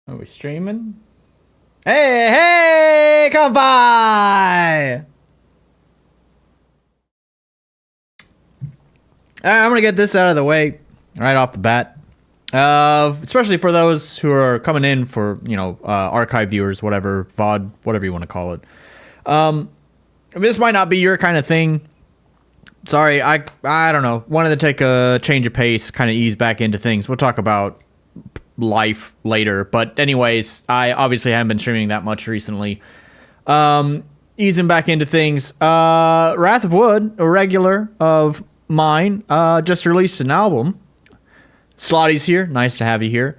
Are we streaming? Hey, hey, come by! I'm gonna get this out of the way right off the bat. Especially for those who are coming in for, archive viewers, whatever, VOD, whatever you want to call it. This might not be your kind of thing. Sorry, I don't know. Wanted to take a change of pace, kind of ease back into things. We'll talk about life later. But anyways, I obviously haven't been streaming that much recently. Easing back into things. Wrath of Wood, a regular of mine, just released an album. Slotty's here. Nice to have you here.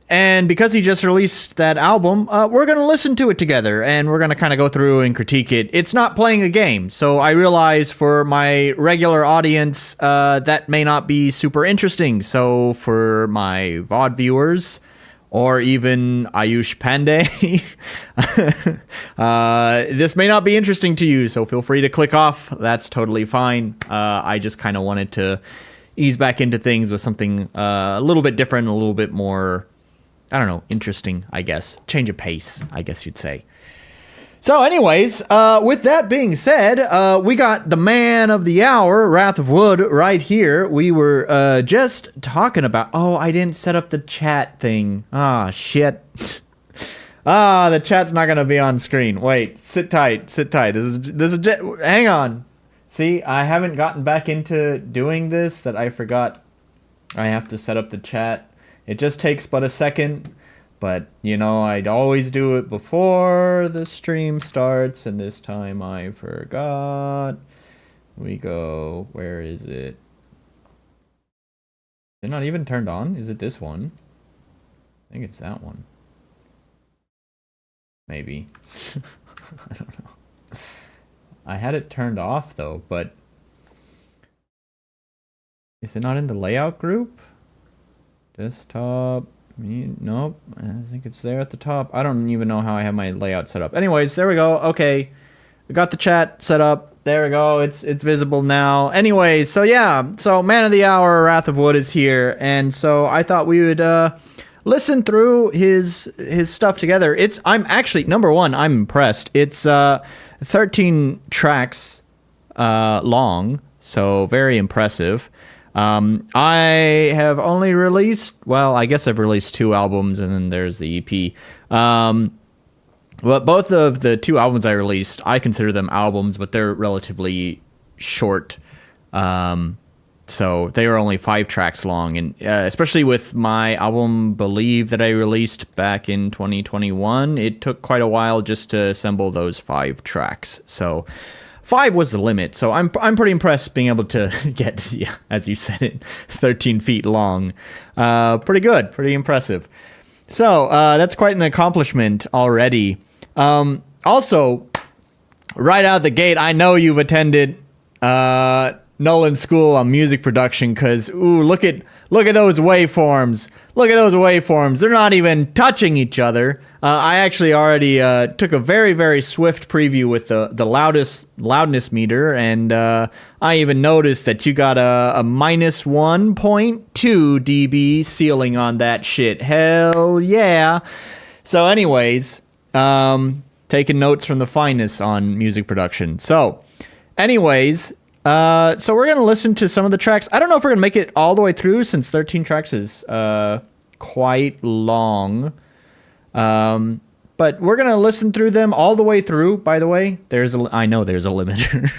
And because he just released that album, we're going to listen to it together, and we're going to kind of go through and critique it. It's not playing a game, so I realize for my regular audience, that may not be super interesting. So for my VOD viewers, or even Ayush Pandey, this may not be interesting to you, so feel free to click off. That's totally fine. I just kind of wanted to ease back into things with something a little bit different, a little bit more, I don't know, interesting, I guess. Change of pace, I guess you'd say. So anyways, with that being said, we got the man of the hour, Wrath of Wood, right here. We were just talking about... Oh, I didn't set up the chat thing. Ah, shit. The chat's not going to be on screen. Wait, sit tight, sit tight. Hang on. See, I haven't gotten back into doing this, that I forgot I have to set up the chat. It just takes but a second, but, I'd always do it before the stream starts, and this time I forgot. We go, where is it? Is it not even turned on? Is it this one? I think it's that one. Maybe. I don't know. I had it turned off, though, but... Is it not in the layout group? Desktop... Nope. I think it's there at the top. I don't even know how I have my layout set up. Anyways, there we go. Okay. We got the chat set up. There we go. It's visible now. Anyways, so yeah. So, Man of the Hour, Wrath of Wood is here. And so I thought we would... listen through his stuff together. I'm actually, number one, I'm impressed. It's 13 tracks long, so very impressive. I have only released, well, I guess I've released 2 albums, and then there's the EP. But both of the 2 albums I released, I consider them albums, but they're relatively short. So they are only 5 tracks long, and especially with my album Believe that I released back in 2021, it took quite a while just to assemble those 5 tracks. So 5 was the limit. So I'm pretty impressed being able to get, yeah, as you said it, 13 feet long. Pretty good, pretty impressive. So that's quite an accomplishment already. Also, right out the gate, I know you've attended Nolan's school on music production, because look at those waveforms. Look at those waveforms. They're not even touching each other. I actually already took a very, very swift preview with the loudness meter, and I even noticed that you got a minus 1.2 dB ceiling on that shit. Hell yeah. So anyways, taking notes from the finest on music production. So anyways, so we're going to listen to some of the tracks. I don't know if we're going to make it all the way through, since 13 tracks is quite long. But we're going to listen through them all the way through, by the way. I know there's a limiter.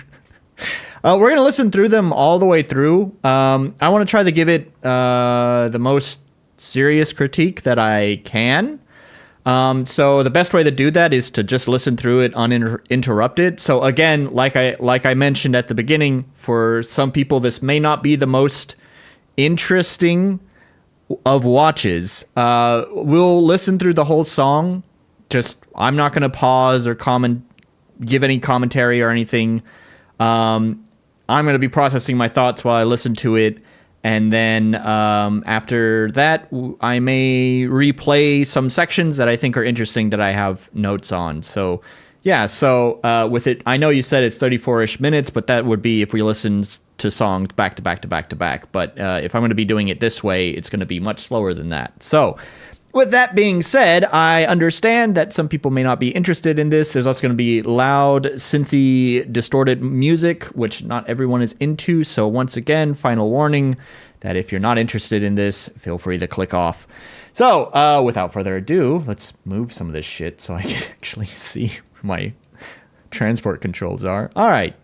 We're going to listen through them all the way through. I want to try to give it the most serious critique that I can. So the best way to do that is to just listen through it uninterrupted. So again, like I mentioned at the beginning, for some people this may not be the most interesting of watches. We'll listen through the whole song. I'm not going to pause or give any commentary or anything. I'm going to be processing my thoughts while I listen to it. And then after that, I may replay some sections that I think are interesting that I have notes on. So, yeah, with it, I know you said it's 34-ish minutes, but that would be if we listened to songs back to back to back to back. But if I'm going to be doing it this way, it's going to be much slower than that. So With that being said, I understand that some people may not be interested in this. There's also going to be loud, synthy, distorted music, which not everyone is into. So once again, final warning that if you're not interested in this, feel free to click off. So without further ado, let's move some of this shit so I can actually see where my transport controls are. All right.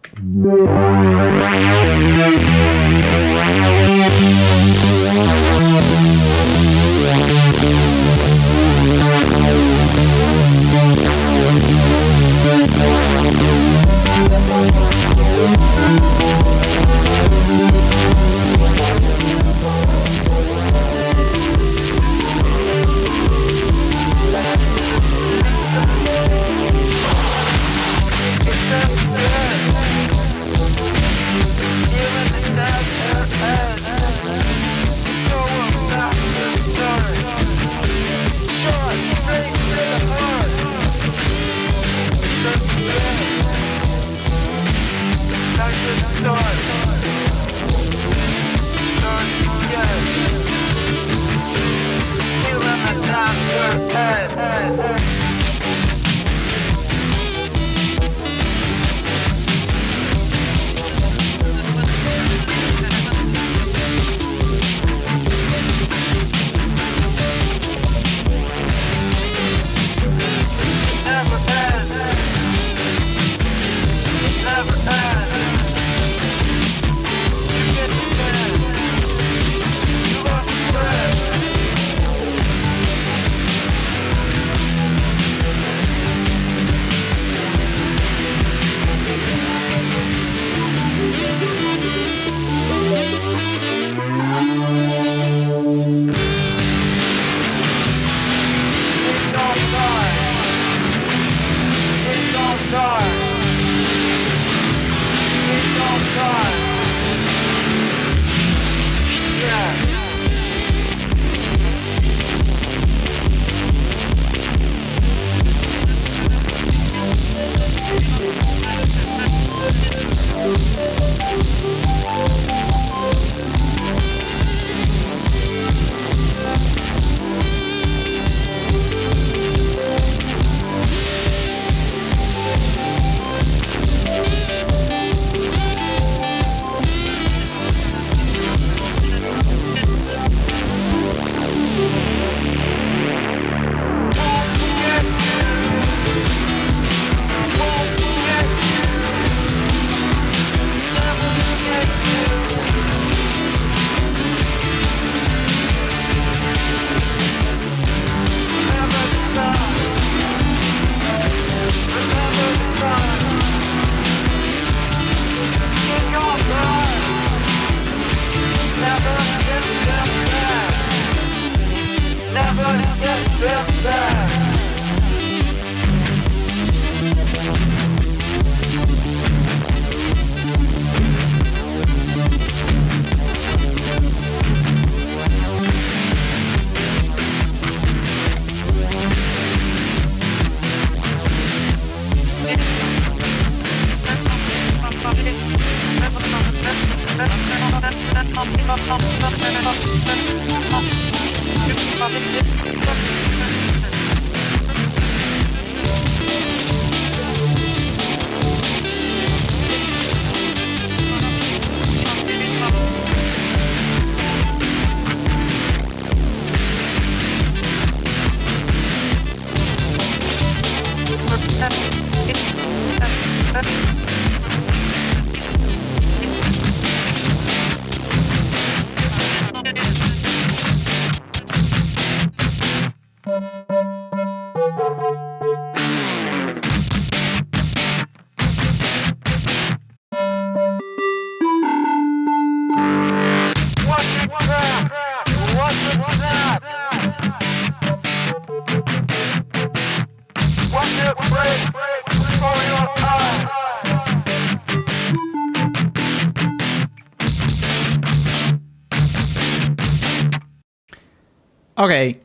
Okay,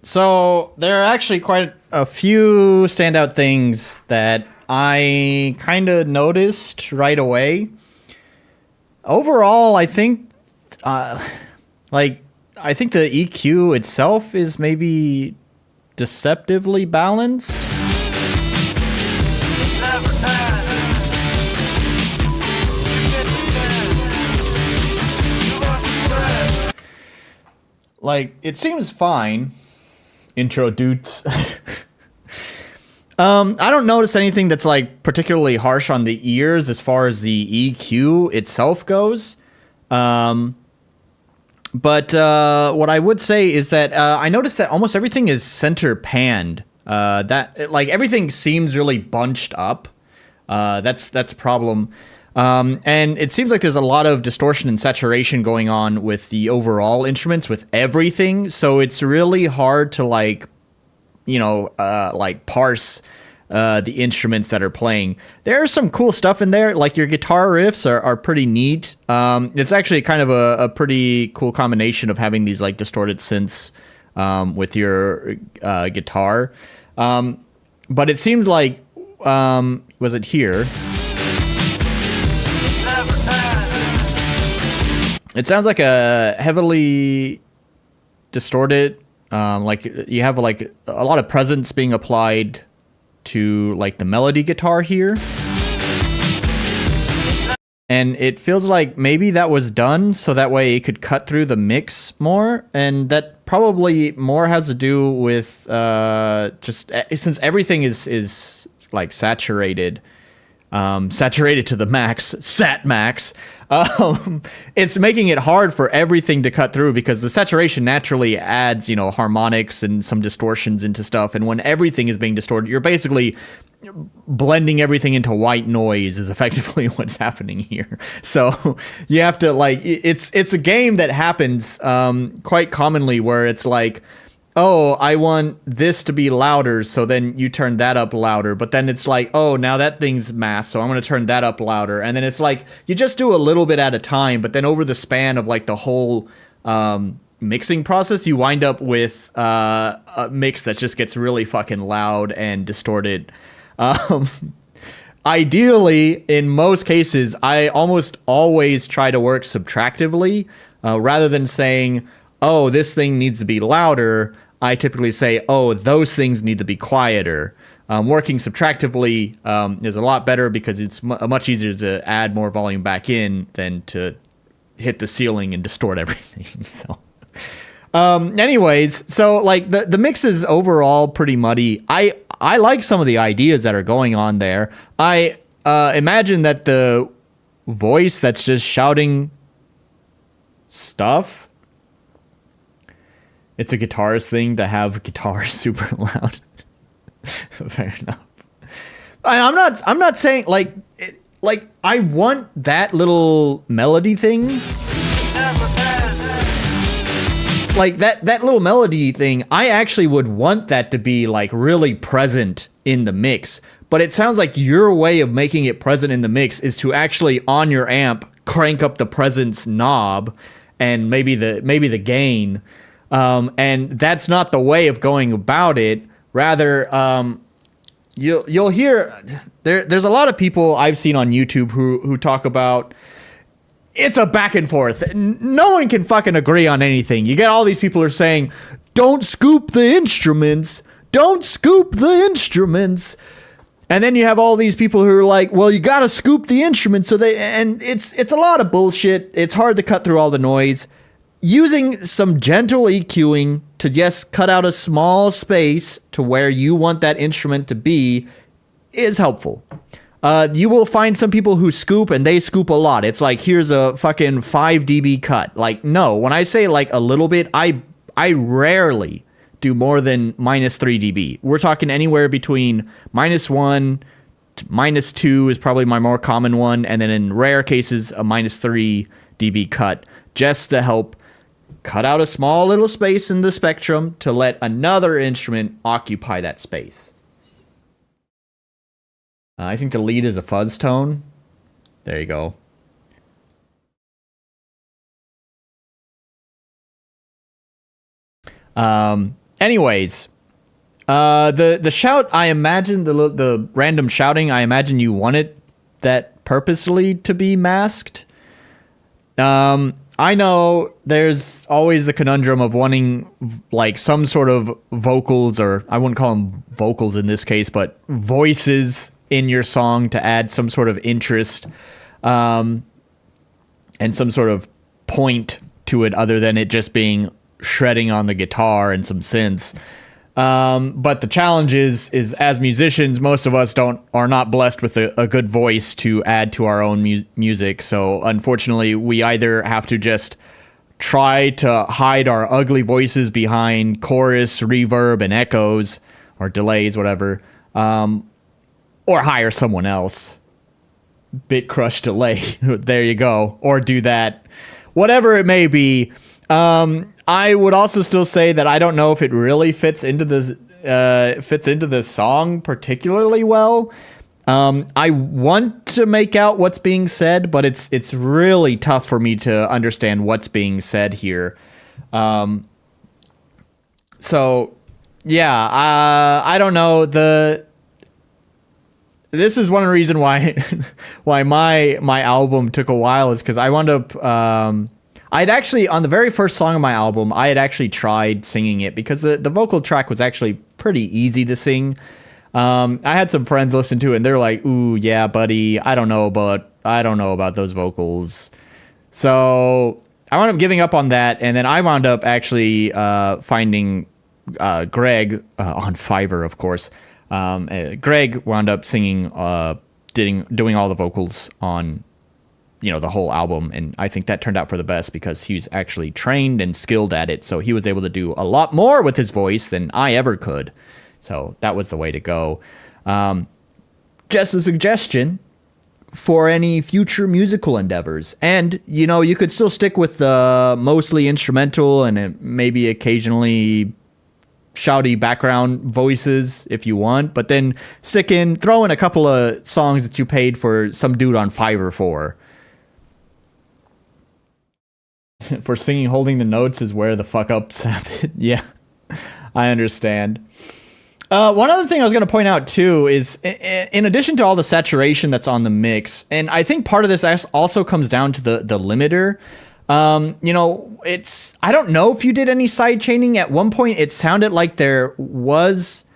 so there are actually quite a few standout things that I kind of noticed right away. Overall, I think, I I think the EQ itself is maybe deceptively balanced. Like, it seems fine. Intro dudes. I don't notice anything that's like particularly harsh on the ears as far as the EQ itself goes. But what I would say is that I noticed that almost everything is center panned. That like everything seems really bunched up. That's a problem. And it seems like there's a lot of distortion and saturation going on with the overall instruments, with everything. So it's really hard to like, like parse the instruments that are playing. There's some cool stuff in there, like your guitar riffs are pretty neat. It's actually kind of a pretty cool combination of having these like distorted synths with your guitar. But it seems like, was it here? It sounds like a heavily distorted, like you have like a lot of presence being applied to like the melody guitar here. And it feels like maybe that was done so that way it could cut through the mix more. And that probably more has to do with just since everything is like saturated. Saturated to the max, sat max. It's making it hard for everything to cut through because the saturation naturally adds, harmonics and some distortions into stuff. And when everything is being distorted, you're basically blending everything into white noise is effectively what's happening here. So you have to like, it's a game that happens quite commonly where it's like, oh, I want this to be louder, so then you turn that up louder. But then it's like, oh, now that thing's masked, so I'm going to turn that up louder. And then it's like, you just do a little bit at a time, but then over the span of like the whole mixing process, you wind up with a mix that just gets really fucking loud and distorted. Ideally, in most cases, I almost always try to work subtractively rather than saying, oh, this thing needs to be louder. I typically say, oh, those things need to be quieter. Working subtractively is a lot better because it's much easier to add more volume back in than to hit the ceiling and distort everything. So, anyways, so like the mix is overall pretty muddy. I like some of the ideas that are going on there. I imagine that the voice that's just shouting stuff, it's a guitarist thing to have guitars super loud. Fair enough. I'm not saying like I want that little melody thing. Like that little melody thing, I actually would want that to be like really present in the mix. But it sounds like your way of making it present in the mix is to actually on your amp crank up the presence knob and maybe the gain. And that's not the way of going about it. Rather, you'll hear there's a lot of people I've seen on YouTube who talk about it's a back and forth. No one can fucking agree on anything. You get all these people who are saying, "Don't scoop the instruments. Don't scoop the instruments." And then you have all these people who are like, "Well, you gotta scoop the instruments." And it's a lot of bullshit. It's hard to cut through all the noise. Using some gentle EQing to just cut out a small space to where you want that instrument to be is helpful. You will find some people who scoop and they scoop a lot. It's like, here's a fucking 5 dB cut. Like, no, when I say like a little bit, I rarely do more than -3 dB. We're talking anywhere between -1 to -2 is probably my more common one. And then in rare cases, a -3 dB cut just to help cut out a small little space in the spectrum to let another instrument occupy that space. I think the lead is a fuzz tone. There you go. Anyways, the shout, I imagine the random shouting, I imagine you wanted that purposely to be masked. I know there's always the conundrum of wanting like some sort of vocals, or I wouldn't call them vocals in this case, but voices in your song to add some sort of interest, and some sort of point to it other than it just being shredding on the guitar and some synths. But the challenge is as musicians, most of us are not blessed with a good voice to add to our own music. So unfortunately, we either have to just try to hide our ugly voices behind chorus, reverb, and echoes, or delays, whatever, or hire someone else. Bit crush delay. There you go. Or do that. Whatever it may be. I would also still say that I don't know if it really fits into the song particularly well. I want to make out what's being said, but it's really tough for me to understand what's being said here. So yeah, I don't know. This is one reason why my album took a while, is because I wound up. I'd actually, on the very first song of my album, I had actually tried singing it because the vocal track was actually pretty easy to sing. I had some friends listen to it and they're like, "Ooh, yeah, buddy, I don't know about those vocals." So I wound up giving up on that, and then I wound up actually finding Greg on Fiverr, of course. Greg wound up singing, doing all the vocals on the whole album, and I think that turned out for the best because he's actually trained and skilled at it, so he was able to do a lot more with his voice than I ever could. So that was the way to go. Just a suggestion for any future musical endeavors, and you could still stick with the mostly instrumental and maybe occasionally shouty background voices if you want, but then throw in a couple of songs that you paid for some dude on Fiverr for. For singing holding the notes is where the fuck ups happen. Yeah, I understand. One other thing I was going to point out too is, in addition to all the saturation that's on the mix, and I think part of this also comes down to the limiter. I don't know if you did any side chaining. At one point it sounded like there was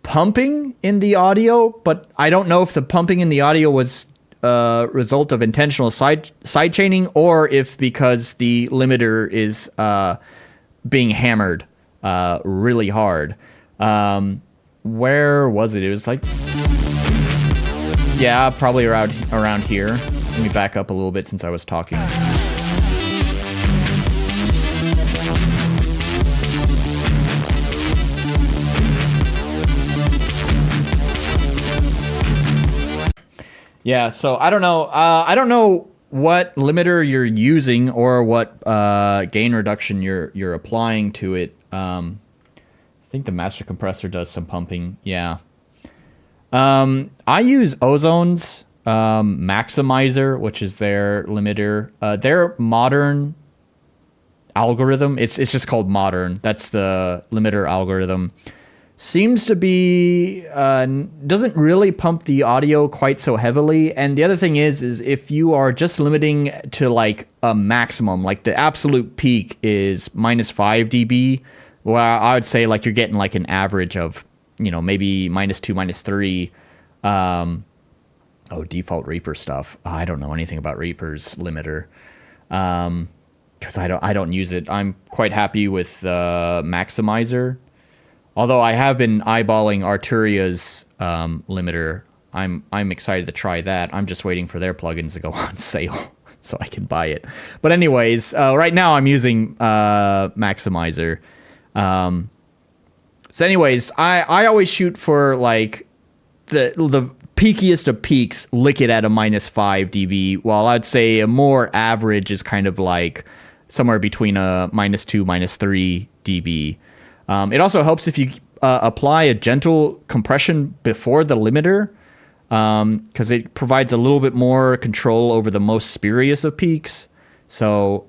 pumping in the audio, but I don't know if the pumping in the audio was result of intentional side chaining, or if because the limiter is being hammered really hard. Where was it? It was like, yeah, probably around here. Let me back up a little bit since I was talking. Yeah, so I don't know. I don't know what limiter you're using or what gain reduction you're applying to it. I think the master compressor does some pumping. Yeah. I use Ozone's maximizer, which is their limiter. Their modern algorithm. It's just called modern. That's the limiter algorithm. Seems to be doesn't really pump the audio quite so heavily. And the other thing is if you are just limiting to like a maximum, like the absolute peak is -5 dB, well, I would say like you're getting like an average of maybe -2, -3. Default Reaper stuff. I don't know anything about Reaper's limiter because I don't use it. I'm quite happy with the maximizer. Although I have been eyeballing Arturia's limiter. I'm excited to try that. I'm just waiting for their plugins to go on sale so I can buy it. But anyways, right now I'm using maximizer. So anyways, I always shoot for like the peakiest of peaks, lick it at a -5 dB, while I'd say a more average is kind of like somewhere between a -2, -3 dB. It also helps if you apply a gentle compression before the limiter, because it provides a little bit more control over the most spurious of peaks. So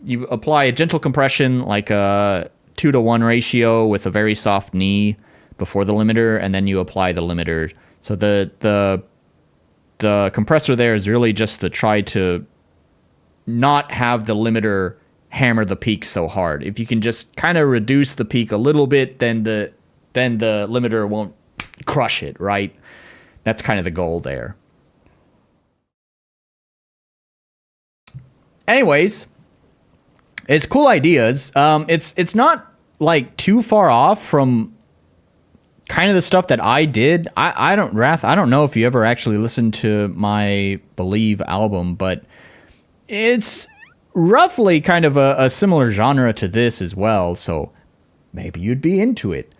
you apply a gentle compression, like a 2-to-1 ratio with a very soft knee before the limiter, and then you apply the limiter. So the compressor there is really just to try to not have the limiter hammer the peak so hard. If you can just kind of reduce the peak a little bit, then the limiter won't crush it, right? That's kind of the goal there. Anyways, it's cool ideas. It's not like too far off from kind of the stuff that I did. I don't know if you ever actually listened to my Believe album, but it's roughly kind of a similar genre to this as well, so maybe you'd be into it.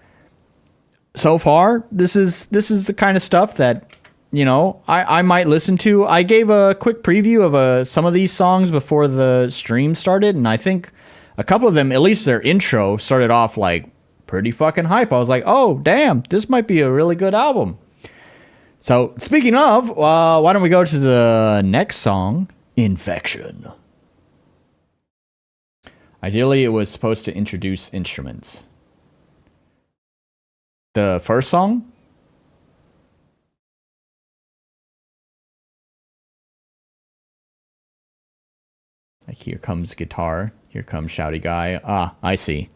So far, this is the kind of stuff that, you know, I might listen to. I gave a quick preview of some of these songs before the stream started, and I think a couple of them, at least their intro, started off like pretty fucking hype. I was like, oh, damn, this might be a really good album. So, speaking of, why don't we go to the next song, Infection. Ideally, it was supposed to introduce instruments. The first song? Like, here comes guitar. Here comes shouty guy. Ah, I see.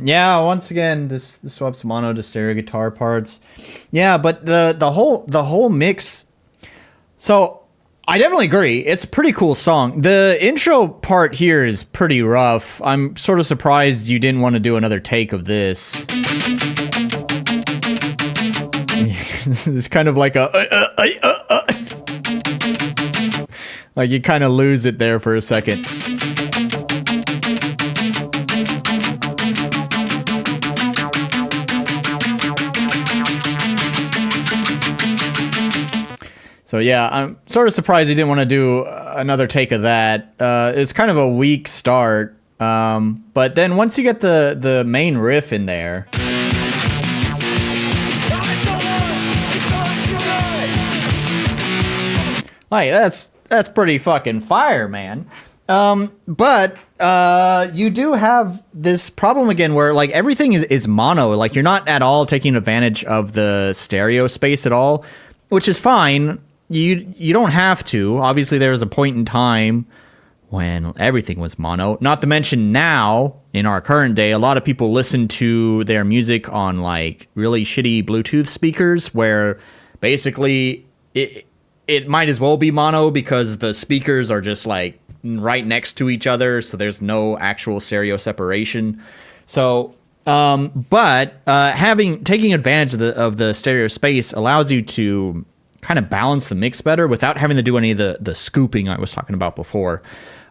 Yeah, once again, this swaps mono to stereo guitar parts. Yeah, but the whole mix. So I definitely agree. It's a pretty cool song. The intro part here is pretty rough. I'm sort of surprised you didn't want to do another take of this. It's kind of like a like you kind of lose it there for a second. So yeah, I'm sort of surprised he didn't want to do another take of that. It's kind of a weak start, but then once you get the main riff in there, like that's pretty fucking fire, man. But you do have this problem again where like everything is mono. Like you're not at all taking advantage of the stereo space at all, which is fine. You don't have to. Obviously, there was a point in time when everything was mono. Not to mention now, in our current day, a lot of people listen to their music on like really shitty Bluetooth speakers where basically it might as well be mono because the speakers are just like right next to each other, so there's no actual stereo separation. So, taking advantage of the stereo space allows you to kind of balance the mix better without having to do any of the scooping I was talking about before.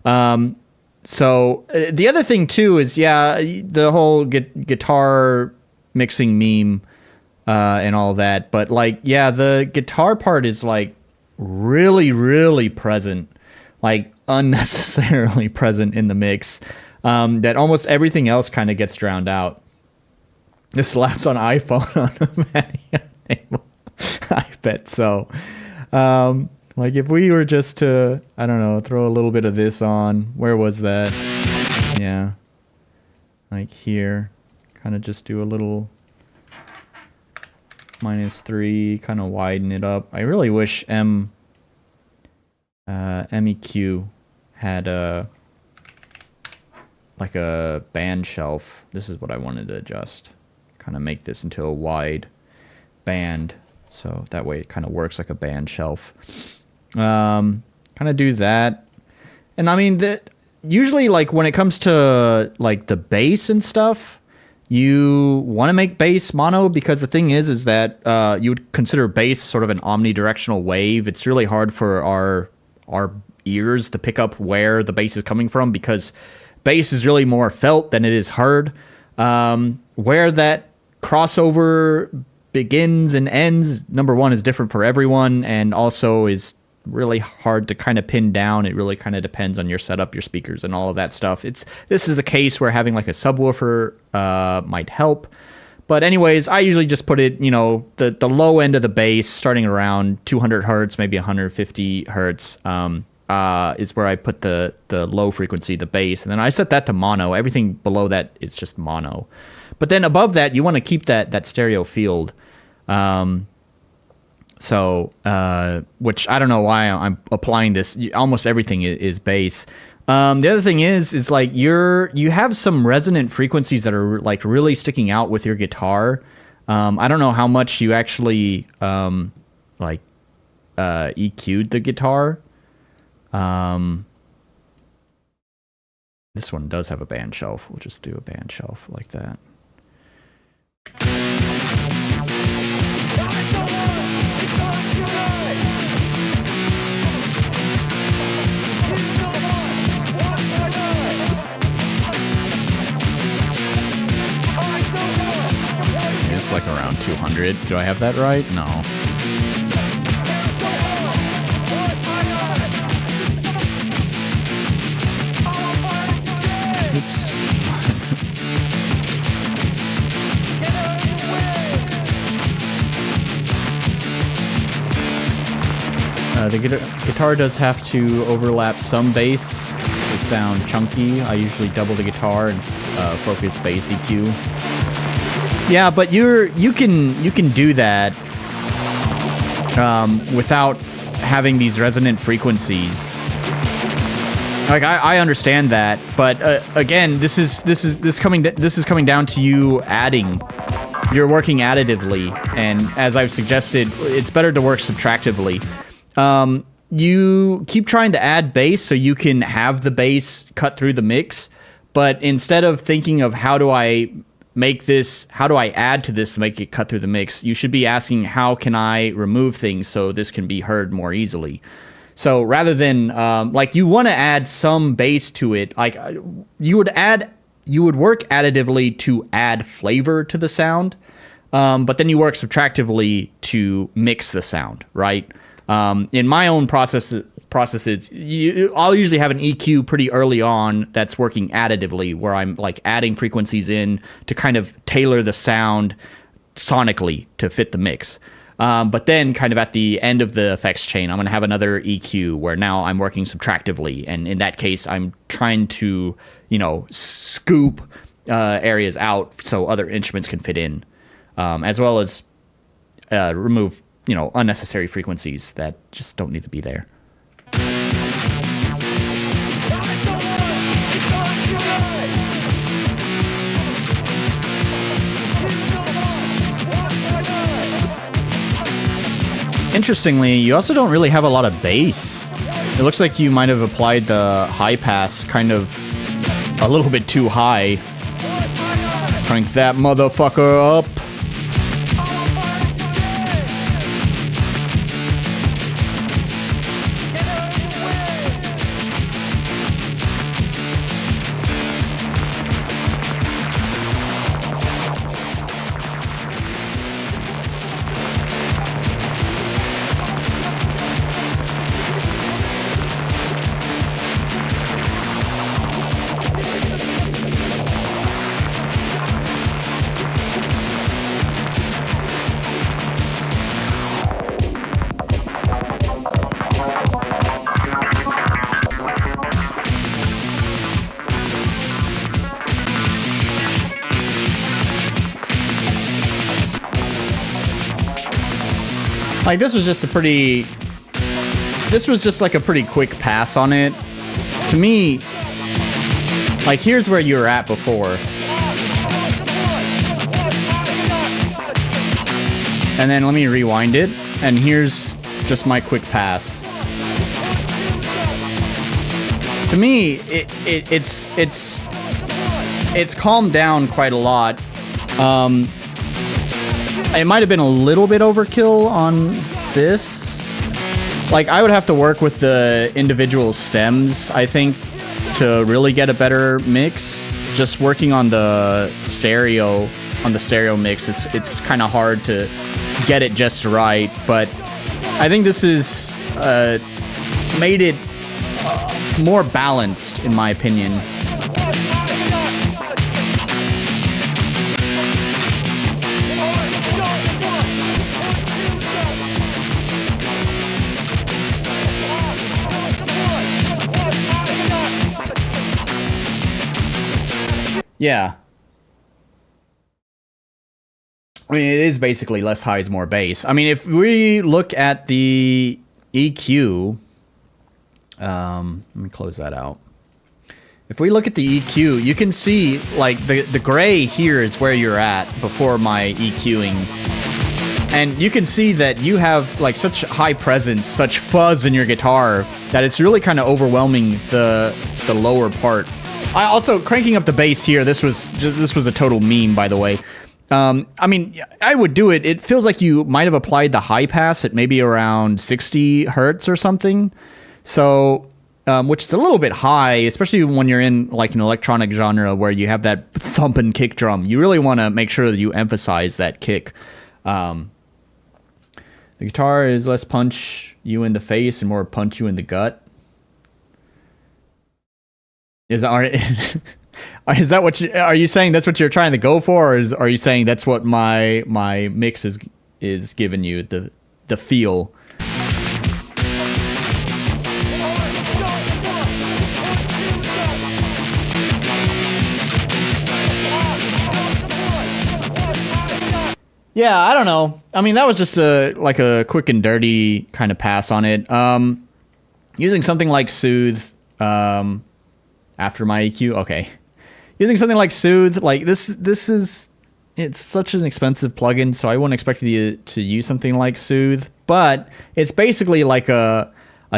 So the other thing too is, the whole guitar mixing meme and all that, but like, the guitar part is like really, really present, like unnecessarily present in the mix, that almost everything else kind of gets drowned out. This slaps on iPhone on I bet so. Like if we were just to, I don't know, throw a little bit of this on, where was that? Yeah. Like here, kind of just do a little -3, kind of widen it up. I really wish MEQ had like a band shelf. This is what I wanted to adjust. Kind of make this into a wide band. So that way it kind of works like a band shelf. Kind of do that. And I mean, usually like when it comes to like the bass and stuff, you want to make bass mono because the thing is that you would consider bass sort of an omnidirectional wave. It's really hard for our ears to pick up where the bass is coming from because bass is really more felt than it is heard. Where that crossover begins and ends, number one, is different for everyone, and also is really hard to kind of pin down. It really kind of depends on your setup, your speakers, and all of that stuff. This is the case where having like a subwoofer might help. But anyways, I usually just put it, the low end of the bass, starting around 200 hertz, maybe 150 hertz, is where I put the low frequency, the bass, and then I set that to mono. Everything below that is just mono. But then above that, you want to keep that stereo field. Which I don't know why I'm applying this. Almost everything is bass. The other thing is like you have some resonant frequencies that are like really sticking out with your guitar. I don't know how much you actually EQ'd the guitar. This one does have a band shelf. We'll just do a band shelf like that. It's like around 200. Do I have that right? No. Oops. The guitar does have to overlap some bass to sound chunky. I usually double the guitar and focus bass EQ. Yeah, but you can do that without having these resonant frequencies. Like I understand that, but again, this is coming down to you adding. You're working additively, and as I've suggested, it's better to work subtractively. You keep trying to add bass so you can have the bass cut through the mix, but instead of thinking of how do I add to this to make it cut through the mix, you should be asking how can I remove things so this can be heard more easily. So rather than you want to add some bass to it, like you would work additively to add flavor to the sound, but then you work subtractively to mix the sound, right? In my own processes, I'll usually have an EQ pretty early on that's working additively, where I'm like adding frequencies in to kind of tailor the sound sonically to fit the mix. But then kind of at the end of the effects chain, I'm going to have another EQ where now I'm working subtractively. And in that case, I'm trying to, scoop areas out so other instruments can fit in, as well as remove, unnecessary frequencies that just don't need to be there. Interestingly, you also don't really have a lot of bass. It looks like you might have applied the high pass kind of a little bit too high. Crank that motherfucker up. Like, this was just like a pretty quick pass on it. To me, like, here's where you were at before. And then let me rewind it, and here's just my quick pass. To me, it's calmed down quite a lot. It might have been a little bit overkill on this. Like, I would have to work with the individual stems, I think, to really get a better mix. Just working on the stereo mix, it's kind of hard to get it just right. But I think this is made it more balanced, in my opinion. Yeah. I mean, it is basically less highs, more bass. I mean, if we look at the EQ, let me close that out. If we look at the EQ, you can see, like, the gray here is where you're at before my EQing. And you can see that you have, like, such high presence, such fuzz in your guitar, that it's really kind of overwhelming the lower part. I also, cranking up the bass here, this was a total meme, by the way. I mean, I would do it. It feels like you might have applied the high pass at maybe around 60 hertz or something. So, which is a little bit high, especially when you're in, like, an electronic genre where you have that thumping kick drum. You really want to make sure that you emphasize that kick. The guitar is less punch you in the face and more punch you in the gut. Is that what are you saying? That's what you're trying to go for, or are you saying that's what my mix is giving you the feel? Yeah, I don't know. I mean, that was just a quick and dirty kind of pass on it. Using something like Soothe. After my EQ, okay. Using something like Soothe, like this is, it's such an expensive plugin, so I wouldn't expect you to use something like Soothe. But it's basically like a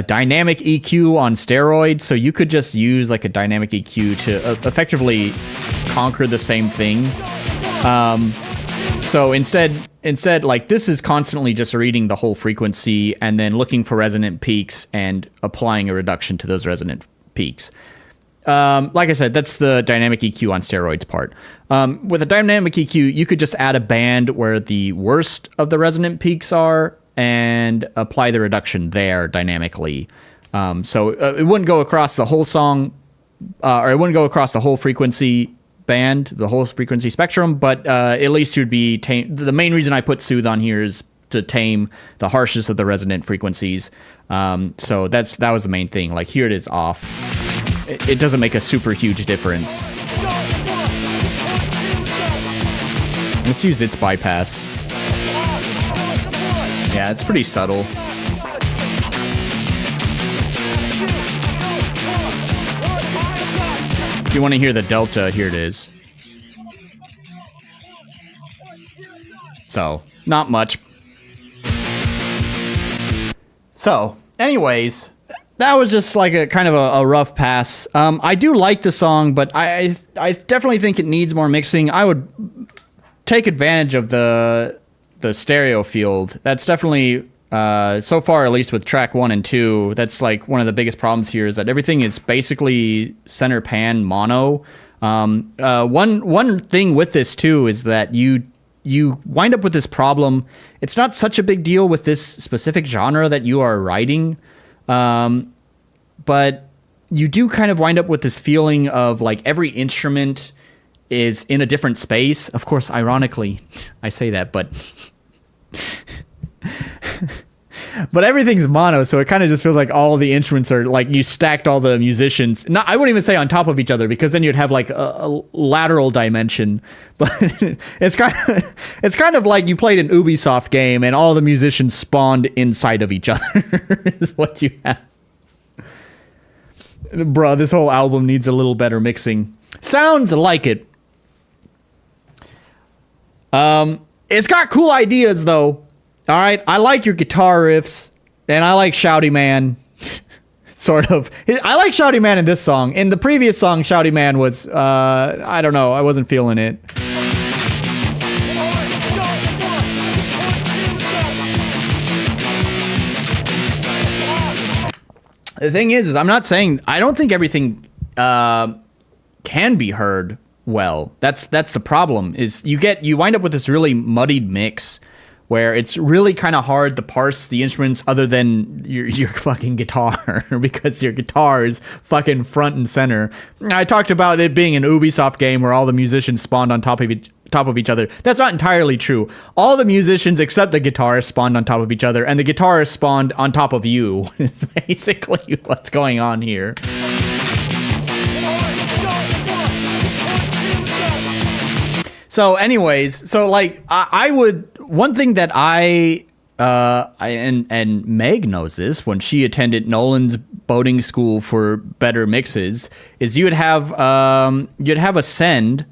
dynamic EQ on steroids, so you could just use like a dynamic EQ to effectively conquer the same thing. So instead, like, this is constantly just reading the whole frequency and then looking for resonant peaks and applying a reduction to those resonant peaks. Like I said, that's the dynamic EQ on steroids part. With a dynamic EQ, you could just add a band where the worst of the resonant peaks are, and apply the reduction there dynamically. So it wouldn't go across the whole song, or it wouldn't go across the whole frequency band, the whole frequency spectrum, but at least you'd be the main reason I put soothe on here is to tame the harshness of the resonant frequencies. So that was the main thing. Like here it is off. It doesn't make a super huge difference. Let's use its bypass. Yeah, it's pretty subtle. If you want to hear the delta, here it is. So, not much. So, anyways, that was just like a kind of a rough pass. I do like the song, but I definitely think it needs more mixing. I would take advantage of the stereo field. That's definitely so far, at least with track 1 and 2, that's like one of the biggest problems here is that everything is basically center pan mono. One thing with this too is that you wind up with this problem. It's not such a big deal with this specific genre that you are writing, but you do kind of wind up with this feeling of like every instrument is in a different space. Of course, ironically, I say that, but but everything's mono, so it kind of just feels like all the instruments are like you stacked all the musicians. Not, I wouldn't even say on top of each other because then you'd have like a lateral dimension. But it's kind of like you played an Ubisoft game and all the musicians spawned inside of each other is what you have. Bruh, this whole album needs a little better mixing. Sounds like it. It's got cool ideas though. All right, I like your guitar riffs, and I like Shouty Man, sort of. I like Shouty Man in this song. In the previous song, Shouty Man was, I don't know, I wasn't feeling it. The thing is I'm not saying, I don't think everything can be heard well. That's the problem, is you wind up with this really muddied mix where it's really kind of hard to parse the instruments other than your fucking guitar, because your guitar is fucking front and center. I talked about it being an Ubisoft game where all the musicians spawned on top of each other. That's not entirely true. All the musicians except the guitarist spawned on top of each other, and the guitarist spawned on top of you. It's basically what's going on here. So anyways, so like I would, one thing that and Meg knows this when she attended Nolan's boating school for better mixes, is you'd have a send.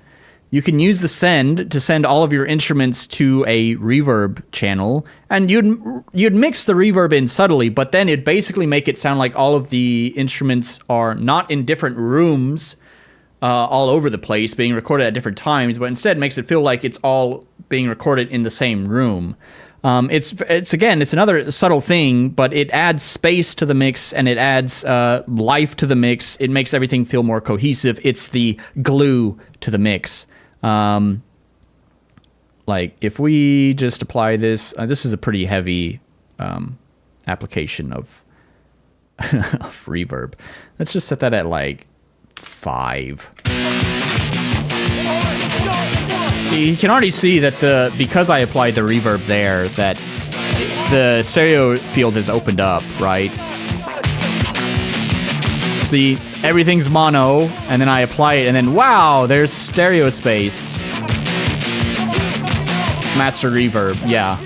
You can use the send to send all of your instruments to a reverb channel, and you'd mix the reverb in subtly, but then it'd basically make it sound like all of the instruments are not in different rooms all over the place being recorded at different times, but instead makes it feel like it's all being recorded in the same room. It's another subtle thing, but it adds space to the mix and it adds life to the mix. It makes everything feel more cohesive. It's the glue to the mix. Like if we just apply this, this is a pretty heavy application of of reverb. Let's just set that at like 5. You can already see that because I applied the reverb there, that the stereo field has opened up, right? See, everything's mono, and then I apply it, and then wow, there's stereo space. Master reverb, yeah.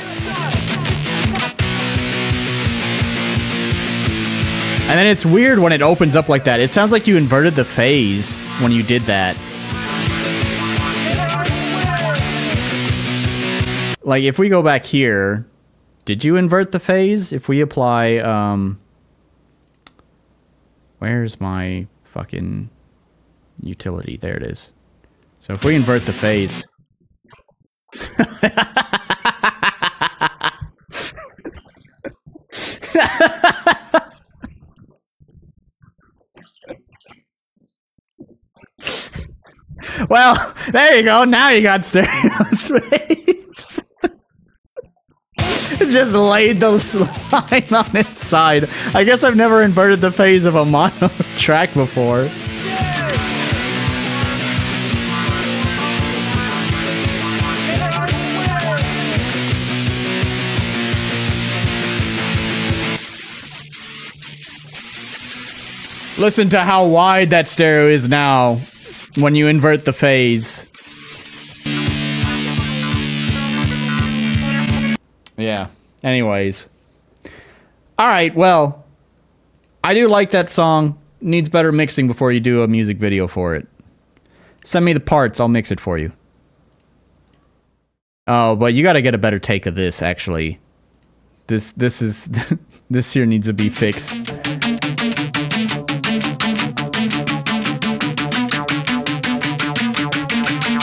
And then it's weird when it opens up like that. It sounds like you inverted the phase when you did that. Like, if we go back here, did you invert the phase? If we apply, where's my fucking utility? There it is. So if we invert the phase. Well, there you go. Now you got stereo space. Just laid the line on its side. I guess I've never inverted the phase of a mono track before. Listen to how wide that stereo is now when you invert the phase. Yeah. Anyways. Alright, well. I do like that song. Needs better mixing before you do a music video for it. Send me the parts, I'll mix it for you. Oh, but you gotta get a better take of this, actually. This is... this here needs to be fixed.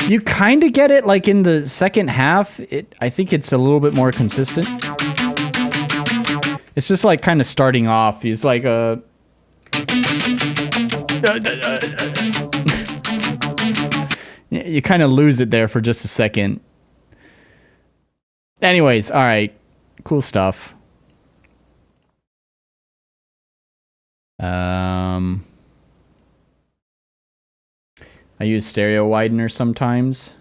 You kind of get it, like, in the second half. I think it's a little bit more consistent. It's just, like, kind of starting off. It's like a... You kind of lose it there for just a second. Anyways, alright. Cool stuff. I use stereo widener sometimes.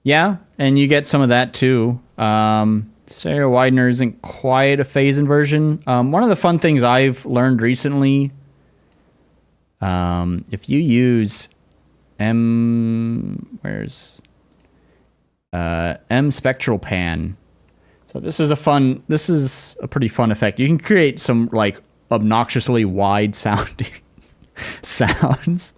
Yeah, and you get some of that too. Stereo widener isn't quite a phase inversion. One of the fun things I've learned recently, if you use M spectral pan. So this is a pretty fun effect. You can create some like obnoxiously wide sounding sounds.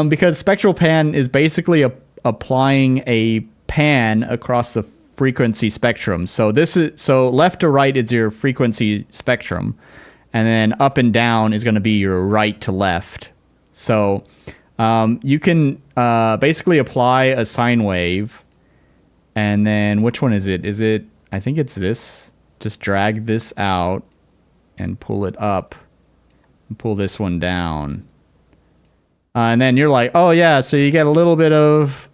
Because spectral pan is basically applying a pan across the frequency spectrum. So left to right is your frequency spectrum, and then up and down is going to be your right to left. So you can basically apply a sine wave, and then which one is it? I think it's this. Just drag this out and pull it up, and pull this one down. And then you're like, oh yeah, so you get a little bit of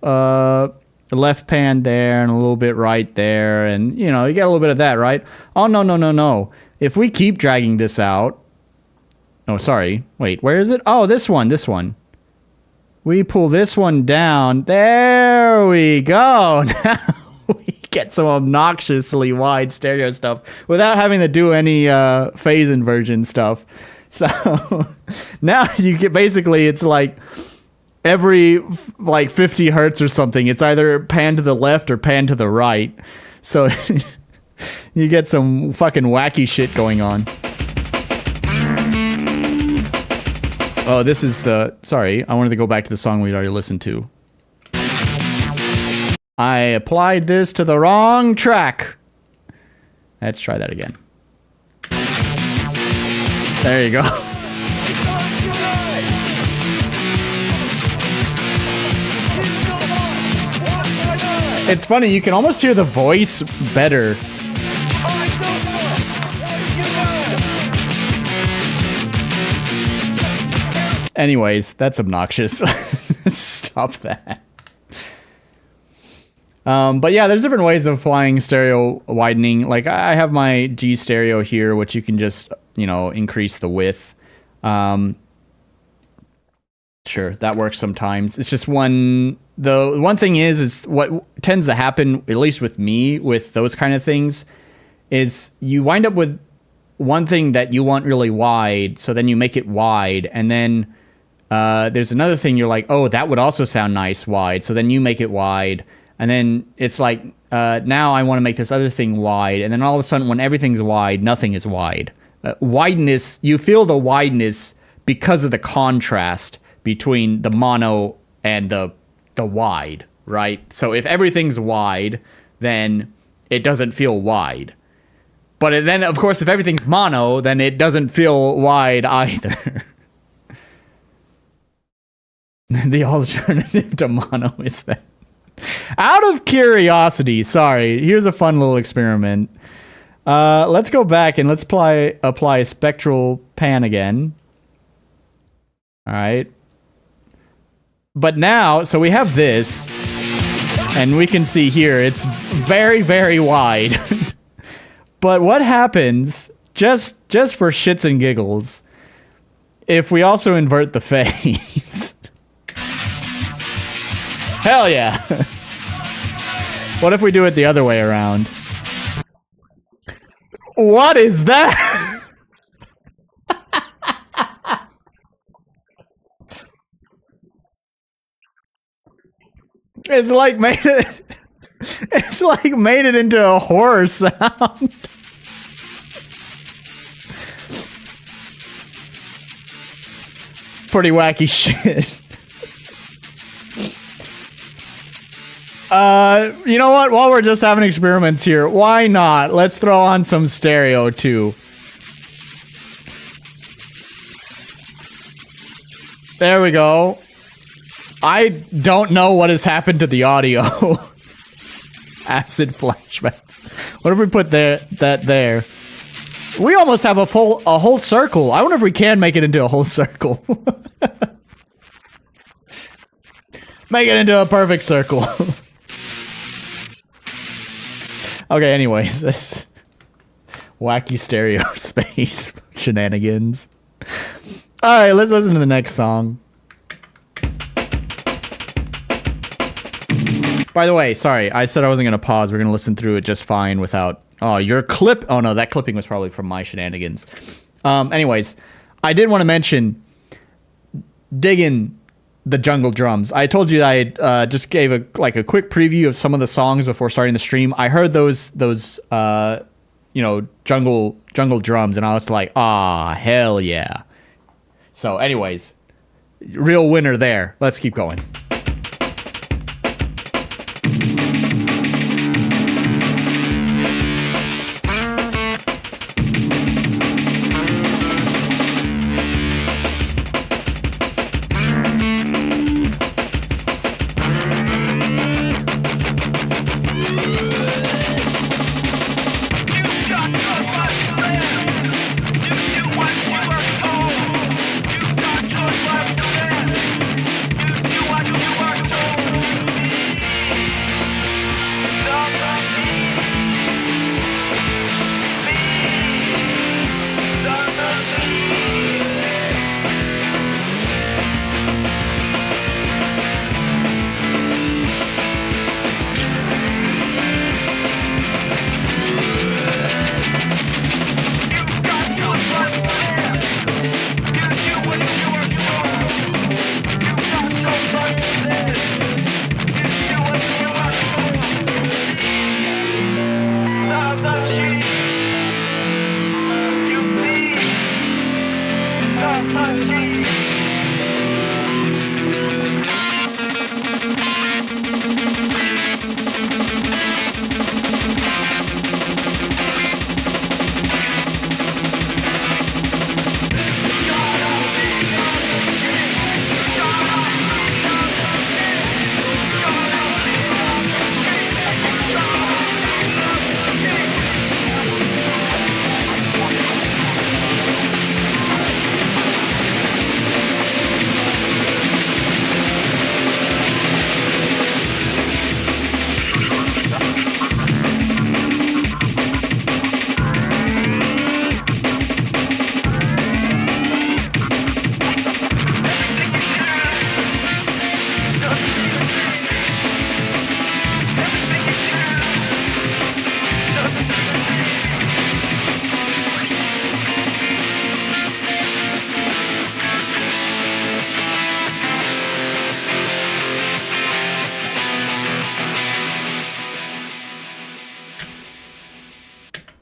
left pan there and a little bit right there, and you know, you get a little bit of that, right? Oh no. If we keep dragging this out, oh sorry, wait, where is it? Oh, this one. We pull this one down. There we go. Now we get some obnoxiously wide stereo stuff without having to do any phase inversion stuff. So now you get basically, it's like every like 50 hertz or something, it's either pan to the left or pan to the right. So you get some fucking wacky shit going on. Oh, this is sorry, I wanted to go back to the song we'd already listened to. I applied this to the wrong track. Let's try that again. There you go. It's funny, you can almost hear the voice better. Anyways, that's obnoxious. Stop that. But yeah, there's different ways of applying stereo widening. Like I have my G stereo here, which you can just, you know, increase the width. Sure, that works sometimes. It's just the one thing is what tends to happen, at least with me, with those kind of things, is you wind up with one thing that you want really wide, so then you make it wide, and then there's another thing you're like, oh, that would also sound nice wide, so then you make it wide, and then it's like, now I want to make this other thing wide, and then all of a sudden when everything's wide, nothing is wide. Wideness, you feel the wideness because of the contrast between the mono and the wide, right? So if everything's wide, then it doesn't feel wide. But then, of course, if everything's mono, then it doesn't feel wide either. The alternative to mono is that. Out of curiosity, sorry, here's a fun little experiment. Let's go back and let's apply spectral pan again. All right. But now, so we have this, and we can see here, it's very, very wide. But what happens, just for shits and giggles, if we also invert the phase? Hell yeah. What if we do it the other way around? What is that? It's like made it into a horror sound. Pretty wacky shit. You know what? While we're just having experiments here, why not? Let's throw on some stereo too. There we go. I don't know what has happened to the audio. Acid flashbacks. What if we put that there? We almost have a whole circle. I wonder if we can make it into a whole circle. Make it into a perfect circle. Okay, anyways, this wacky stereo space shenanigans. Alright, let's listen to the next song. By the way, sorry, I said I wasn't going to pause. We're going to listen through it just fine without... Oh, your clip... Oh, no, that clipping was probably from my shenanigans. Anyways, I did want to mention digging the jungle drums. I told you that I just gave a quick preview of some of the songs before starting the stream. I heard those jungle drums, and I was like, ah, hell yeah. So, anyways, real winner there. Let's keep going.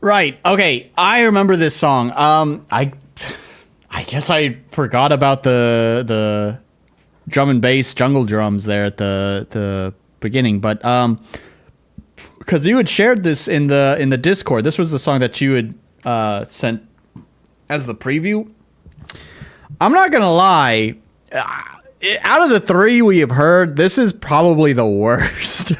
Right. Okay. I remember this song. I guess I forgot about the drum and bass jungle drums there at the beginning, but because you had shared this in the Discord. This was the song that you had sent as the preview. I'm not gonna lie. Out of the three we have heard, this is probably the worst.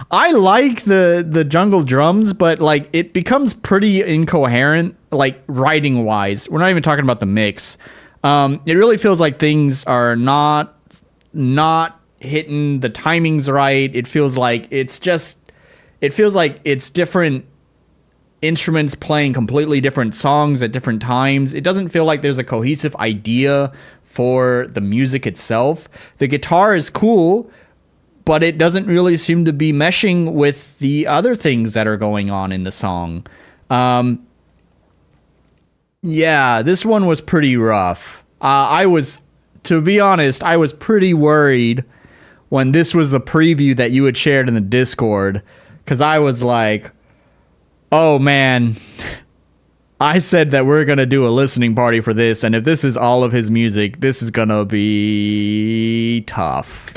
I like the jungle drums, but like it becomes pretty incoherent, like writing wise. We're not even talking about the mix. It really feels like things are not hitting the timings right. It feels like it's different instruments playing completely different songs at different times. It doesn't feel like there's a cohesive idea for the music itself. The guitar is cool, but it doesn't really seem to be meshing with the other things that are going on in the song. Yeah, this one was pretty rough. To be honest, I was pretty worried when this was the preview that you had shared in the Discord, because I was like, oh man, I said that we're going to do a listening party for this, and if this is all of his music, this is going to be tough.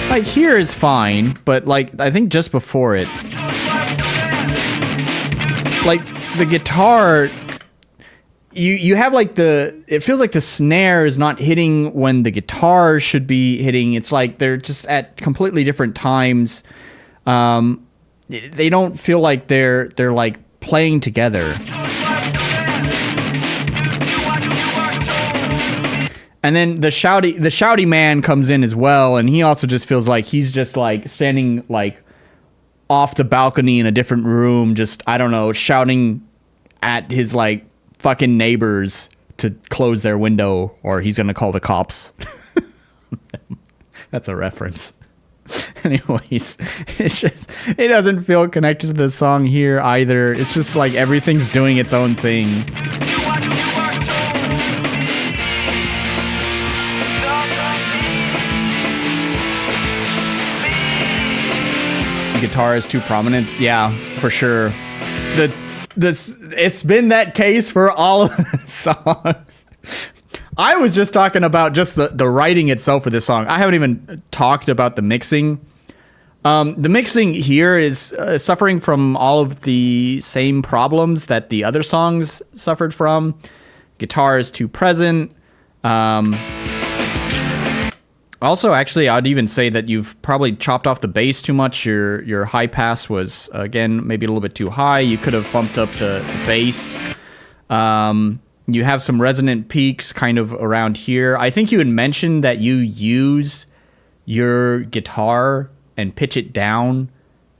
Like, here is fine, but like, I think just before it, like, the guitar, you have like it feels like the snare is not hitting when the guitar should be hitting. It's like they're just at completely different times. They don't feel like they're like playing together. And then the shouty man comes in as well, and he also just feels like he's just like standing like off the balcony in a different room, just, I don't know, shouting at his like fucking neighbors to close their window or he's gonna call the cops. That's a reference. Anyways, it doesn't feel connected to the song here either. It's just like everything's doing its own thing. Guitar is too prominent. Yeah, for sure. It's been that case for all of the songs. I was just talking about just the writing itself for this song. I haven't even talked about the mixing. The mixing here is suffering from all of the same problems that the other songs suffered from. Guitar is too present. Also, actually, I'd even say that you've probably chopped off the bass too much. Your high pass was, again, maybe a little bit too high. You could have bumped up the bass. You have some resonant peaks kind of around here. I think you had mentioned that you use your guitar and pitch it down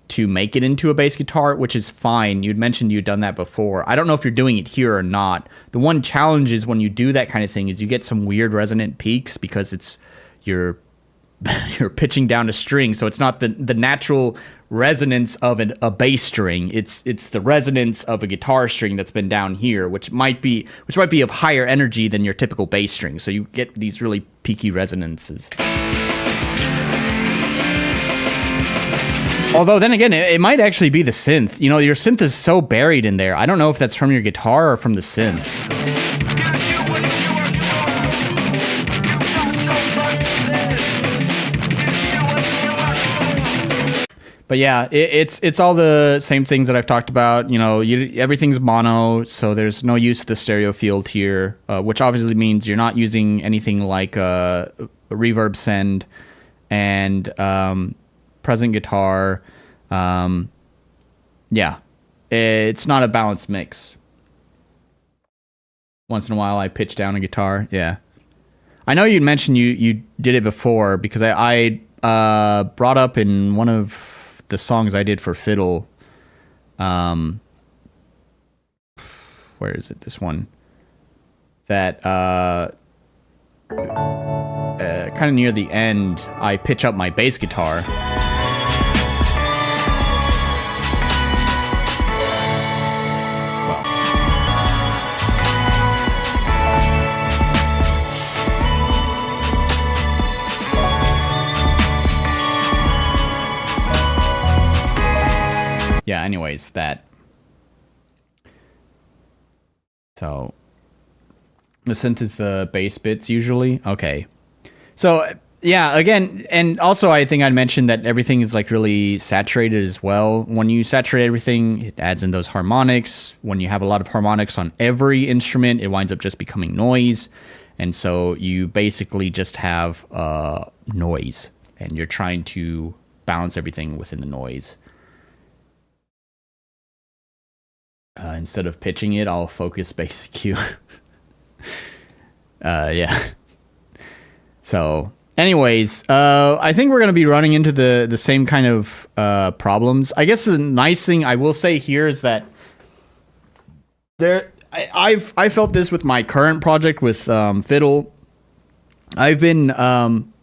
to make it into a bass guitar, which is fine. You'd mentioned you'd done that before. I don't know if you're doing it here or not. The one challenge is when you do that kind of thing is you get some weird resonant peaks because you're pitching down a string, so it's not the natural resonance of a bass string. It's the resonance of a guitar string that's been down here, which might be of higher energy than your typical bass string. So you get these really peaky resonances. Although then again, it might actually be the synth. You know, your synth is so buried in there. I don't know if that's from your guitar or from the synth. But yeah, it's all the same things that I've talked about. You know, everything's mono, so there's no use of the stereo field here, which obviously means you're not using anything like a reverb send and present guitar. Yeah, it's not a balanced mix. Once in a while, I pitch down a guitar. Yeah, I know you'd mentioned you did it before because I brought up in one of the songs I did for fiddle. Where is it? This one. That kind of near the end, I pitch up my bass guitar. Yeah, anyways, that. So, the synth is the bass bits usually. Okay. So, yeah, again, and also I think I'd mentioned that everything is like really saturated as well. When you saturate everything, it adds in those harmonics. When you have a lot of harmonics on every instrument, it winds up just becoming noise. And so you basically just have noise, and you're trying to balance everything within the noise. Instead of pitching it, I'll focus bass EQ. Yeah. So, Anyways, I think we're going to be running into the same kind of problems. I guess the nice thing I will say here is that I felt this with my current project with Fiddle. I've been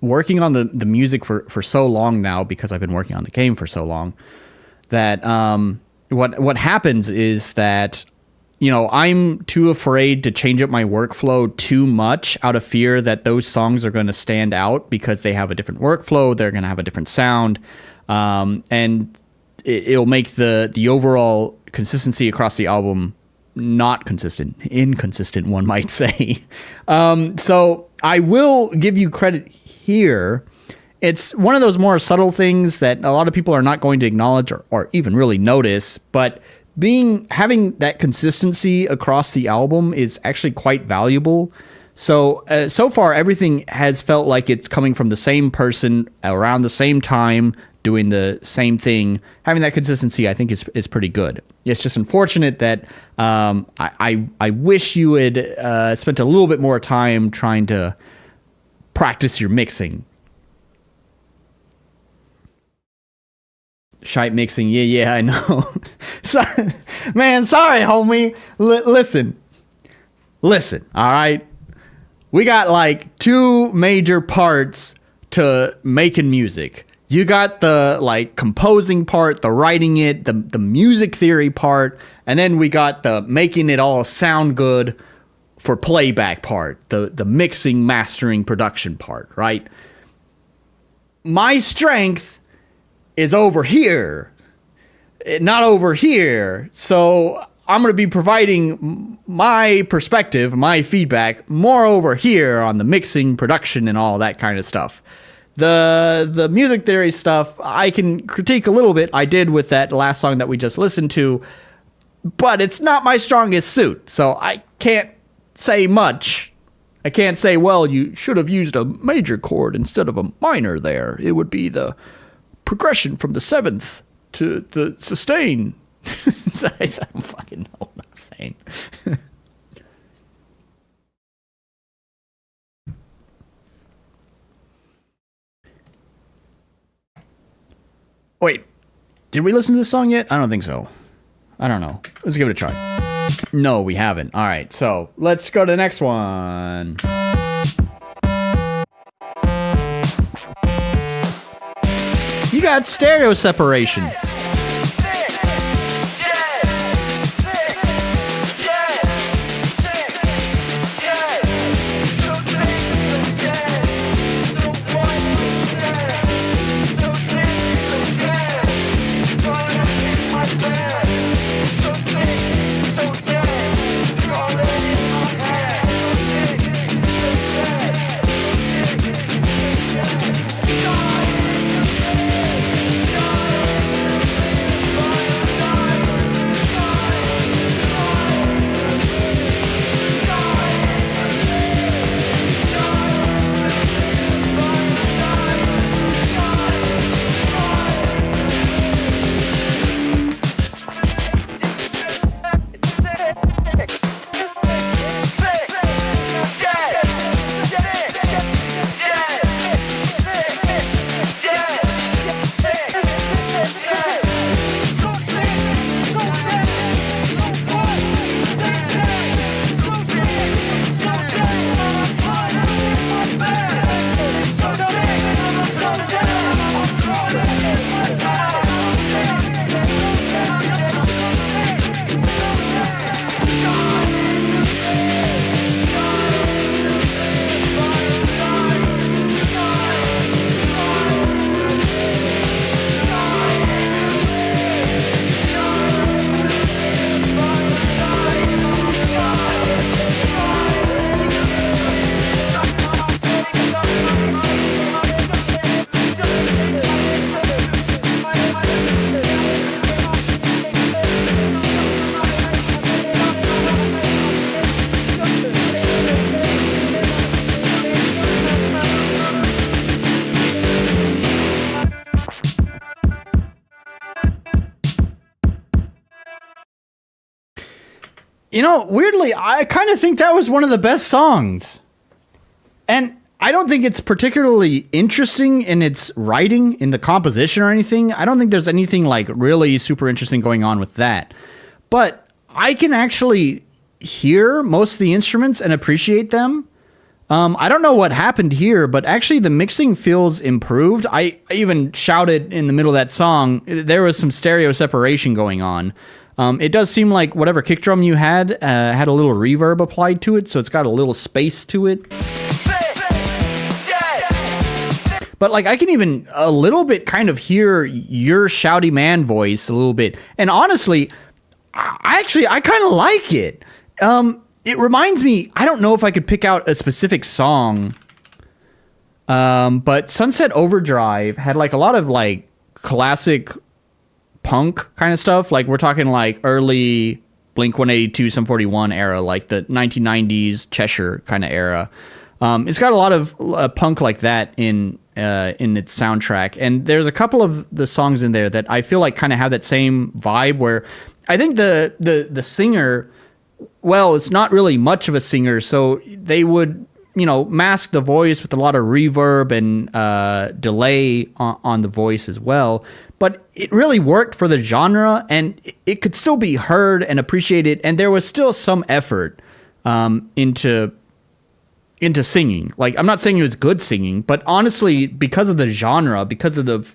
working on the music for so long now, because I've been working on the game for so long, that what happens is that, you know, I'm too afraid to change up my workflow too much out of fear that those songs are going to stand out because they have a different workflow, they're going to have a different sound, and it'll make the overall consistency across the album not consistent, inconsistent, one might say. So I will give you credit here. It's one of those more subtle things that a lot of people are not going to acknowledge or even really notice, but having that consistency across the album is actually quite valuable. So so far everything has felt like it's coming from the same person around the same time doing the same thing. Having that consistency, I think, is pretty good. It's just unfortunate that I wish you had spent a little bit more time trying to practice your mixing. Shite mixing, yeah, I know. Man, sorry, homie. Listen, all right? We got like two major parts to making music. You got the like composing part, the writing it, the music theory part, and then we got the making it all sound good for playback part, the mixing, mastering, production part, right? My strength is over here, not over here. So I'm going to be providing my perspective, my feedback more over here on the mixing, production, and all that kind of stuff. The music theory stuff, I can critique a little bit. I did with that last song that we just listened to, but it's not my strongest suit, so I can't say much. I can't say, well, you should have used a major chord instead of a minor there. It would be the progression from the seventh to the sustain. I don't fucking know what I'm saying. Wait, did we listen to this song yet? I don't think so. I don't know. Let's give it a try. No, we haven't. All right, so let's go to the next one. You got stereo separation. You know, weirdly, I kind of think that was one of the best songs. And I don't think it's particularly interesting in its writing, in the composition or anything. I don't think there's anything like really super interesting going on with that. But I can actually hear most of the instruments and appreciate them. I don't know what happened here, but actually the mixing feels improved. I even shouted in the middle of that song, there was some stereo separation going on. It does seem like whatever kick drum you had a little reverb applied to it, so it's got a little space to it. But like I can even a little bit kind of hear your shouty man voice a little bit. And honestly, I kind of like it. It reminds me, I don't know if I could pick out a specific song, but Sunset Overdrive had like a lot of like classic punk kind of stuff. Like we're talking like early Blink-182, Sum 41 era, like the 1990s Cheshire kind of era. It's got a lot of punk like that in its soundtrack, and there's a couple of the songs in there that I feel like kind of have that same vibe. Where I think the singer, well, it's not really much of a singer, so they would mask the voice with a lot of reverb and delay on the voice as well. But it really worked for the genre, and it could still be heard and appreciated, and there was still some effort into singing. Like, I'm not saying it was good singing, but honestly, because of the genre, because of the,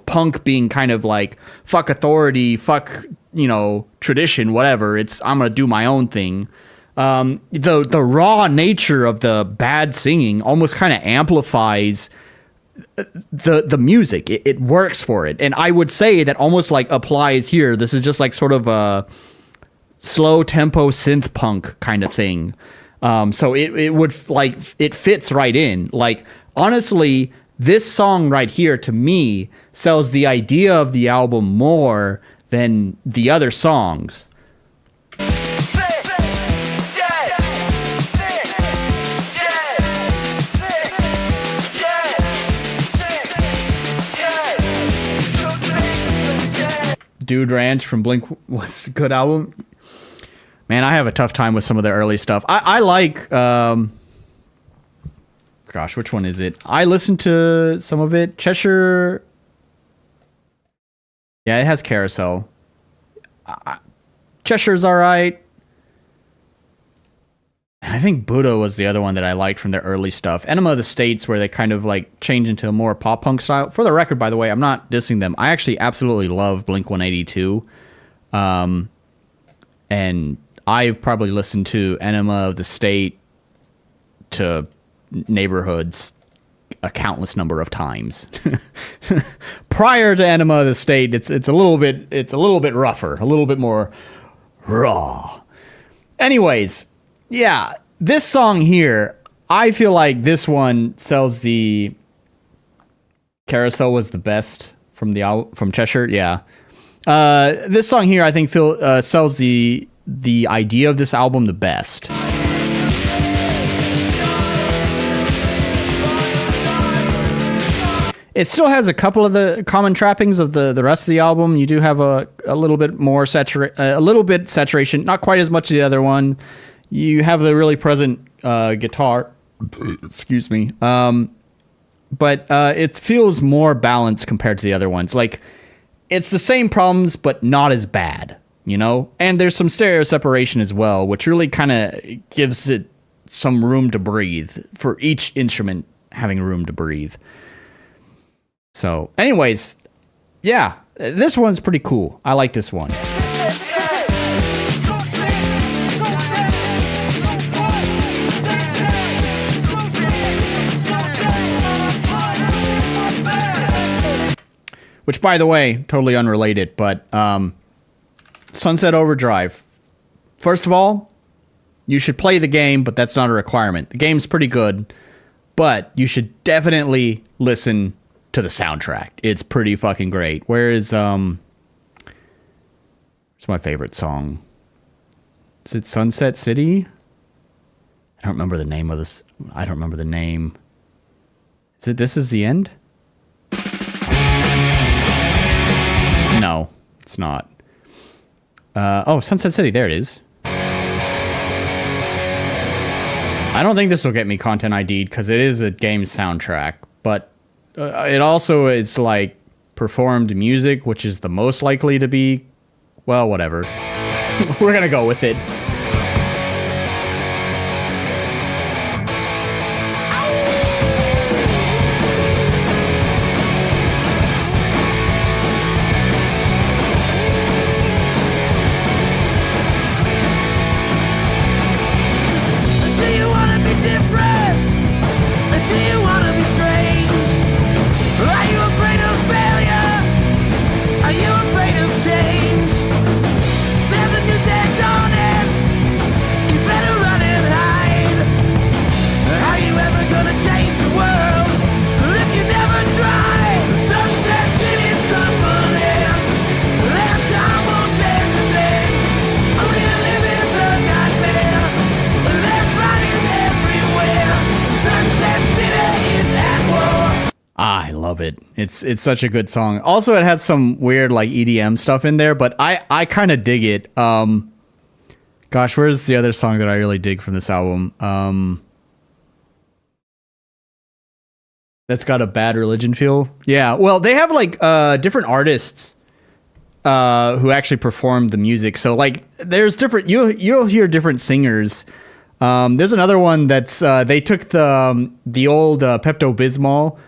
punk being kind of like, fuck authority, fuck, tradition, whatever, I'm going to do my own thing. The raw nature of the bad singing almost kind of amplifies the music. It works for it. And I would say that almost like applies here. This is just like sort of a slow tempo synth punk kind of thing. So it would like, it fits right in. Like, honestly, this song right here to me sells the idea of the album more than the other songs. Dude Ranch from Blink was a good album. Man, I have a tough time with some of the early stuff. I like, gosh, which one is it? I listened to some of it. Cheshire. Yeah, it has Carousel. Cheshire's all right. And I think Buddha was the other one that I liked from their early stuff. Enema of the States, where they kind of like change into a more pop punk style. For the record, by the way, I'm not dissing them. I actually absolutely love Blink-182. And I've probably listened to Enema of the State to Neighborhoods a countless number of times. Prior to Enema of the State, it's a little bit rougher, a little bit more raw. Anyways, yeah, this song here, I feel like this one sells the Carousel was the best from the album, from Cheshire. Yeah. This song here, I think sells the idea of this album the best. It still has a couple of the common trappings of the rest of the album. You do have a little bit more saturation, not quite as much as the other one. You have the really present guitar. Excuse me. But it feels more balanced compared to the other ones. Like, it's the same problems, but not as bad, And there's some stereo separation as well, which really kind of gives it some room to breathe, for each instrument having room to breathe. So, anyways, yeah, this one's pretty cool. I like this one. Which, by the way, totally unrelated, but Sunset Overdrive. First of all, you should play the game, but that's not a requirement. The game's pretty good, but you should definitely listen to the soundtrack. It's pretty fucking great. Where's my favorite song? Is it Sunset City? I don't remember the name of this. I don't remember the name. Is it This Is the End? No, it's not. Oh, Sunset City. There it is. I don't think this will get me content ID'd because it is a game soundtrack, but it also is like performed music, which is the most likely to be, well, whatever. We're gonna go with it. I love it. It's such a good song. Also, it has some weird like EDM stuff in there, but I kind of dig it. Gosh, where's the other song that I really dig from this album? That's got a Bad Religion feel. Yeah, well, they have like different artists who actually performed the music. So like, there's different. You'll hear different singers. There's another one that's they took the old Pepto-Bismol.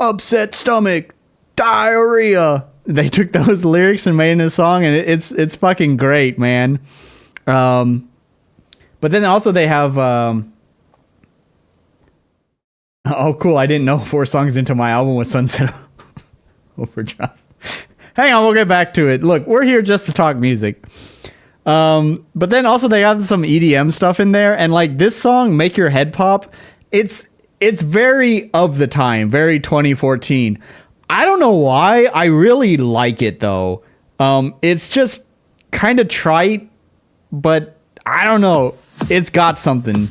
Upset stomach, diarrhea. They took those lyrics and made it a song, and it's fucking great, man. But then also they have. Oh, cool! I didn't know 4 songs into my album was Sunset Overdrive. Hang on, we'll get back to it. Look, we're here just to talk music. But then also they have some EDM stuff in there, and like this song, "Make Your Head Pop," It's very of the time, very 2014. I don't know why. I really like it, though. It's just kind of trite, but I don't know. It's got something.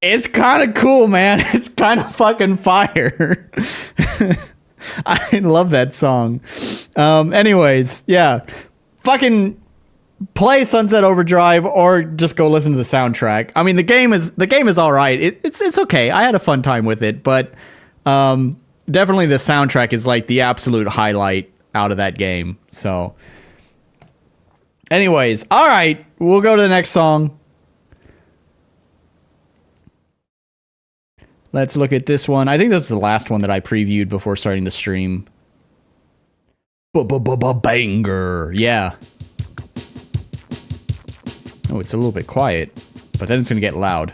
It's kind of cool, man. It's kind of fucking fire. I love that song. Anyways, yeah. Fucking play Sunset Overdrive or just go listen to the soundtrack. I mean, the game is all right. It's okay. I had a fun time with it, but definitely the soundtrack is like the absolute highlight out of that game. So anyways, all right. We'll go to the next song. Let's look at this one. I think that's the last one that I previewed before starting the stream. Banger. Yeah. Oh, it's a little bit quiet, but then it's going to get loud.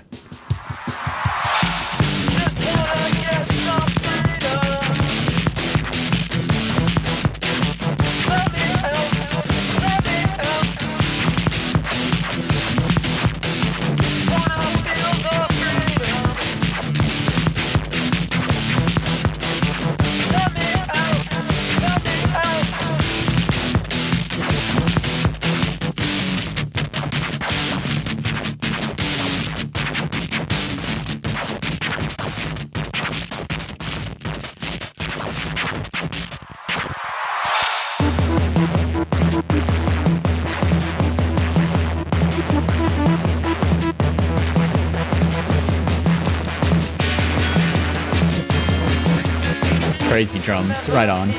Crazy drums, right on.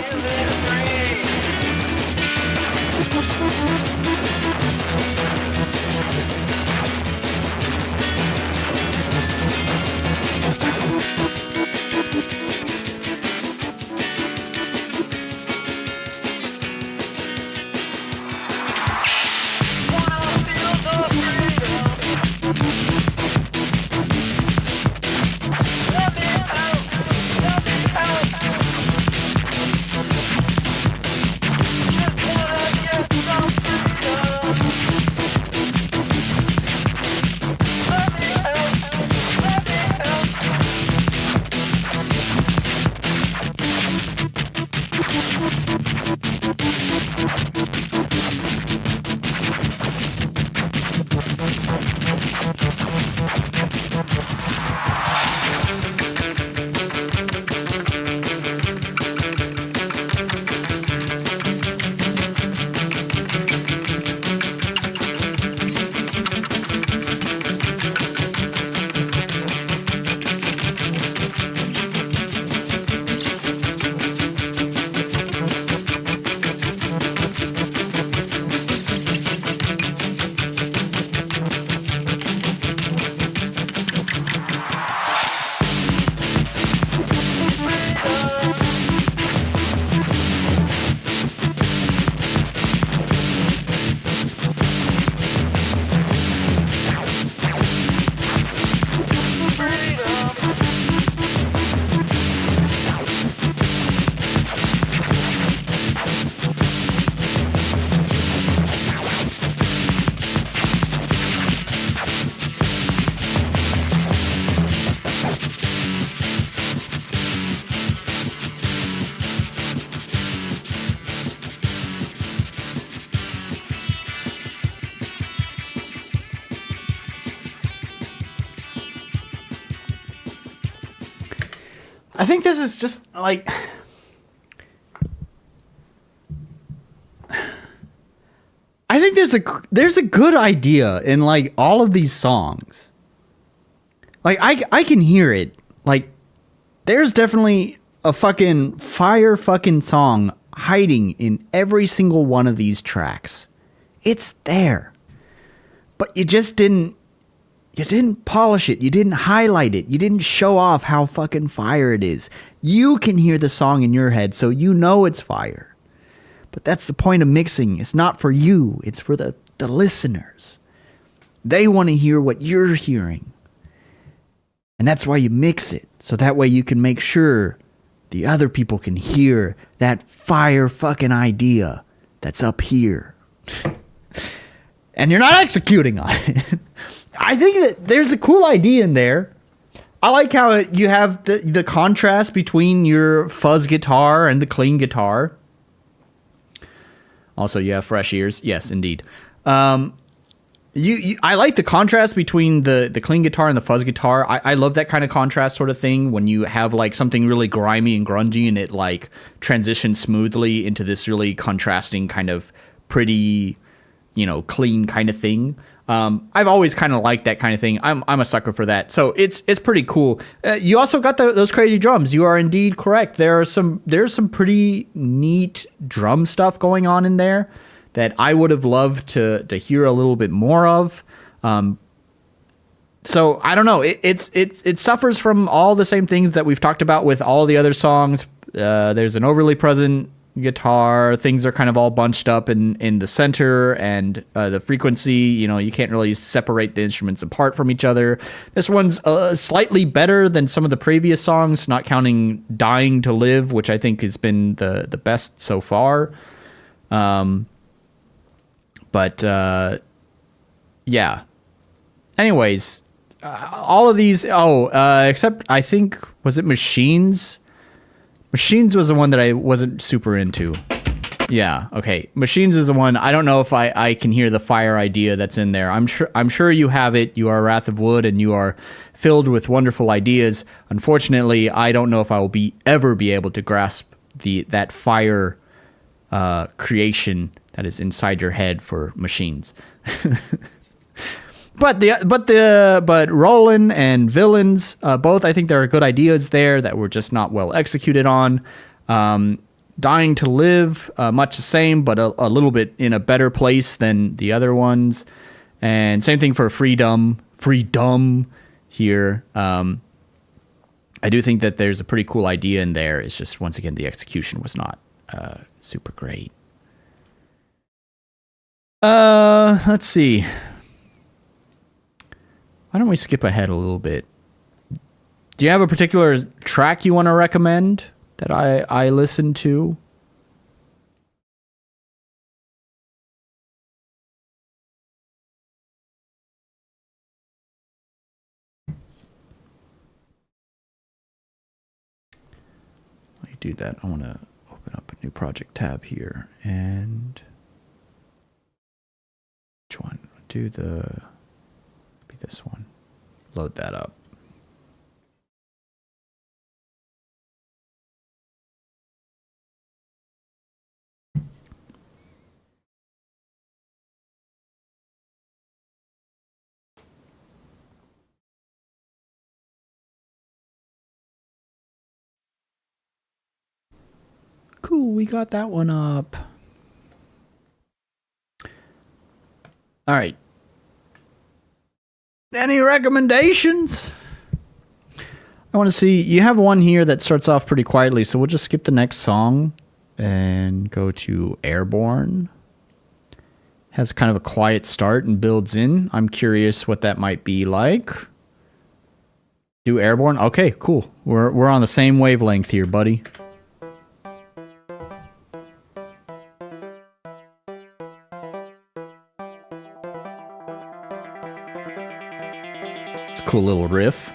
I think this is just like, I think there's a good idea in like all of these songs. Like I can hear it. Like there's definitely a fucking fire fucking song hiding in every single one of these tracks. It's there. But you just didn't polish it. You didn't highlight it. You didn't show off how fucking fire it is. You can hear the song in your head, so you know it's fire. But that's the point of mixing. It's not for you. It's for the listeners. They want to hear what you're hearing. And that's why you mix it. So that way you can make sure the other people can hear that fire fucking idea that's up here. And you're not executing on it. I think that there's a cool idea in there. I like how you have the contrast between your fuzz guitar and the clean guitar. Also, you have fresh ears. Yes, indeed. I like the contrast between the clean guitar and the fuzz guitar. I love that kind of contrast sort of thing when you have like something really grimy and grungy and it like transitions smoothly into this really contrasting kind of pretty, clean kind of thing. I've always kind of liked that kind of thing. I'm a sucker for that. So it's pretty cool. You also got those crazy drums. You are indeed correct. There's some pretty neat drum stuff going on in there that I would have loved to hear a little bit more of. So I don't know. It suffers from all the same things that we've talked about with all the other songs. There's an overly present guitar. Things are kind of all bunched up in the center, and the frequency, you can't really separate the instruments apart from each other. This one's slightly better than some of the previous songs, not counting Dying to Live, which I think has been the best so far. Yeah. Anyways, all of these, except I think, was it Machines? Machines was the one that I wasn't super into. Yeah, okay. Machines is the one. I don't know if I can hear the fire idea that's in there. I'm sure you have it. You are Wrath of Wood, and you are filled with wonderful ideas. Unfortunately, I don't know if I will ever be able to grasp that fire creation that is inside your head for Machines. But Roland and Villains, both, I think there are good ideas there that were just not well executed on. Dying to Live, much the same, but a little bit in a better place than the other ones. And same thing for Freedom here. I do think that there's a pretty cool idea in there. It's just, once again, the execution was not super great. Let's see. Why don't we skip ahead a little bit? Do you have a particular track you want to recommend that I listen to? While you do that, I want to open up a new project tab here. And which one? Do this one. Load that up. Cool, we got that one up. All right. Any recommendations? I want to see, you have one here that starts off pretty quietly, so we'll just skip the next song and go to Airborne. Has kind of a quiet start and builds in. I'm curious what that might be like. Do Airborne? Okay, cool. We're on the same wavelength here, buddy. It's a cool little riff.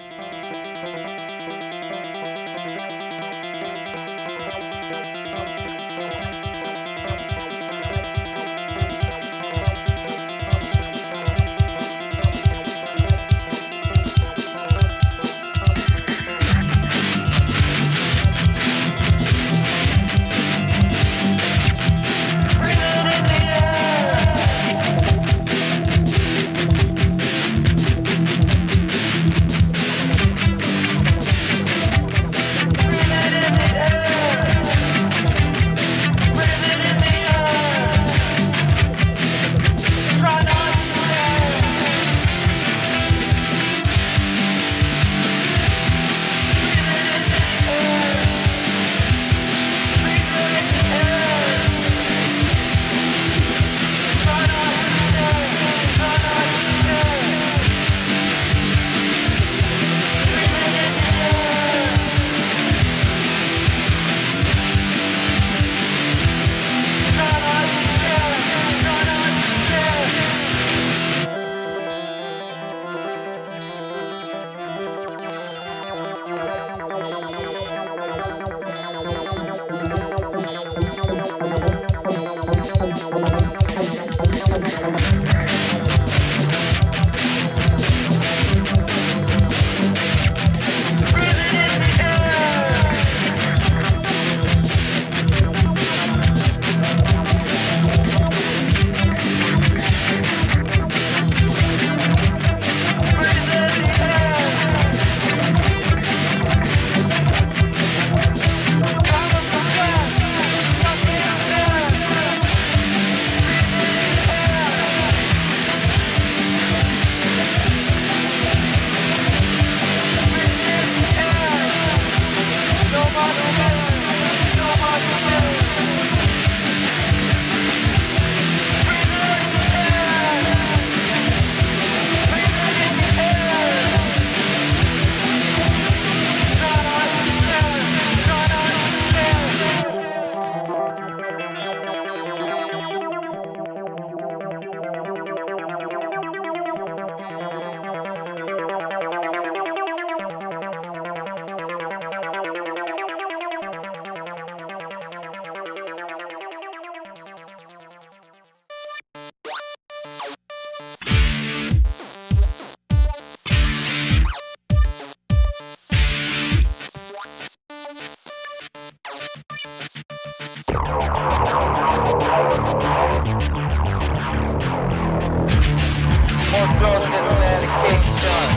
More drugs and medication.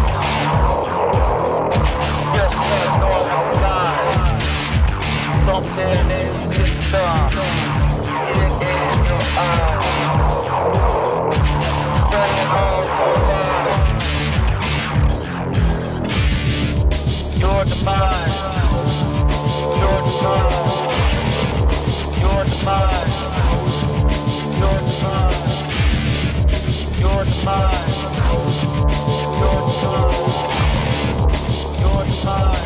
Just a normal life. Something in the system. See it in your eyes. Spending all your life. Your demise. Your demise. Your demise. Your demise. Your demise. Your demise. Your demise. Your demise.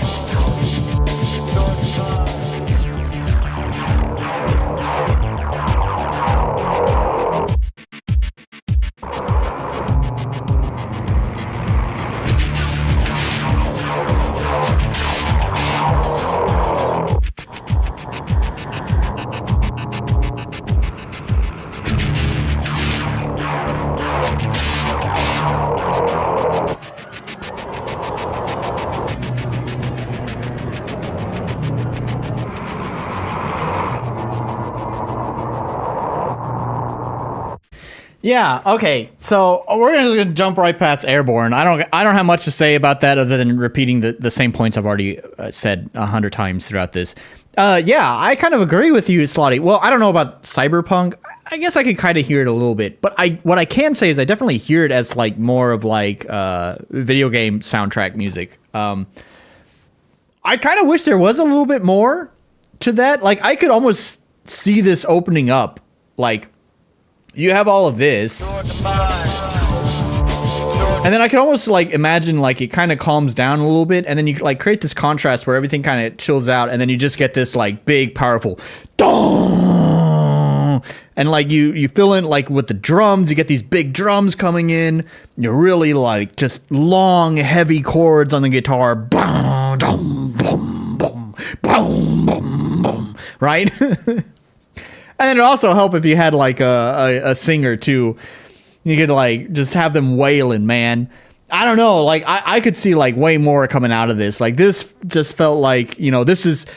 Yeah. Okay. So we're just gonna jump right past Airborne. I don't have much to say about that other than repeating the same points I've already said 100 times throughout this. Yeah, I kind of agree with you, Slotty. Well, I don't know about Cyberpunk. I guess I could kind of hear it a little bit, but what I can say is I definitely hear it as like more of like video game soundtrack music. I kind of wish there was a little bit more to that. Like I could almost see this opening up. Like you have all of this, and then I could almost like imagine like it kind of calms down a little bit, and then you like create this contrast where everything kind of chills out, and then you just get this like big powerful dong, and like you fill in like with the drums, you get these big drums coming in, you're really like just long heavy chords on the guitar, boom, boom, boom, boom, boom, boom, boom, right? And it'd also help if you had like a singer too. You could like just have them wailing, man. I don't know, like I could see like way more coming out of this. Like this just felt like, you know, this is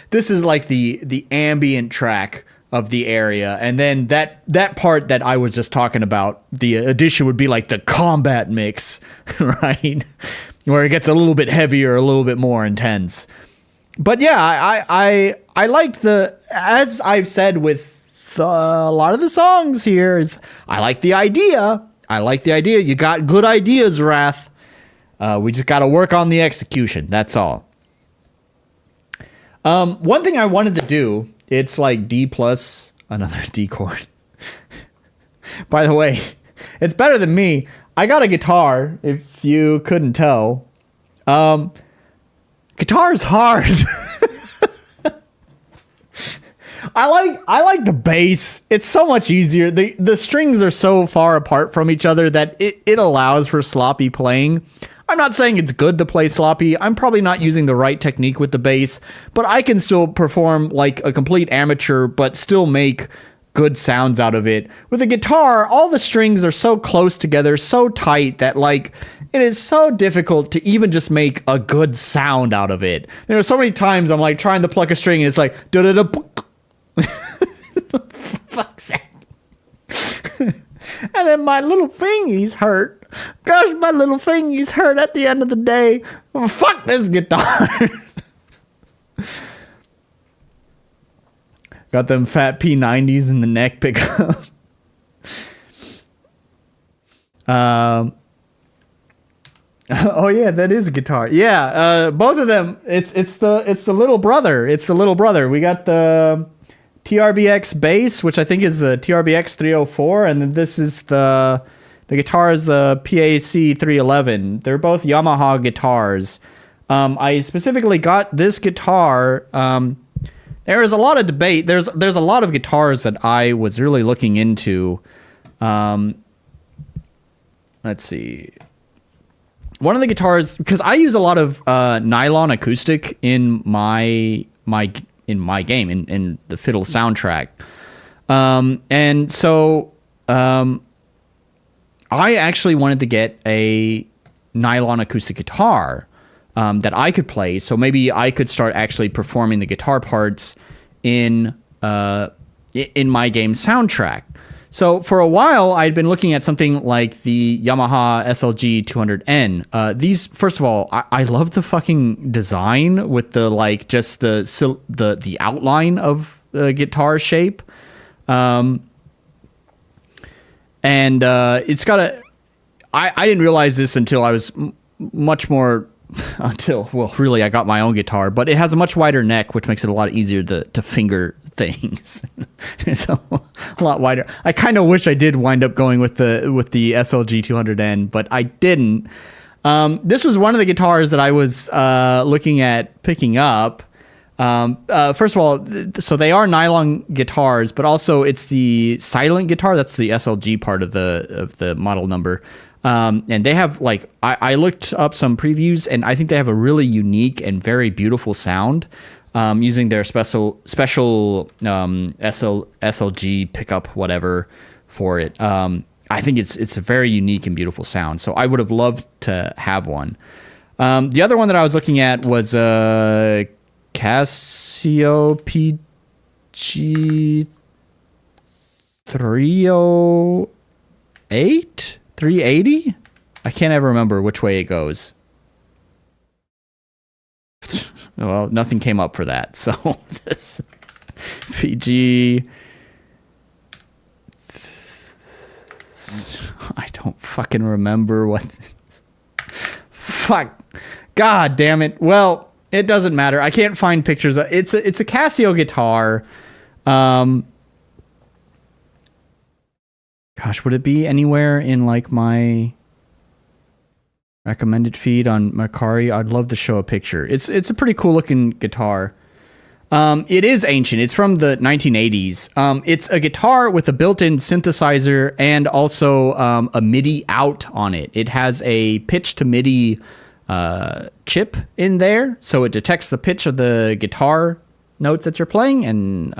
like the ambient track of the area, and then that part that I was just talking about, the addition would be like the combat mix, right? Where it gets a little bit heavier, a little bit more intense. But yeah, I like as I've said with a lot of the songs here, is I like the idea. You got good ideas, Wrath. We just got to work on the execution. That's all. One thing I wanted to do, it's like D plus another D chord. By the way, it's better than me. I got a guitar, if you couldn't tell. Guitar's hard. I like the bass. It's so much easier. The strings are so far apart from each other that it allows for sloppy playing. I'm not saying it's good to play sloppy. I'm probably not using the right technique with the bass, but I can still perform like a complete amateur, but still make good sounds out of it. With a guitar, all the strings are so close together, so tight that like it is so difficult to even just make a good sound out of it. There are so many times I'm like trying to pluck a string and it's like da da da. Fuck's sake. And then my little fingies hurt. Gosh, my little fingies hurt at the end of the day. Oh, fuck this guitar. Got them fat P90s in the neck pickup. Oh yeah, that is a guitar. Yeah, both of them. It's the little brother. It's the little brother. We got the TRBX bass, which I think is the TRBX 304, and then this is the guitar is the PAC 311. They're both Yamaha guitars. I specifically got this guitar. There is a lot of debate. There's a lot of guitars that I was really looking into. Let's see. One of the guitars, because I use a lot of nylon acoustic in my game, in the fiddle soundtrack. And so I actually wanted to get a nylon acoustic guitar that I could play. So maybe I could start actually performing the guitar parts in my game soundtrack. So for a while, I'd been looking at something like the Yamaha SLG 200N. These, first of all, I love the fucking design with the like just the outline of the guitar shape, and it's got a. I didn't realize this until I was much more. Really, I got my own guitar, but it has a much wider neck, which makes it a lot easier to finger things. It's a lot wider. I kind of wish I did wind up going with the SLG 200N, but I didn't. This was one of the guitars that I was looking at picking up. First of all, so they are nylon guitars, but also it's the silent guitar. That's the SLG part of the model number. And they have like, I looked up some previews and I think they have a really unique and very beautiful sound, using their special SLG pickup, whatever for it. I think it's a very unique and beautiful sound. So I would have loved to have one. The other one that I was looking at was, Casio PG 308? 380? I can't ever remember which way it goes. Well, nothing came up for that. So this PG, I don't fucking remember what. Fuck. God damn it. Well, it doesn't matter. I can't find pictures. It's a Casio guitar. Gosh, would it be anywhere in like my recommended feed on Mercari? I'd love to show a picture. It's a pretty cool looking guitar. It is ancient. It's from the 1980s. It's a guitar with a built-in synthesizer and also a MIDI out on it. It has a pitch to MIDI chip in there, so it detects the pitch of the guitar notes that you're playing and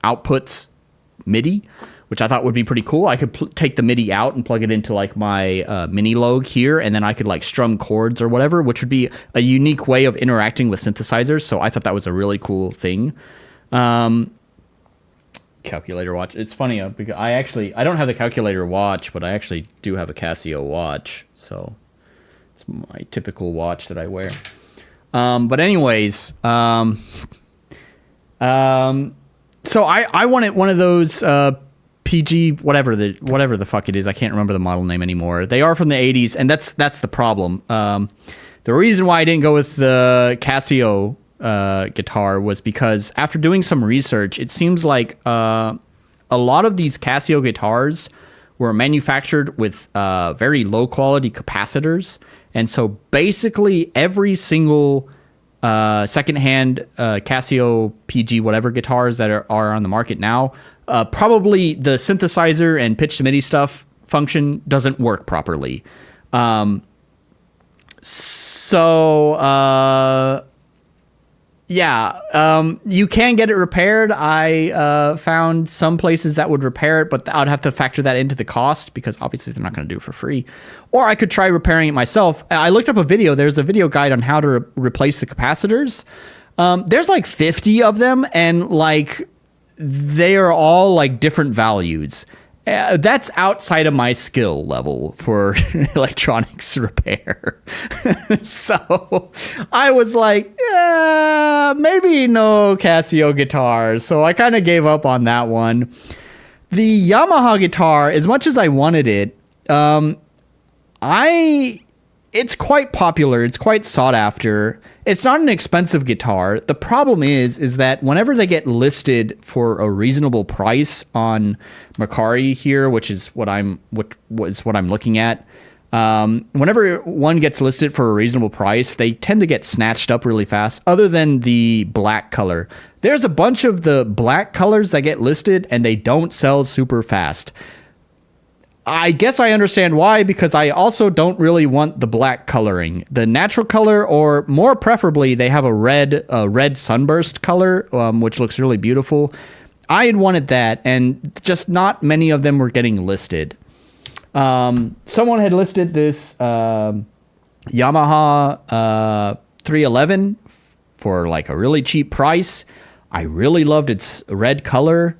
outputs MIDI, which I thought would be pretty cool. I could take the MIDI out and plug it into like my mini Logue here, and then I could like strum chords or whatever, which would be a unique way of interacting with synthesizers. So I thought that was a really cool thing. Calculator watch. It's funny because I don't have the calculator watch, but I actually do have a Casio watch, so it's my typical watch that I wear. But anyways, so I wanted one of those PG whatever the fuck it is. I can't remember the model name anymore. They are from the 80s, and that's the problem. The reason why I didn't go with the Casio guitar was because after doing some research, it seems like a lot of these Casio guitars were manufactured with very low quality capacitors, and so basically every single secondhand Casio PG whatever guitars that are on the market now, probably the synthesizer and pitch to MIDI stuff function doesn't work properly. You can get it repaired. I found some places that would repair it, but I'd have to factor that into the cost because obviously they're not going to do it for free. Or I could try repairing it myself. I looked up a video. There's a video guide on how to replace the capacitors. There's like 50 of them, and like they are all like different values. That's outside of my skill level for electronics repair. So I was like, maybe no Casio guitars. So I kind of gave up on that one. The Yamaha guitar, as much as I wanted it, it's quite popular. It's quite sought after. It's not an expensive guitar. The problem is that whenever they get listed for a reasonable price on Mercari here, which is what I'm looking at, whenever one gets listed for a reasonable price, they tend to get snatched up really fast. Other than the black color, there's a bunch of the black colors that get listed and they don't sell super fast. I guess I understand why, because I also don't really want the black coloring. The natural color, or more preferably, they have a red sunburst color, which looks really beautiful. I had wanted that, and just not many of them were getting listed. Someone had listed this Yamaha 311 for like a really cheap price. I really loved its red color.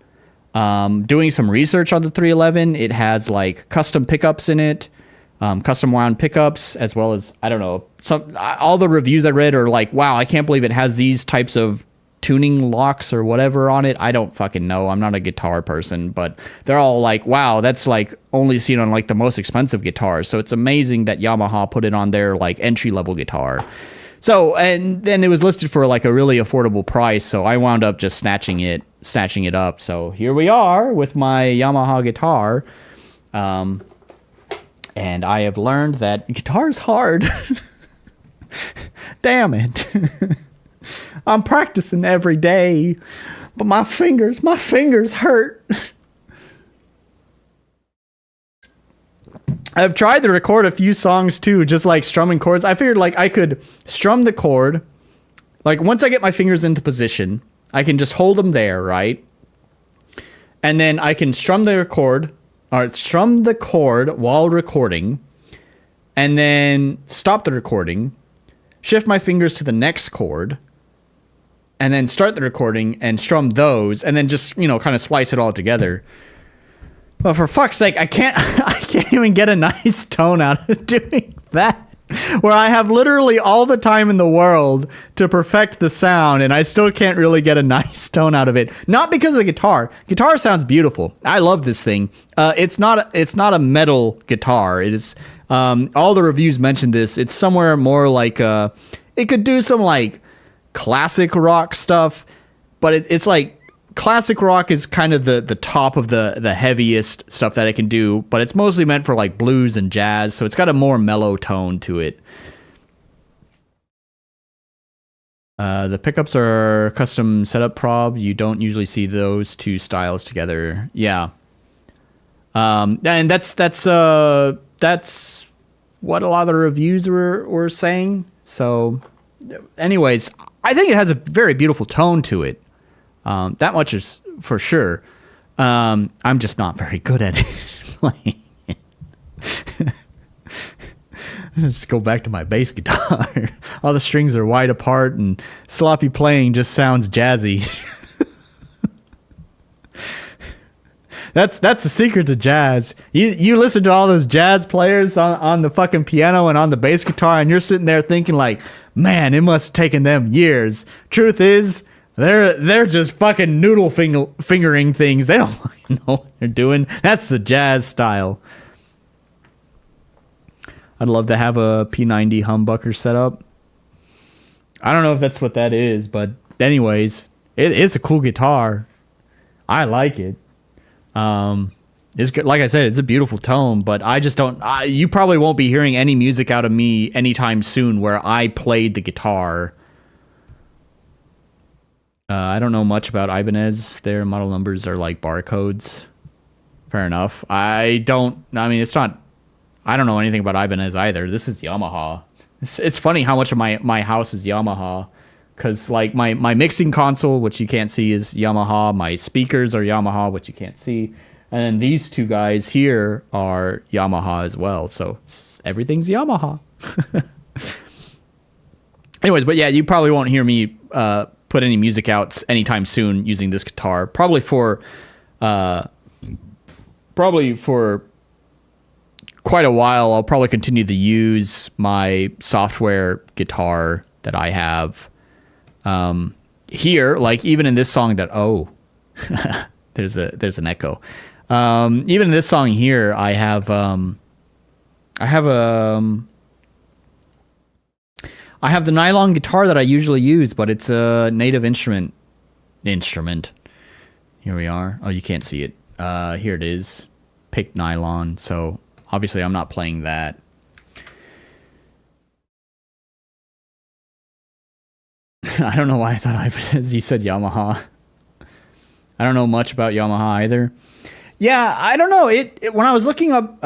Doing some research on the 311, it has like custom pickups in it, custom wound pickups, as well as, I don't know, all the reviews I read are like, wow, I can't believe it has these types of tuning locks or whatever on it. I don't fucking know. I'm not a guitar person, but they're all like, wow, that's like only seen on like the most expensive guitars. So it's amazing that Yamaha put it on their like entry level guitar. So, and then it was listed for like a really affordable price. So I wound up just snatching it up. So here we are with my Yamaha guitar. And I have learned that guitar is hard. Damn it. I'm practicing every day, but my fingers hurt. I've tried to record a few songs too, just like strumming chords. I figured like I could strum the chord. Like once I get my fingers into position, I can just hold them there, right? And then I can strum the chord while recording, and then stop the recording, shift my fingers to the next chord, and then start the recording and strum those, and then just, you know, kind of splice it all together. But for fuck's sake, I can't even get a nice tone out of doing that. Where I have literally all the time in the world to perfect the sound, and I still can't really get a nice tone out of it. Not because of the guitar. Guitar sounds beautiful. I love this thing. It's not a metal guitar. It is. All the reviews mentioned this. It's somewhere more like it could do some like classic rock stuff, but it's like classic rock is kind of the top of the heaviest stuff that it can do, but it's mostly meant for like blues and jazz, so it's got a more mellow tone to it. The pickups are custom setup prob. You don't usually see those two styles together. Yeah. And that's what a lot of the reviews were saying. So anyways, I think it has a very beautiful tone to it. That much is for sure. I'm just not very good at it. Playing it. Let's go back to my bass guitar. All the strings are wide apart and sloppy playing just sounds jazzy. That's the secret to jazz. You listen to all those jazz players on the fucking piano and on the bass guitar, and you're sitting there thinking like, man, it must have taken them years. Truth is, they're just fucking noodle fingering things. They don't fucking know what they're doing. That's the jazz style. I'd love to have a P90 humbucker set up. I don't know if that's what that is, but anyways, it is a cool guitar. I like it. It's good. Like I said, it's a beautiful tone, but I just don't. You probably won't be hearing any music out of me anytime soon where I played the guitar. I don't know much about Ibanez. Their model numbers are like barcodes. Fair enough. I mean, it's not. I don't know anything about Ibanez either. This is Yamaha. It's funny how much of my house is Yamaha. Because like my mixing console, which you can't see, is Yamaha. My speakers are Yamaha, which you can't see. And then these two guys here are Yamaha as well. So everything's Yamaha. Anyways, but yeah, you probably won't hear me put any music out anytime soon using this guitar. Probably for quite a while. I'll probably continue to use my software guitar that I have here. Like even in this song that there's an echo. Even in this song here, I have the nylon guitar that I usually use, but it's a native instrument. Here we are. Oh, you can't see it. Here it is. Picked nylon. So obviously I'm not playing that. I don't know why I thought as you said Yamaha. I don't know much about Yamaha either. Yeah, I don't know. It when I was looking up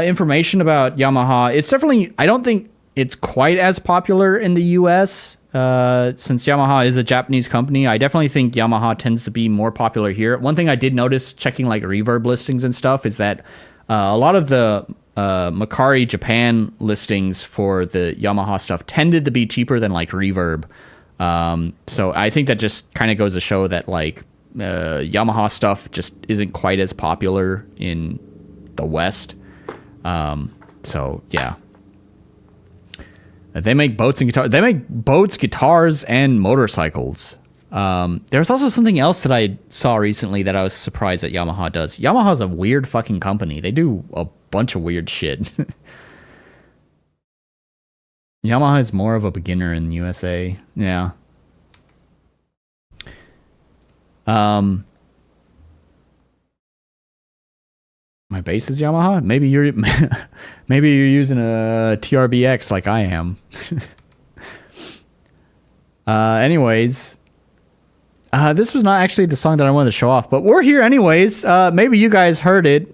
information about Yamaha, it's definitely, I don't think it's quite as popular in the US since Yamaha is a Japanese company. I definitely think Yamaha tends to be more popular here. One thing I did notice checking like reverb listings and stuff is that a lot of the Macari Japan listings for the Yamaha stuff tended to be cheaper than like reverb. So I think that just kind of goes to show that like Yamaha stuff just isn't quite as popular in the West. So yeah. They make boats and guitars. They make boats, guitars, and motorcycles. There's also something else that I saw recently that I was surprised that Yamaha does. Yamaha's a weird fucking company. They do a bunch of weird shit. Yamaha is more of a beginner in the USA. Yeah. My bass is Yamaha. Maybe you're using a TRBX like I am. Anyways, this was not actually the song that I wanted to show off, but we're here anyways. Maybe you guys heard it.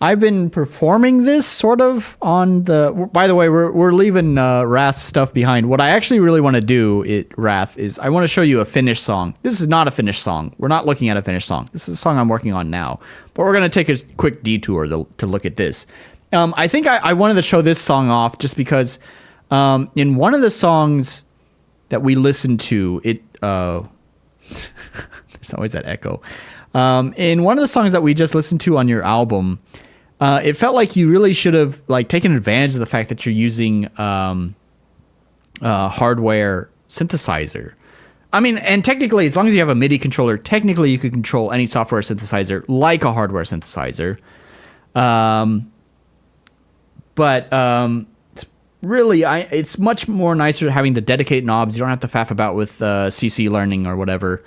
I've been performing this sort of on the. By the way, we're leaving Wrath's stuff behind. What I actually really want to do, Wrath, is I want to show you a finished song. This is not a finished song. We're not looking at a finished song. This is a song I'm working on now. But we're gonna take a quick detour to look at this. I think I wanted to show this song off just because in one of the songs that we listened to, there's always that echo. In one of the songs that we just listened to on your album. It felt like you really should have like taken advantage of the fact that you're using hardware synthesizer. I mean, and technically, as long as you have a MIDI controller, technically you could control any software synthesizer like a hardware synthesizer. But really, it's much more nicer having the dedicated knobs. You don't have to faff about with CC learning or whatever.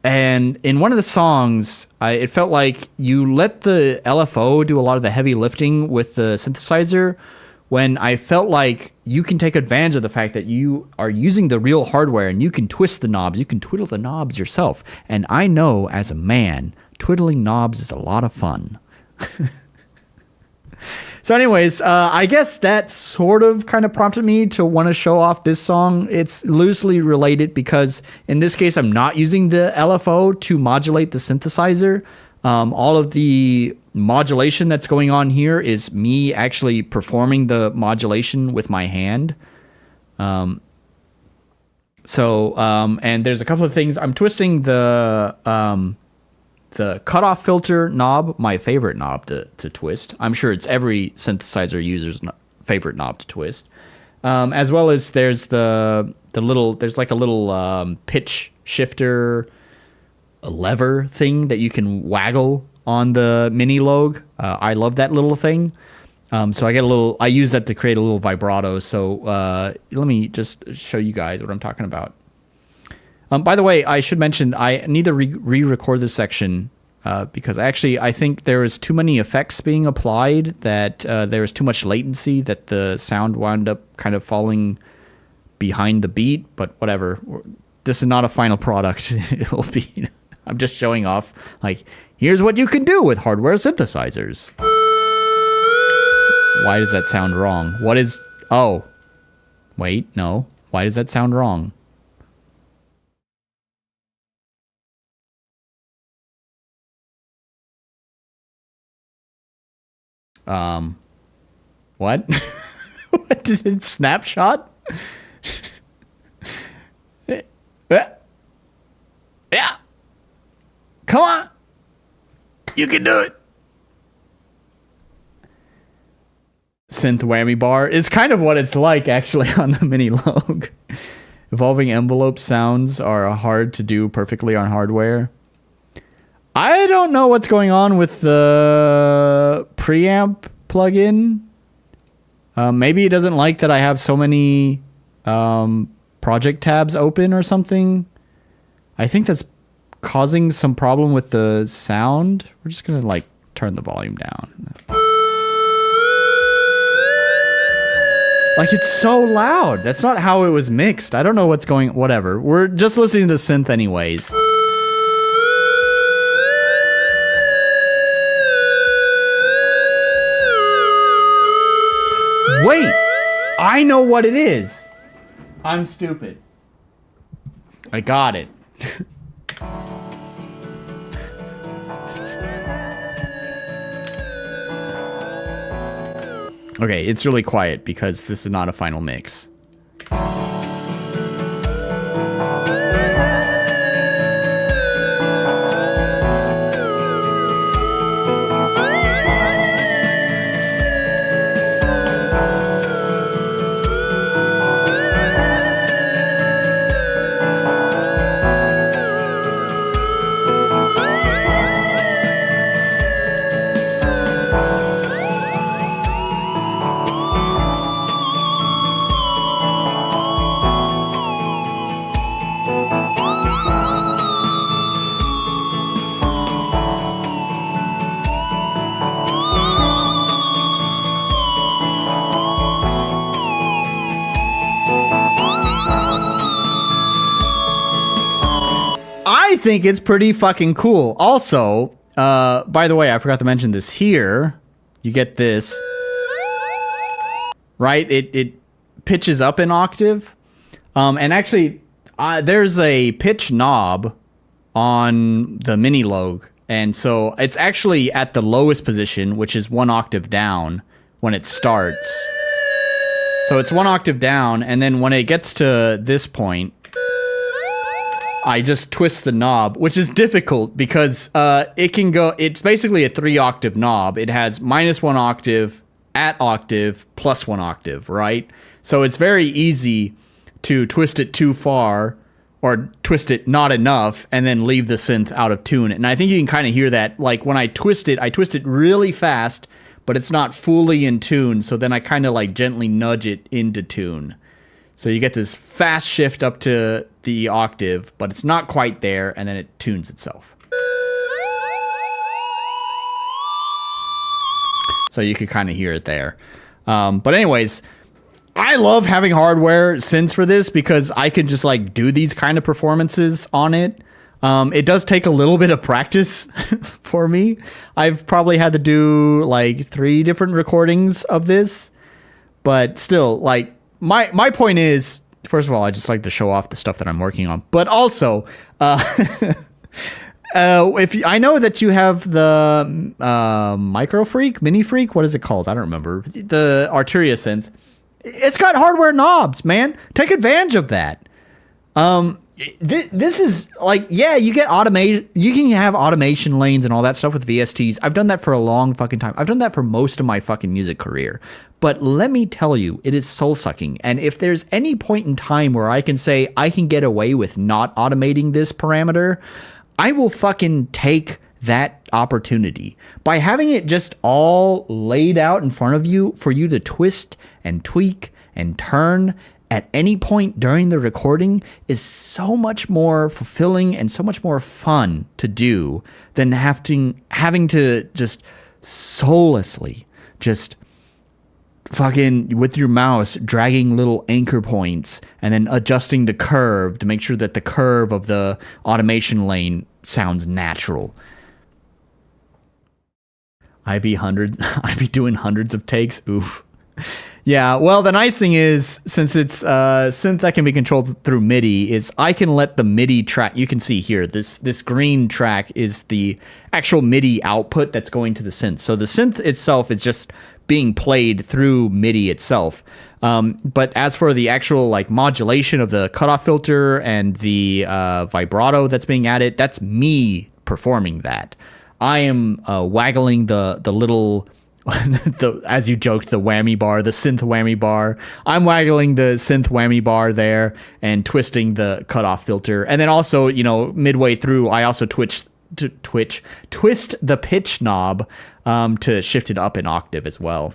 And in one of the songs, it felt like you let the LFO do a lot of the heavy lifting with the synthesizer, when I felt like you can take advantage of the fact that you are using the real hardware and you can twist the knobs, you can twiddle the knobs yourself. And I know as a man, twiddling knobs is a lot of fun. So anyways, I guess that sort of kind of prompted me to want to show off this song. It's loosely related because in this case, I'm not using the LFO to modulate the synthesizer. All of the modulation that's going on here is me actually performing the modulation with my hand. And there's a couple of things. I'm twisting the cutoff filter knob, my favorite knob to twist. I'm sure it's every synthesizer user's favorite knob to twist. As well as there's there's like a little pitch shifter, a lever thing that you can waggle on the mini Logue. I love that little thing. So I use that to create a little vibrato. So let me just show you guys what I'm talking about. By the way, I should mention I need to re-record this section because actually I think there is too many effects being applied, that there is too much latency, that the sound wound up kind of falling behind the beat. But whatever, this is not a final product. It'll be. I'm just showing off. Like, here's what you can do with hardware synthesizers. Why does that sound wrong? What is? Oh, wait, no. Why does that sound wrong? What? What did it snapshot? Yeah. Come on. You can do it. Synth whammy bar is kind of what it's like actually on the mini Logue. Evolving envelope sounds are hard to do perfectly on hardware. I don't know what's going on with the preamp plugin. Maybe it doesn't like that I have so many project tabs open or something. I think that's causing some problem with the sound. We're just gonna like turn the volume down. Like, it's so loud. That's not how it was mixed. I don't know what's going. Whatever. We're just listening to synth anyways. Wait, I know what it is. I'm stupid. I got it. Okay, it's really quiet because this is not a final mix. I think it's pretty fucking cool. Also, by the way, I forgot to mention this here. You get this, right? It pitches up an octave. And actually, there's a pitch knob on the mini Logue. And so it's actually at the lowest position, which is 1 octave down when it starts. So it's 1 octave down, and then when it gets to this point, I just twist the knob, which is difficult because it can go, it's basically a 3 octave knob. It has -1 octave, at octave, +1 octave, right? So it's very easy to twist it too far or twist it not enough and then leave the synth out of tune. And I think you can kind of hear that. Like when I twist it really fast, but it's not fully in tune. So then I kind of like gently nudge it into tune. So you get this fast shift up to the octave, but it's not quite there, and then it tunes itself. So you could kind of hear it there. But anyways, I love having hardware synths for this because I could just like do these kind of performances on it. It does take a little bit of practice for me. I've probably had to do like 3 different recordings of this, but still, like my point is, first of all, I just like to show off the stuff that I'm working on, but also, I know that you have the Micro Freak, Mini Freak, what is it called? I don't remember. The Arturia synth. It's got hardware knobs, man. Take advantage of that. This is like, yeah, you get automation. You can have automation lanes and all that stuff with VSTs. I've done that for a long fucking time. I've done that for most of my fucking music career. But let me tell you, it is soul sucking. And if there's any point in time where I can say I can get away with not automating this parameter, I will fucking take that opportunity. By having it just all laid out in front of you for you to twist and tweak and turn at any point during the recording is so much more fulfilling and so much more fun to do than having to just soullessly just fucking with your mouse dragging little anchor points and then adjusting the curve to make sure that the curve of the automation lane sounds natural. I'd be doing hundreds of takes. Oof. Yeah, well, the nice thing is, since it's synth that can be controlled through MIDI, is I can let the MIDI track, you can see here, this green track is the actual MIDI output that's going to the synth. So the synth itself is just being played through MIDI itself. But as for the actual like modulation of the cutoff filter and the vibrato that's being added, that's me performing that. I am waggling the little, as you joked, the whammy bar, the synth whammy bar. I'm waggling the synth whammy bar there and twisting the cutoff filter. And then also, you know, midway through, I also twist the pitch knob to shift it up an octave as well.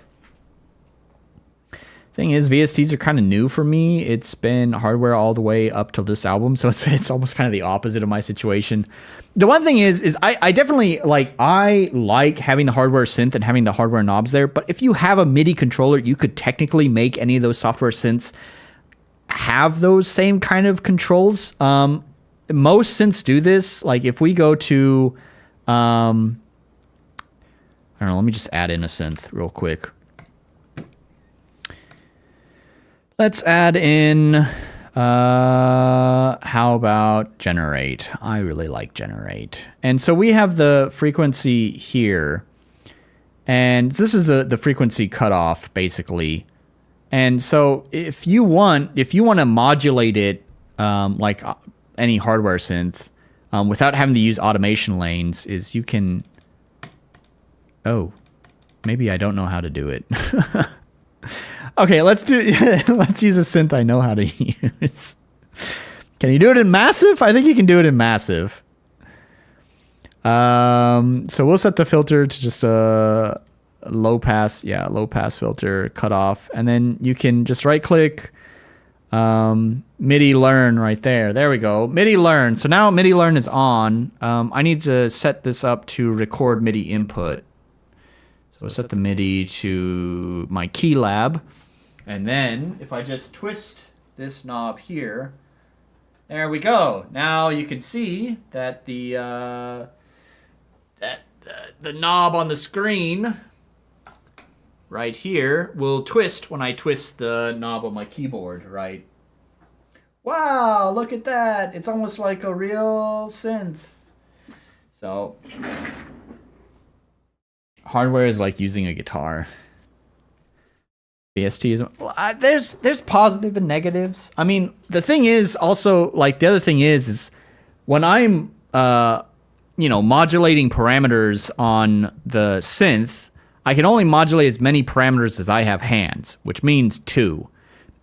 Thing is, VSTs are kind of new for me. It's been hardware all the way up to this album, so it's almost kind of the opposite of my situation. The one thing is I definitely I like having the hardware synth and having the hardware knobs there, but if you have a MIDI controller, you could technically make any of those software synths have those same kind of controls. Most synths do this. Like if we go to, I don't know, let me just add in a synth real quick. Let's add in, how about generate? I really like generate. And so we have the frequency here, and this is the frequency cutoff basically. And so if you want to modulate it like any hardware synth without having to use automation lanes, is you can, oh, maybe I don't know how to do it. Okay, let's use a synth I know how to use. Can you do it in massive? I think you can do it in massive. So we'll set the filter to just a low pass filter cutoff, and then you can just right click MIDI learn right there. There we go. MIDI learn. So now MIDI learn is on. I need to set this up to record MIDI input. So we'll set the MIDI to my key lab. And then if I just twist this knob here, There we go. Now you can see that the knob on the screen right here will twist when I twist the knob on my keyboard, right? Wow, look at that. It's almost like a real synth. So, hardware is like using a guitar. VST is there's positive and negatives. I mean, the thing is also like the other thing is when I'm modulating parameters on the synth, I can only modulate as many parameters as I have hands, which means 2.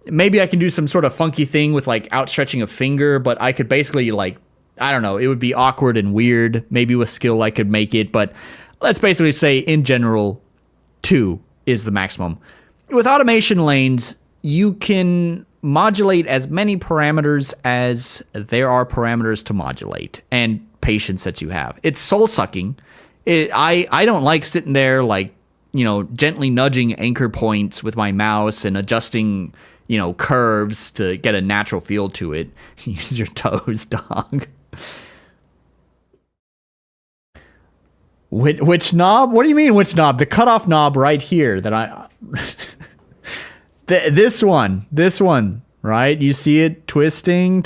Maybe I can do some sort of funky thing with like outstretching a finger, but I could basically like, I don't know, it would be awkward and weird. Maybe with skill I could make it, but let's basically say in general 2 is the maximum. With automation lanes, you can modulate as many parameters as there are parameters to modulate and patience that you have. It's soul sucking. I don't like sitting there like, gently nudging anchor points with my mouse and adjusting, curves to get a natural feel to it. Use your toes, dog. Which knob? What do you mean which knob? The cutoff knob right here that I... this one, right? You see it twisting,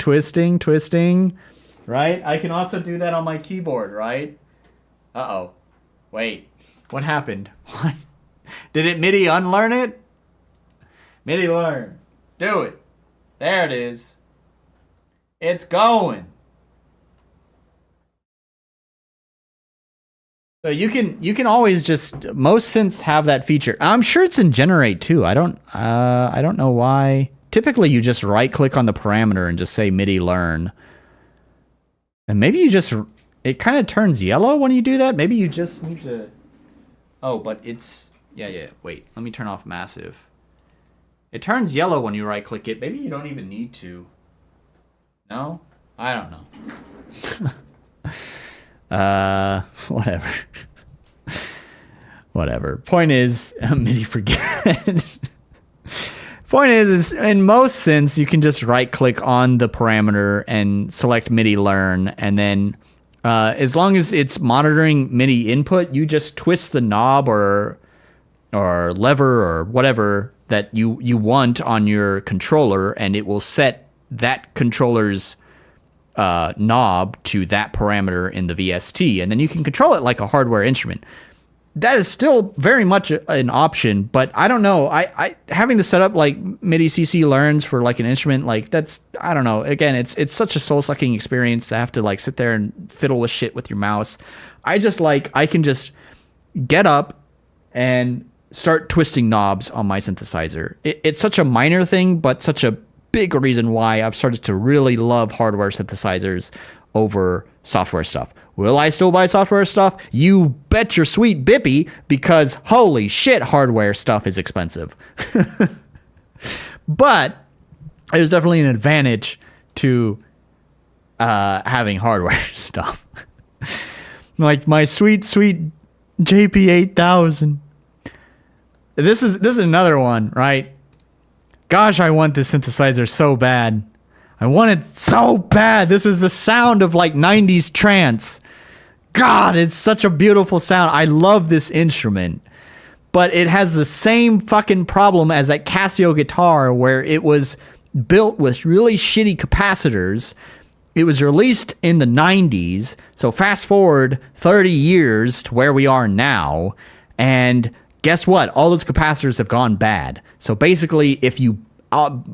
right? I can also do that on my keyboard, right? Uh-oh. Wait. What happened? What? Did it MIDI unlearn it? MIDI learn. Do it. There it is. It's going. So you can always just, most synths have that feature. I'm sure it's in generate too. I don't know why. Typically you just right click on the parameter and just say MIDI learn. And maybe it kind of turns yellow when you do that. Maybe you just need to, oh, but it's, yeah. Wait, let me turn off massive. It turns yellow when you right click it. Maybe you don't even need to. No? I don't know. Whatever. Point is, MIDI forget. Point is in most synths, you can just right click on the parameter and select MIDI learn. And then as long as it's monitoring MIDI input, you just twist the knob or lever or whatever that you want on your controller, and it will set that controller's knob to that parameter in the VST, and then you can control it like a hardware instrument. That is still very much an option, but I don't know. I having to set up like MIDI CC learns for like an instrument, like that's, I don't know. Again, it's such a soul sucking experience to have to like sit there and fiddle with shit with your mouse. I can just get up and start twisting knobs on my synthesizer. It's such a minor thing, but such a big reason why I've started to really love hardware synthesizers over software stuff. Will I still buy software stuff? You bet your sweet bippy, because holy shit, hardware stuff is expensive. But there's definitely an advantage to having hardware stuff. Like my sweet JP8000. This is another one, right? Gosh, I want this synthesizer so bad. I want it so bad. This is the sound of like 90s trance. God, it's such a beautiful sound. I love this instrument. But it has the same fucking problem as that Casio guitar, where it was built with really shitty capacitors. It was released in the 90s. So fast forward 30 years to where we are now. And guess what? All those capacitors have gone bad. So basically, if you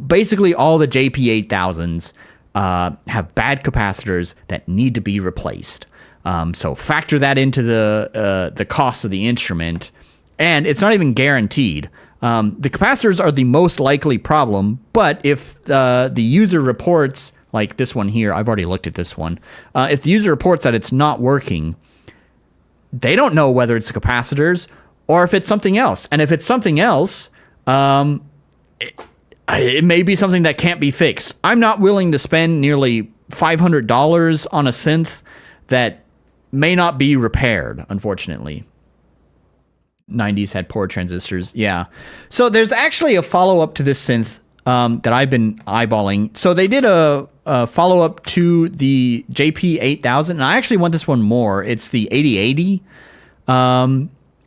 basically all the JP8000s have bad capacitors that need to be replaced. So factor that into the cost of the instrument, and it's not even guaranteed. The capacitors are the most likely problem, but if the user reports, like this one here, I've already looked at this one. If the user reports that it's not working, they don't know whether it's the capacitors or if it's something else. And if it's something else, it may be something that can't be fixed. I'm not willing to spend nearly $500 on a synth that may not be repaired, unfortunately. 90s had poor transistors. Yeah. So there's actually a follow-up to this synth that I've been eyeballing. So they did a follow-up to the JP8000, and I actually want this one more. It's the 8080,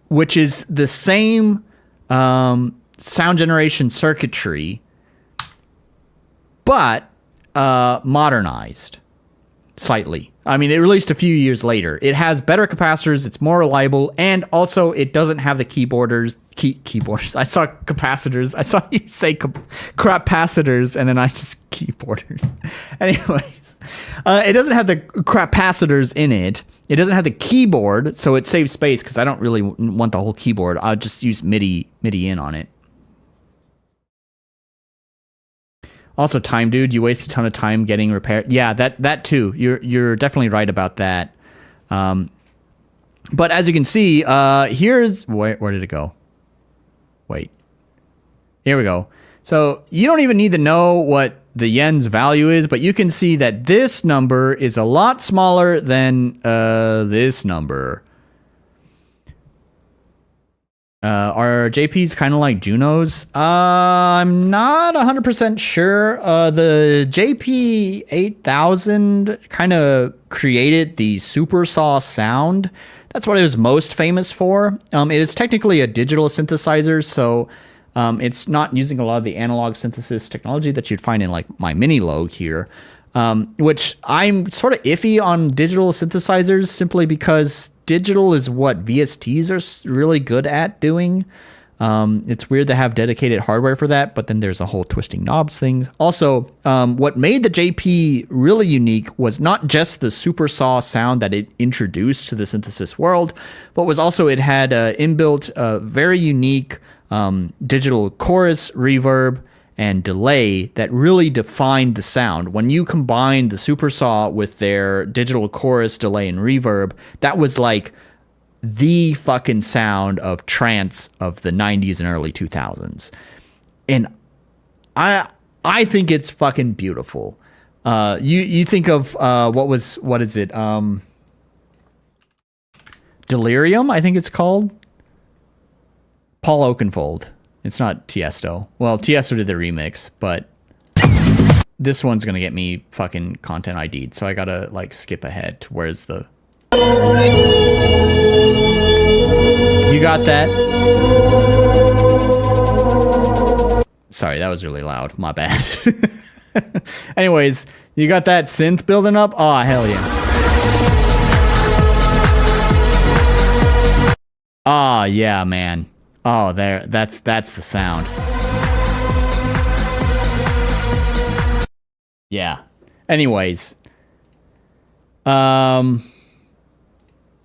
which is the same sound generation circuitry, but modernized slightly. I mean, it released a few years later. It has better capacitors, it's more reliable, and also it doesn't have the keyboarders. I saw capacitors. I saw you say capacitors, and then I just keyboarders. Anyways, it doesn't have the capacitors in it. It doesn't have the keyboard, so it saves space because I don't really want the whole keyboard. I'll just use MIDI in on it. Also, time, dude, you waste a ton of time getting repaired. Yeah, that too. You're definitely right about that. But as you can see, here's where did it go? Wait, here we go. So you don't even need to know what the yen's value is, but you can see that this number is a lot smaller than this number. Are JPs kind of like Junos? I'm not 100% sure. The JP8000 kind of created the supersaw sound. That's what it was most famous for. It is technically a digital synthesizer, so it's not using a lot of the analog synthesis technology that you'd find in like my mini Logue here. Which I'm sort of iffy on digital synthesizers simply because digital is what VSTs are really good at doing. It's weird to have dedicated hardware for that, but then there's a whole twisting knobs thing. Also, what made the JP really unique was not just the supersaw sound that it introduced to the synthesis world, but was also it had inbuilt very unique digital chorus, reverb, and delay that really defined the sound. When you combine the supersaw with their digital chorus, delay, and reverb, that was like the fucking sound of trance of the 90s and early 2000s. And I think it's fucking beautiful. You think of what is it? Delirium, I think it's called. Paul Oakenfold. It's not Tiesto. Well, Tiesto did the remix, but this one's gonna get me fucking content ID'd, so I gotta like skip ahead to where's the... You got that? Sorry, that was really loud. My bad. Anyways, you got that synth building up? Oh, hell yeah. Oh, yeah, man. Oh, there. That's the sound. Yeah. Anyways.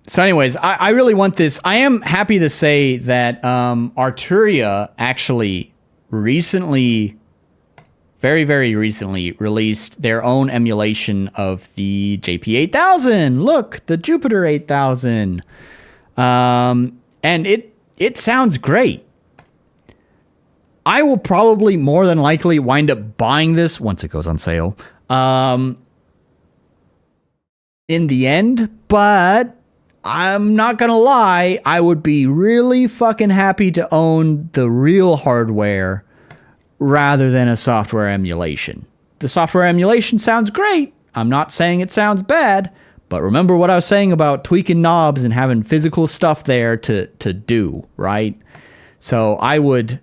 So anyways, I really want this. I am happy to say that Arturia actually recently, very, very recently, released their own emulation of the JP8000. Look, the Jupiter 8000. And it sounds great. I will probably more than likely wind up buying this once it goes on sale. In the end, but I'm not gonna lie, I would be really fucking happy to own the real hardware rather than a software emulation. The software emulation sounds great. I'm not saying it sounds bad, but remember what I was saying about tweaking knobs and having physical stuff there to do, right? So I would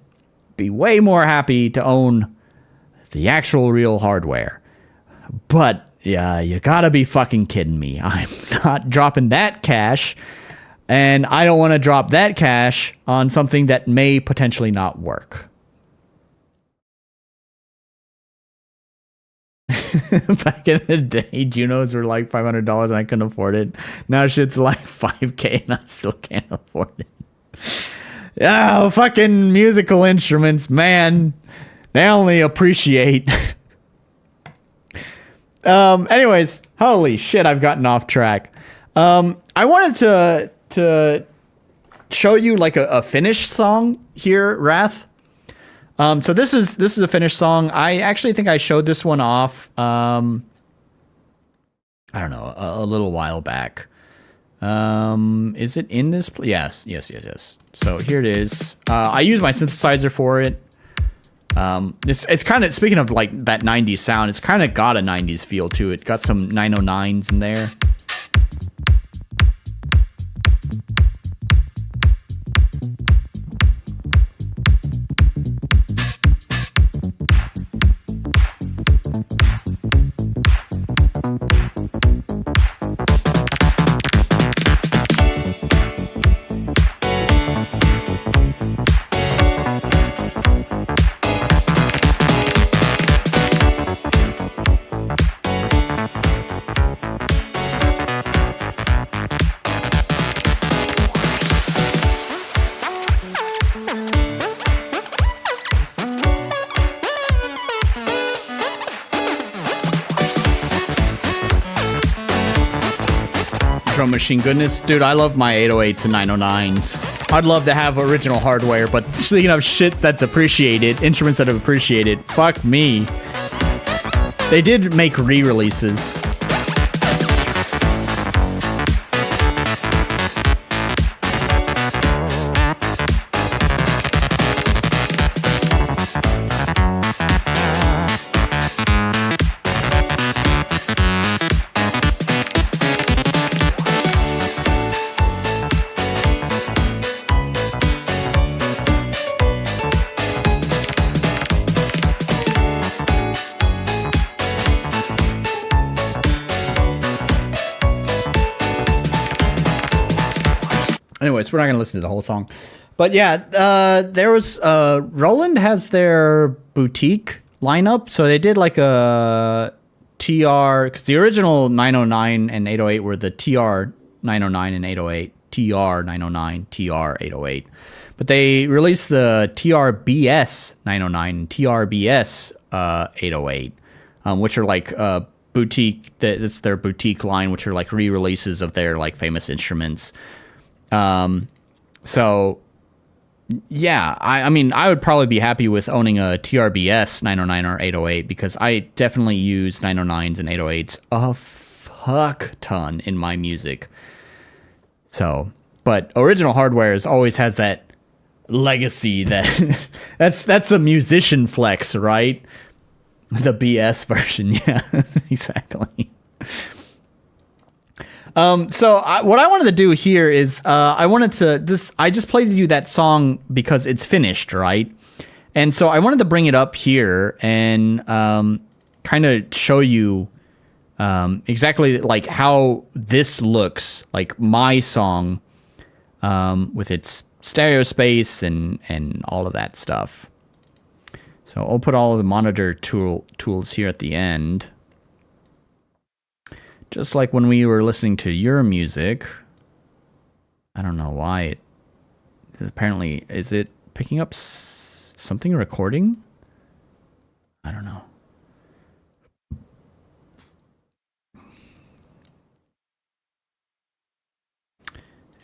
be way more happy to own the actual real hardware. But yeah, you gotta be fucking kidding me. I'm not dropping that cash, and I don't want to drop that cash on something that may potentially not work. Back in the day, Junos were like $500 and I couldn't afford it. Now shit's like $5K and I still can't afford it. Yeah, fucking musical instruments, man. They only appreciate. Anyways, holy shit, I've gotten off track. I wanted to show you like a finished song here, Wrath. So this is a finished song. I actually think I showed this one off, I don't know, a little while back. Is it in this? Yes. So here it is. I use my synthesizer for it. It's kind of, speaking of like that 90s sound, it's kind of got a 90s feel to it. Got some 909s in there. Drum machine goodness. Dude, I love my 808s and 909s. I'd love to have original hardware, but speaking of shit that's appreciated, instruments that have appreciated, fuck me. They did make re-releases. Anyways, we're not gonna listen to the whole song, but yeah, there was Roland has their boutique lineup, so they did like a TR, because the original 909 and 808 were the TR 909 and 808, TR 909, TR 808, but they released the TRBS 909 and TRBS 808, which are like boutique. That's their boutique line, which are like re-releases of their like famous instruments. So yeah, I mean, I would probably be happy with owning a TRBS 909 or 808 because I definitely use 909s and 808s a fuck ton in my music. So, but original hardware always has that legacy that that's the musician flex, right? The BS version. Yeah, exactly. So what I wanted to do here is I just played you that song because it's finished, right? And so I wanted to bring it up here and kind of show you exactly like how this looks, like my song with its stereo space and all of that stuff. So I'll put all of the monitor tools here at the end. Just like when we were listening to your music. I don't know why apparently, is it picking up something recording? I don't know.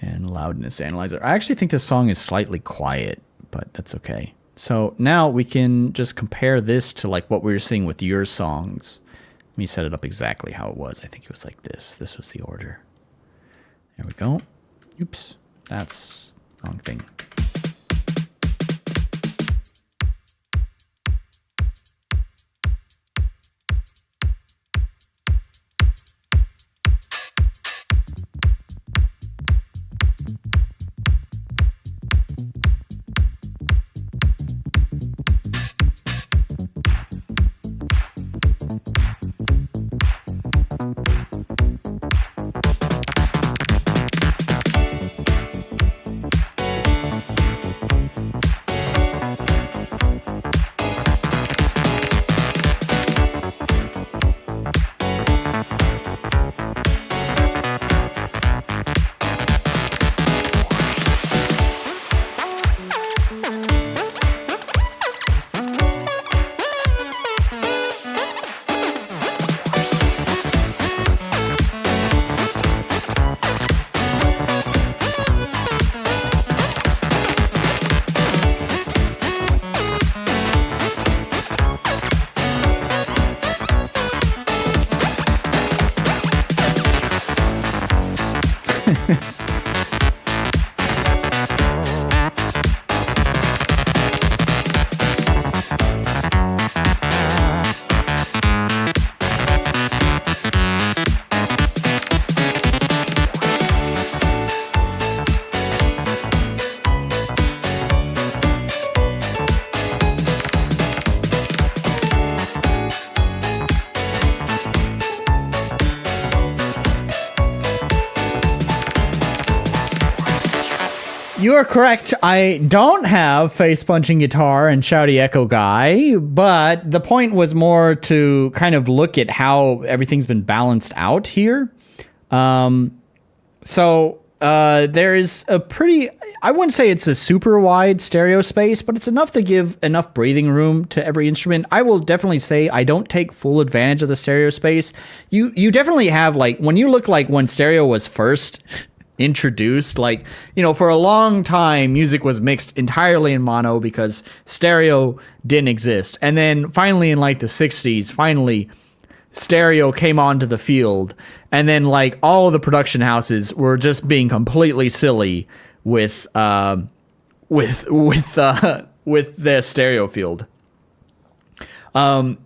And loudness analyzer. I actually think this song is slightly quiet, but that's okay. So now we can just compare this to like what we were seeing with your songs. Let me set it up exactly how it was. I think it was like this. This was the order. There we go. Oops. That's the wrong thing. You are correct. I don't have face punching guitar and shouty echo guy, but the point was more to kind of look at how everything's been balanced out here. There is a pretty, I wouldn't say it's a super wide stereo space, but it's enough to give enough breathing room to every instrument. I will definitely say I don't take full advantage of the stereo space. You definitely have, like, when you look like when stereo was first introduced, like, you know, for a long time music was mixed entirely in mono because stereo didn't exist. And then finally in like the 60s, stereo came onto the field, and then like all of the production houses were just being completely silly with the stereo field.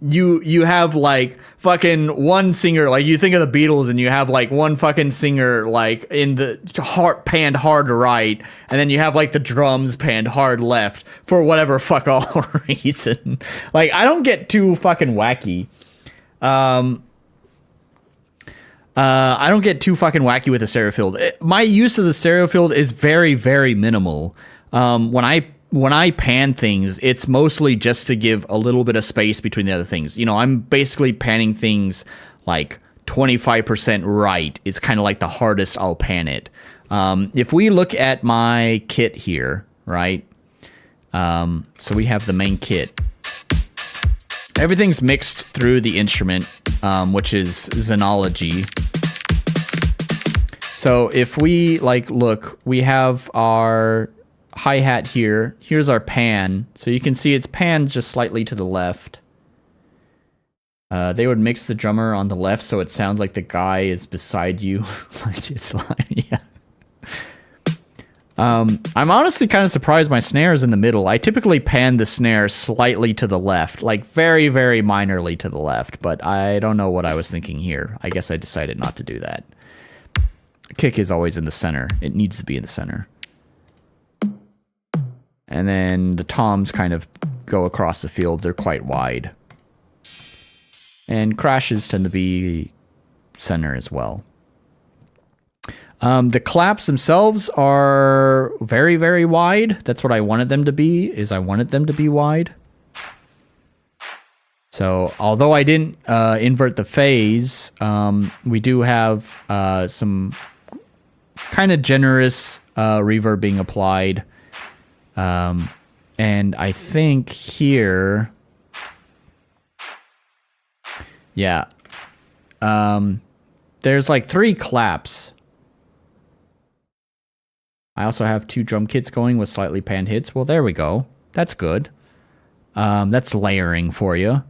You have like fucking one singer, like you think of the Beatles and you have like one fucking singer like in the hard panned hard right, and then you have like the drums panned hard left for whatever fuck all reason. Like, I don't get too fucking wacky. I don't get too fucking wacky with the stereo field. My use of the stereo field is very, very minimal. When I pan things, it's mostly just to give a little bit of space between the other things. You know, I'm basically panning things like 25% right. It's kind of like the hardest I'll pan it. If we look at my kit here, right? So we have the main kit. Everything's mixed through the instrument, which is Xenology. So if we like look, we have our hi-hat here. Here's our pan. So you can see it's panned just slightly to the left. They would mix the drummer on the left so it sounds like the guy is beside you. Like, it's like, yeah. I'm honestly kind of surprised my snare is in the middle. I typically pan the snare slightly to the left, like very, very minorly to the left, but I don't know what I was thinking here. I guess I decided not to do that. Kick is always in the center. It needs to be in the center. And then the toms kind of go across the field. They're quite wide. And crashes tend to be center as well. The claps themselves are very, very wide. That's what I wanted them to be, I wanted them to be wide. So although I didn't invert the phase, we do have some kind of generous reverb being applied. And I think here, yeah, there's like 3 claps. I also have 2 drum kits going with slightly panned hits. Well, there we go. That's good. That's layering for you.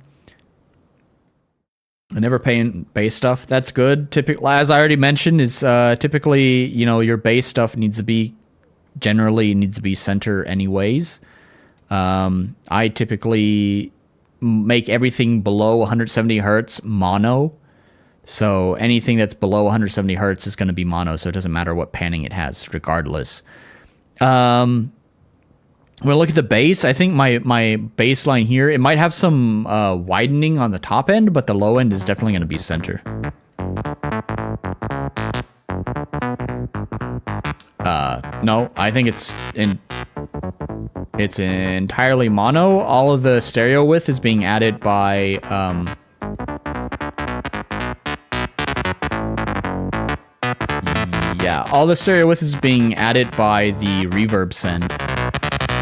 I never pan bass stuff. That's good. Typically, as I already mentioned, is typically, you know, your bass stuff generally needs to be center anyways. I typically make everything below 170 hertz mono. So anything that's below 170 hertz is going to be mono, so it doesn't matter what panning it has, regardless. When I look at the bass, I think my bass line here, it might have some widening on the top end, but the low end is definitely going to be center. No, I think it's entirely mono. All of the stereo width is being added by all the stereo width is being added by the reverb send,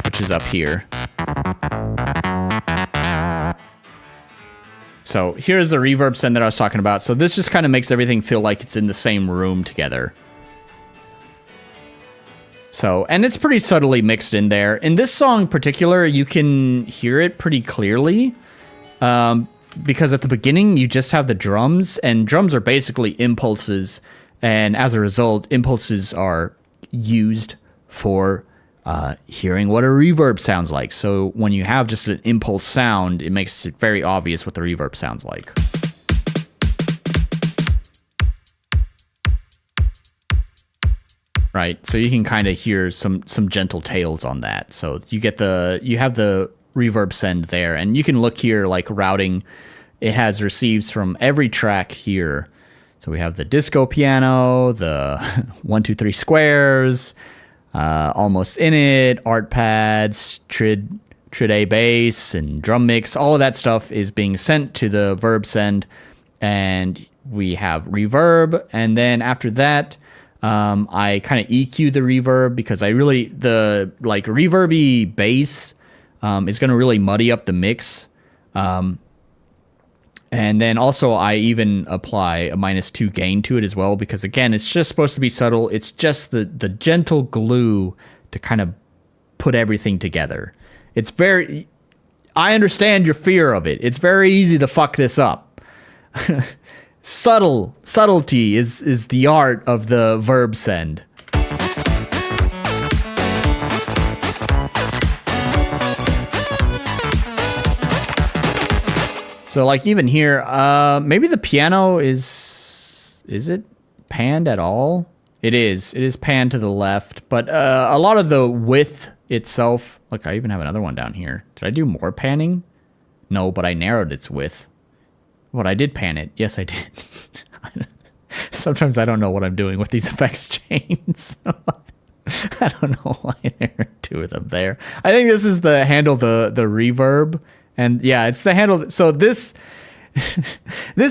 which is up here. So here's the reverb send that I was talking about. So this just kind of makes everything feel like it's in the same room together. So, and it's pretty subtly mixed in there. In this song in particular, you can hear it pretty clearly. Because at the beginning, you just have the drums, and drums are basically impulses. And as a result, impulses are used for hearing what a reverb sounds like. So when you have just an impulse sound, it makes it very obvious what the reverb sounds like. Right, so you can kind of hear some gentle tails on that. So you have the reverb send there, and you can look here like routing. It has receives from every track here. So we have the disco piano, the 1, 2, 3 squares, Almost In It, art pads, Trid A bass, and drum mix. All of that stuff is being sent to the verb send, and we have reverb. And then after that, I kind of EQ the reverb because the reverby bass is going to really muddy up the mix. And then also I even apply a -2 gain to it as well because, again, it's just supposed to be subtle. It's just the gentle glue to kind of put everything together. It's I understand your fear of it. It's very easy to fuck this up. Subtlety is the art of the verb send. So like even here, maybe the piano is it panned at all? It is panned to the left, but a lot of the width itself, look, I even have another one down here. Did I do more panning? No, but I narrowed its width. What, I did pan it. Yes, I did. Sometimes I don't know what I'm doing with these effects chains. I don't know why there are two of them there. I think this is the handle the reverb. And yeah, it's the handle. So this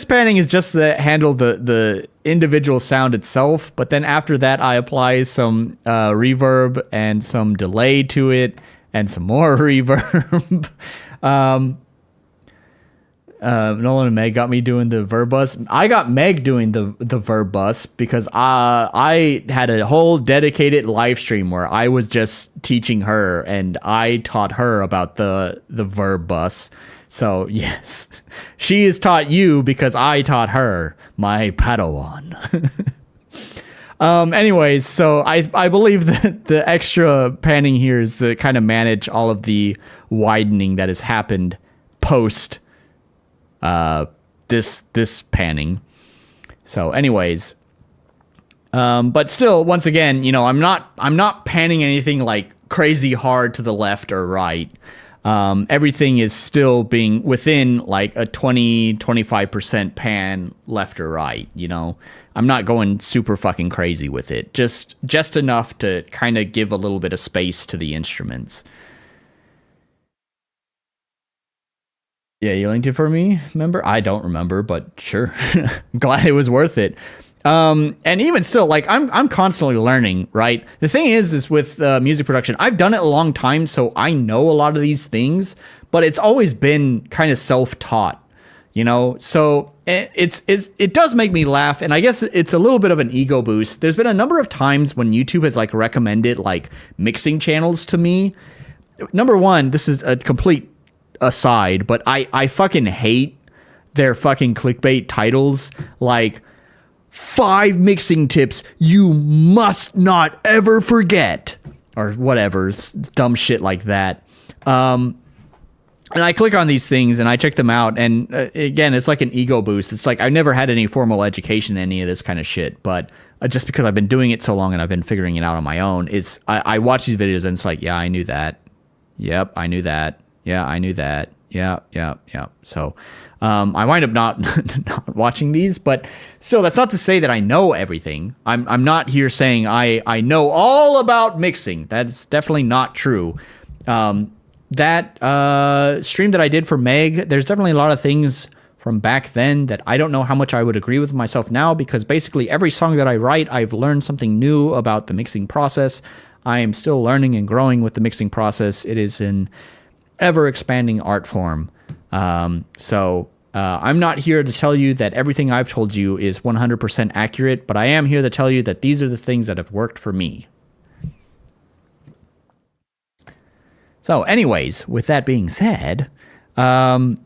panning is just the handle the individual sound itself. But then after that, I apply some reverb and some delay to it and some more reverb. Nolan and Meg got me doing the verb bus. I got Meg doing the verb bus because I had a whole dedicated live stream where I was just teaching her and I taught her about the verb bus. So yes, she has taught you because I taught her, my Padawan. Anyways, so I believe that the extra panning here is to kind of manage all of the widening that has happened post this panning. So anyways, but still, once again, you know, I'm not panning anything like crazy hard to the left or right. Everything is still being within like a 20-25% pan left or right, you know. I'm not going super fucking crazy with it. Just enough to kind of give a little bit of space to the instruments. Yeah, you linked it for me, remember? I don't remember, but sure. I'm glad it was worth it. And even still, like, I'm constantly learning, right? The thing is with music production, I've done it a long time, so I know a lot of these things, but it's always been kind of self-taught, you know? So it does make me laugh, and I guess it's a little bit of an ego boost. There's been a number of times when YouTube has, like, recommended, like, mixing channels to me. Number one, this is a complete aside, but I fucking hate their fucking clickbait titles, like 5 mixing tips you must not ever forget, or whatever, dumb shit like that. And I click on these things and I check them out, and again, it's like an ego boost. It's like I've never had any formal education in any of this kind of shit, but just because I've been doing it so long and I've been figuring it out on my own, is I watch these videos and it's like, yeah, I knew that. Yep, I knew that. Yeah, I knew that. Yeah. So I wind up not watching these, but still, that's not to say that I know everything. I'm not here saying I know all about mixing. That's definitely not true. That stream that I did for Meg, there's definitely a lot of things from back then that I don't know how much I would agree with myself now, because basically every song that I write, I've learned something new about the mixing process. I am still learning and growing with the mixing process. It is an ever-expanding art form. So I'm not here to tell you that everything I've told you is 100% accurate, but I am here to tell you that these are the things that have worked for me. So anyways, with that being said, I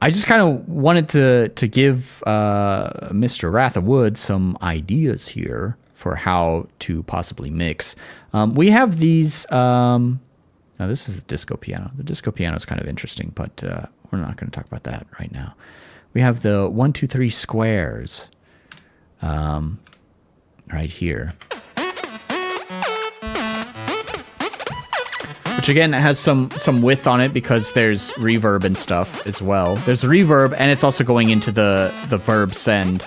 just kind of wanted to give Mr. Wrath of Wood some ideas here for how to possibly mix. We have these... now, this is the disco piano. The disco piano is kind of interesting, but we're not going to talk about that right now. We have the 1, 2, 3 squares right here. Which, again, has some width on it because there's reverb and stuff as well. There's reverb, and it's also going into the verb send.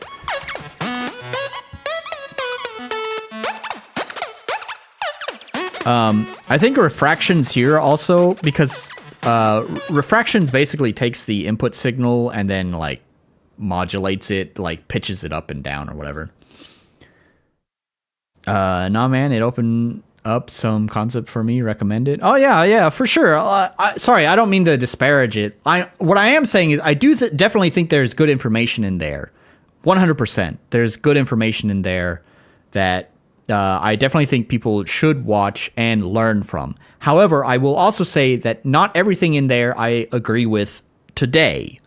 I think refractions here also, because refractions basically takes the input signal and then like modulates it, like pitches it up and down or whatever. Nah, man, it opened up some concept for me. Recommend it. Oh yeah, for sure. Sorry, I don't mean to disparage it. What I am saying is I do definitely think there's good information in there. 100%. There's good information in there that I definitely think people should watch and learn from. However, I will also say that not everything in there I agree with today,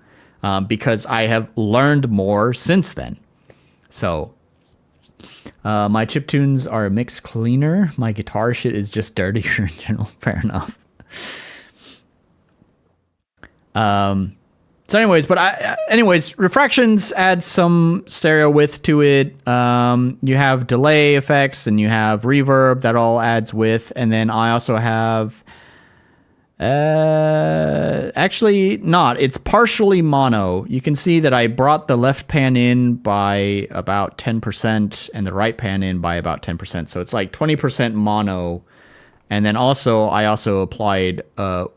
because I have learned more since then. So, my chiptunes are a mix cleaner. My guitar shit is just dirtier in general. Fair enough. So anyways, refractions add some stereo width to it. You have delay effects and you have reverb that all adds width. And then I also have, actually not, it's partially mono. You can see that I brought the left pan in by about 10% and the right pan in by about 10%. So it's like 20% mono. And then I also applied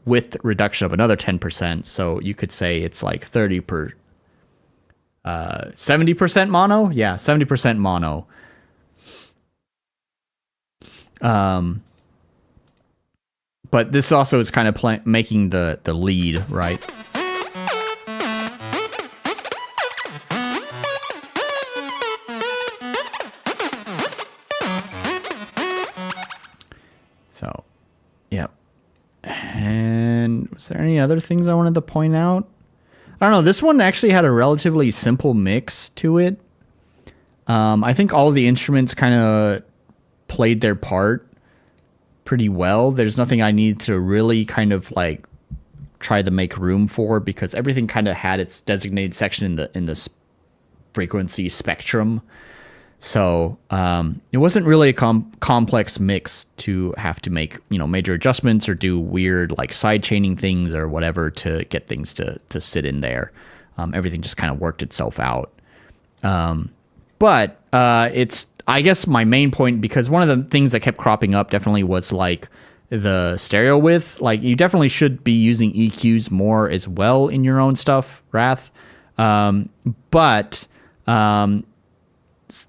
width reduction of another 10%. So you could say it's like 70% mono. Yeah, 70% mono. But this also is kind of making the lead, right? So, yeah. And was there any other things I wanted to point out? I don't know. This one actually had a relatively simple mix to it. I think all of the instruments kind of played their part pretty well. There's nothing I need to really kind of like try to make room for, because everything kind of had its designated section in the frequency spectrum. So it wasn't really a complex mix to have to make, major adjustments or do weird like side chaining things or whatever to get things to sit in there. Everything just kind of worked itself out. But it's, I guess, my main point, because one of the things that kept cropping up definitely was like the stereo width. Like you definitely should be using EQs more as well in your own stuff, Wrath. But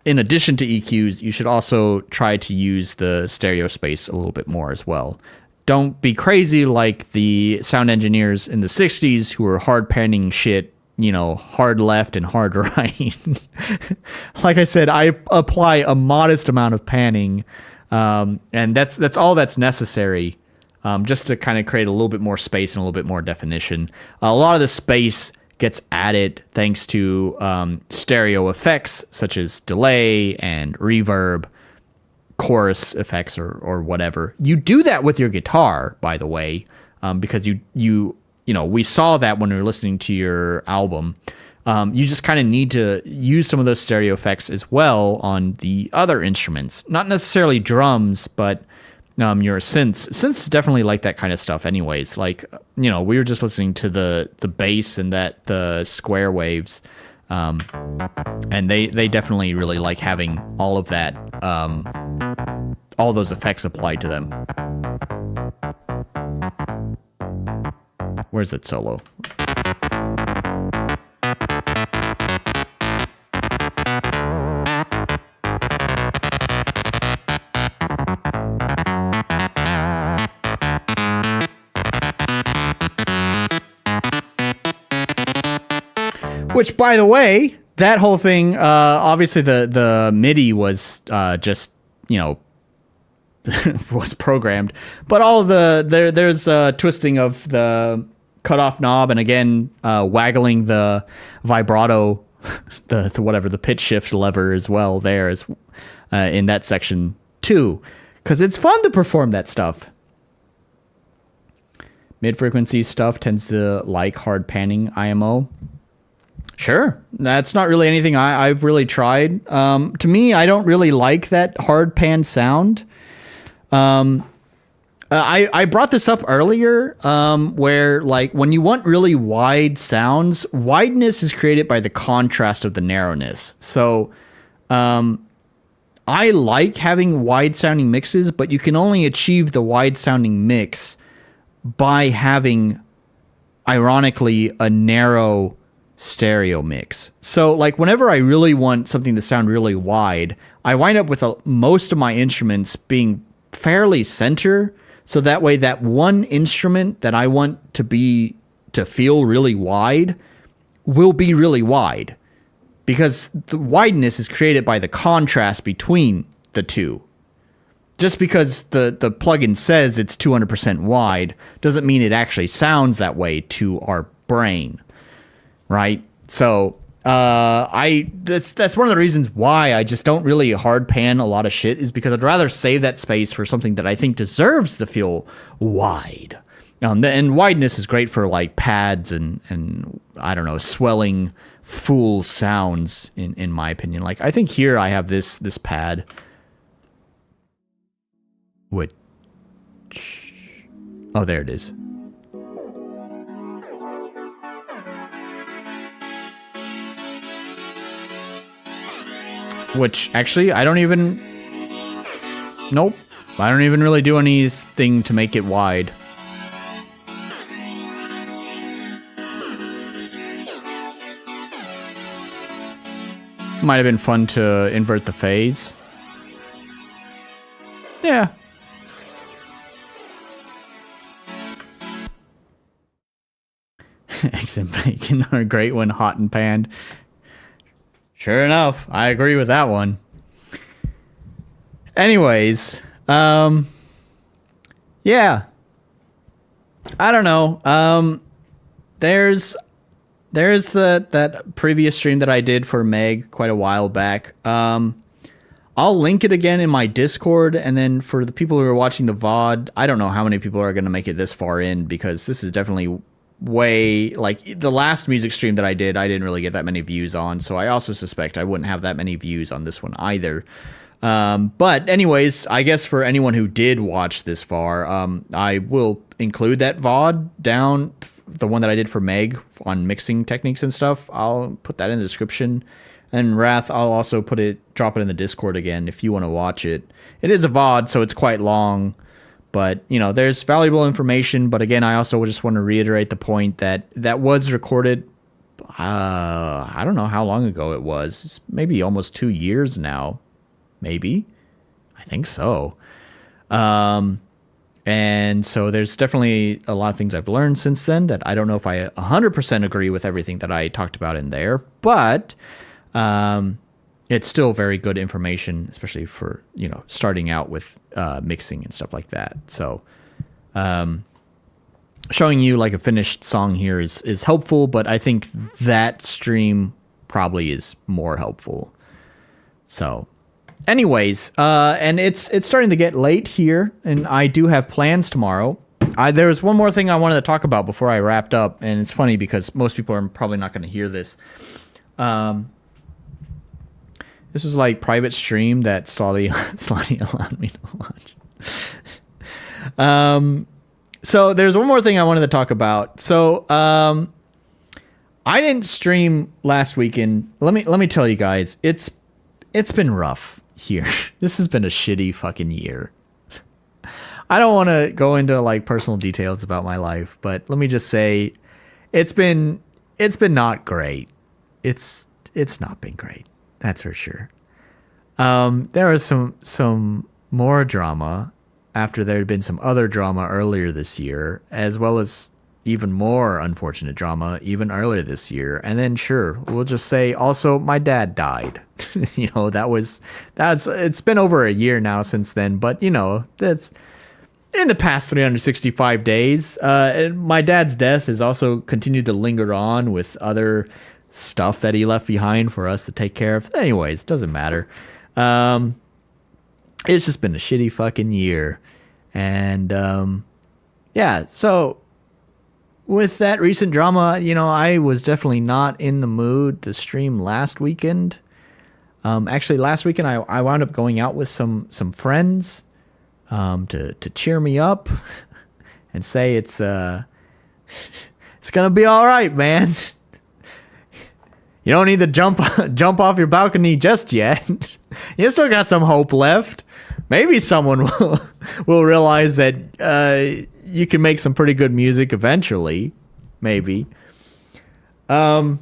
in addition to EQs, you should also try to use the stereo space a little bit more as well. Don't be crazy like the sound engineers in the 60s who were hard panning shit, hard left and hard right. Like I said, I apply a modest amount of panning, and that's all that's necessary, just to kind of create a little bit more space and a little bit more definition. A lot of the space gets added thanks to stereo effects such as delay and reverb, chorus effects, or whatever. You do that with your guitar, by the way, because we saw that when we were listening to your album. You just kind of need to use some of those stereo effects as well on the other instruments, not necessarily drums, but your synths. Synths definitely like that kind of stuff anyways. Like, we were just listening to the bass and the square waves. And they definitely really like having all of that, all those effects applied to them. Where's it solo? Which, by the way, that whole thing, obviously the MIDI was just, was programmed. But all of there's twisting of the cutoff knob, and again, waggling the vibrato, the pitch shift lever as well there is in that section too. Because it's fun to perform that stuff. Mid-frequency stuff tends to like hard panning IMO. Sure. That's not really anything I've really tried. To me, I don't really like that hard pan sound. I brought this up earlier, where like when you want really wide sounds, wideness is created by the contrast of the narrowness. So, I like having wide sounding mixes, but you can only achieve the wide sounding mix by having, ironically, a narrow stereo mix. So like whenever I really want something to sound really wide, I wind up with most of my instruments being fairly center, so that way that one instrument that I want to feel really wide will be really wide, because the wideness is created by the contrast between the two. Just because the plugin says it's 200% wide doesn't mean it actually sounds that way to our brain, right? So that's one of the reasons why I just don't really hard pan a lot of shit, is because I'd rather save that space for something that I think deserves to feel wide. And wideness is great for like pads and I don't know, swelling full sounds in my opinion. Like I think here I have this pad, which, oh, there it is. Which actually I don't even really do anything to make it wide. Might have been fun to invert the phase. Yeah. Eggs and bacon are great when hot and panned. Sure enough, I agree with that one. Anyways, yeah. I don't know. There's that previous stream that I did for Meg quite a while back. I'll link it again in my Discord, and then for the people who are watching the VOD, I don't know how many people are going to make it this far in, because this is definitely way, like, the last music stream that I didn't really get that many views on, so I also suspect I wouldn't have that many views on this one either. But anyways, I guess for anyone who did watch this far, I will include that VOD down, the one that I did for Meg on mixing techniques and stuff. I'll put that in the description. And Wrath, I'll also drop it in the Discord again if you want to watch it. It is a VOD, so it's quite long, but you know, there's valuable information. But again, I also just want to reiterate the point that was recorded. I don't know how long ago it was. It's maybe almost 2 years now. Maybe. I think so. And so there's definitely a lot of things I've learned since then that I don't know if I 100% agree with everything that I talked about in there, but it's still very good information, especially for, you know, starting out with mixing and stuff like that. So showing you like a finished song here is helpful, but I think that stream probably is more helpful. So anyways, and it's starting to get late here, and I do have plans tomorrow. There's one more thing I wanted to talk about before I wrapped up, and it's funny because most people are probably not going to hear this. This was like private stream that Slotty allowed me to watch. So there's one more thing I wanted to talk about. So I didn't stream last weekend. Let me tell you guys, it's been rough here. This has been a shitty fucking year. I don't want to go into like personal details about my life, but let me just say it's been not great. It's not been great. That's for sure. There was some more drama after there had been some other drama earlier this year, as well as even more unfortunate drama even earlier this year. And then sure, we'll just say also my dad died. You know, it's been over a year now since then, but you know, that's in the past 365 days. And my dad's death has also continued to linger on with other stuff that he left behind for us to take care of. Anyways, doesn't matter. It's just been a shitty fucking year. And yeah, so with that recent drama, you know, I was definitely not in the mood to stream last weekend. Actually, last weekend I wound up going out with some friends to cheer me up and say it's gonna be all right, man. You don't need to jump off your balcony just yet. You still got some hope left. Maybe someone will realize that you can make some pretty good music eventually. Maybe. So,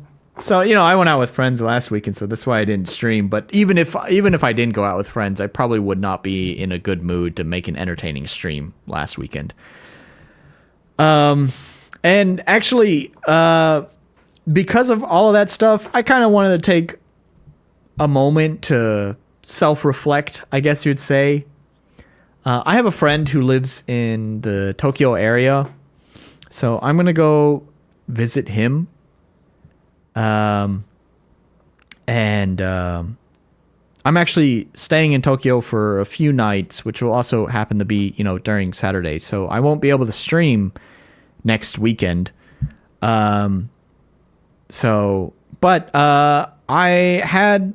I went out with friends last weekend, so that's why I didn't stream. But even if I didn't go out with friends, I probably would not be in a good mood to make an entertaining stream last weekend. And actually, because of all of that stuff, I kind of wanted to take a moment to self-reflect, I guess you'd say. I have a friend who lives in the Tokyo area, so I'm going to go visit him. I'm actually staying in Tokyo for a few nights, which will also happen to be, during Saturday. So I won't be able to stream next weekend. But I had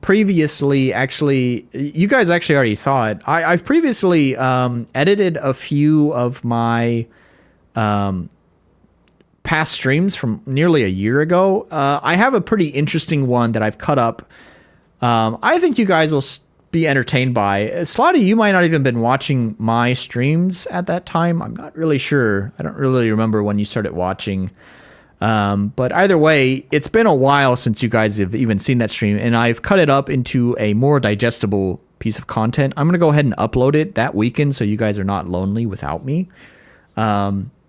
previously, actually, you guys actually already saw it. I've previously edited a few of my past streams from nearly a year ago. I have a pretty interesting one that I've cut up. I think you guys will be entertained by. Slotty, you might not even been watching my streams at that time. I'm not really sure. I don't really remember when you started watching. But either way, it's been a while since you guys have even seen that stream, and I've cut it up into a more digestible piece of content. I'm going to go ahead and upload it that weekend so you guys are not lonely without me.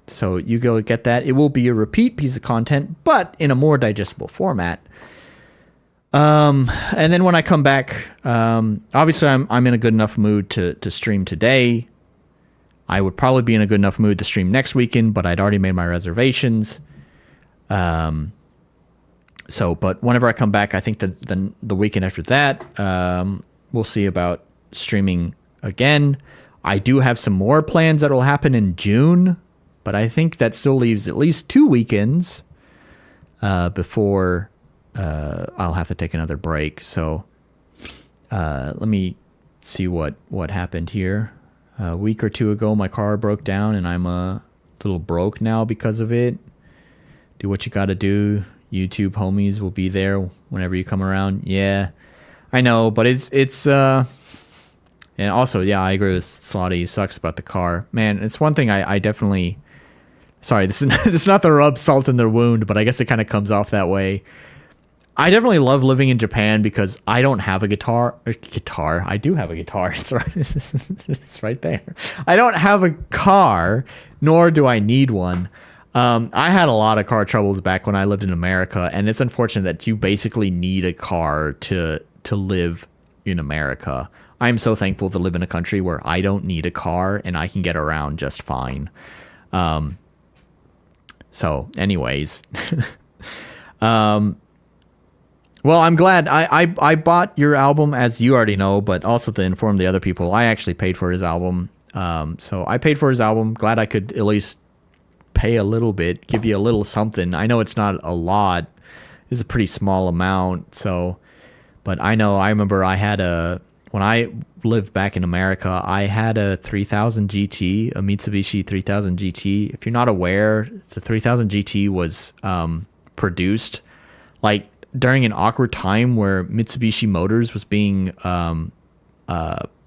So you go get that. It will be a repeat piece of content, but in a more digestible format. And then when I come back, obviously I'm in a good enough mood to stream today. I would probably be in a good enough mood to stream next weekend, but I'd already made my reservations. But whenever I come back, I think the weekend after that, we'll see about streaming again. I do have some more plans that will happen in June, but I think that still leaves at least 2 weekends before I'll have to take another break. So let me see what happened here. A week or two ago, my car broke down, and I'm a little broke now because of it. Do what you gotta do. YouTube homies will be there whenever you come around. Yeah, I know, but it's and also, yeah, I agree with Slotty. It sucks about the car. Man, it's one thing I definitely... Sorry, this is not to rub salt in their wound, but I guess it kind of comes off that way. I definitely love living in Japan because I don't have a guitar. I do have a guitar. It's right, it's right there. I don't have a car, nor do I need one. I had a lot of car troubles back when I lived in America, and it's unfortunate that you basically need a car to live in America. I'm so thankful to live in a country where I don't need a car and I can get around just fine. So anyways, well, I'm glad I bought your album, as you already know, but also to inform the other people, I actually paid for his album. So I paid for his album. Glad I could at least pay a little bit, give you a little something. I know it's not a lot. It's a pretty small amount. So, but I remember when I lived back in America, I had a 3000 GT, a Mitsubishi 3000 GT. If you're not aware, the 3000 GT was produced like during an awkward time where Mitsubishi Motors was being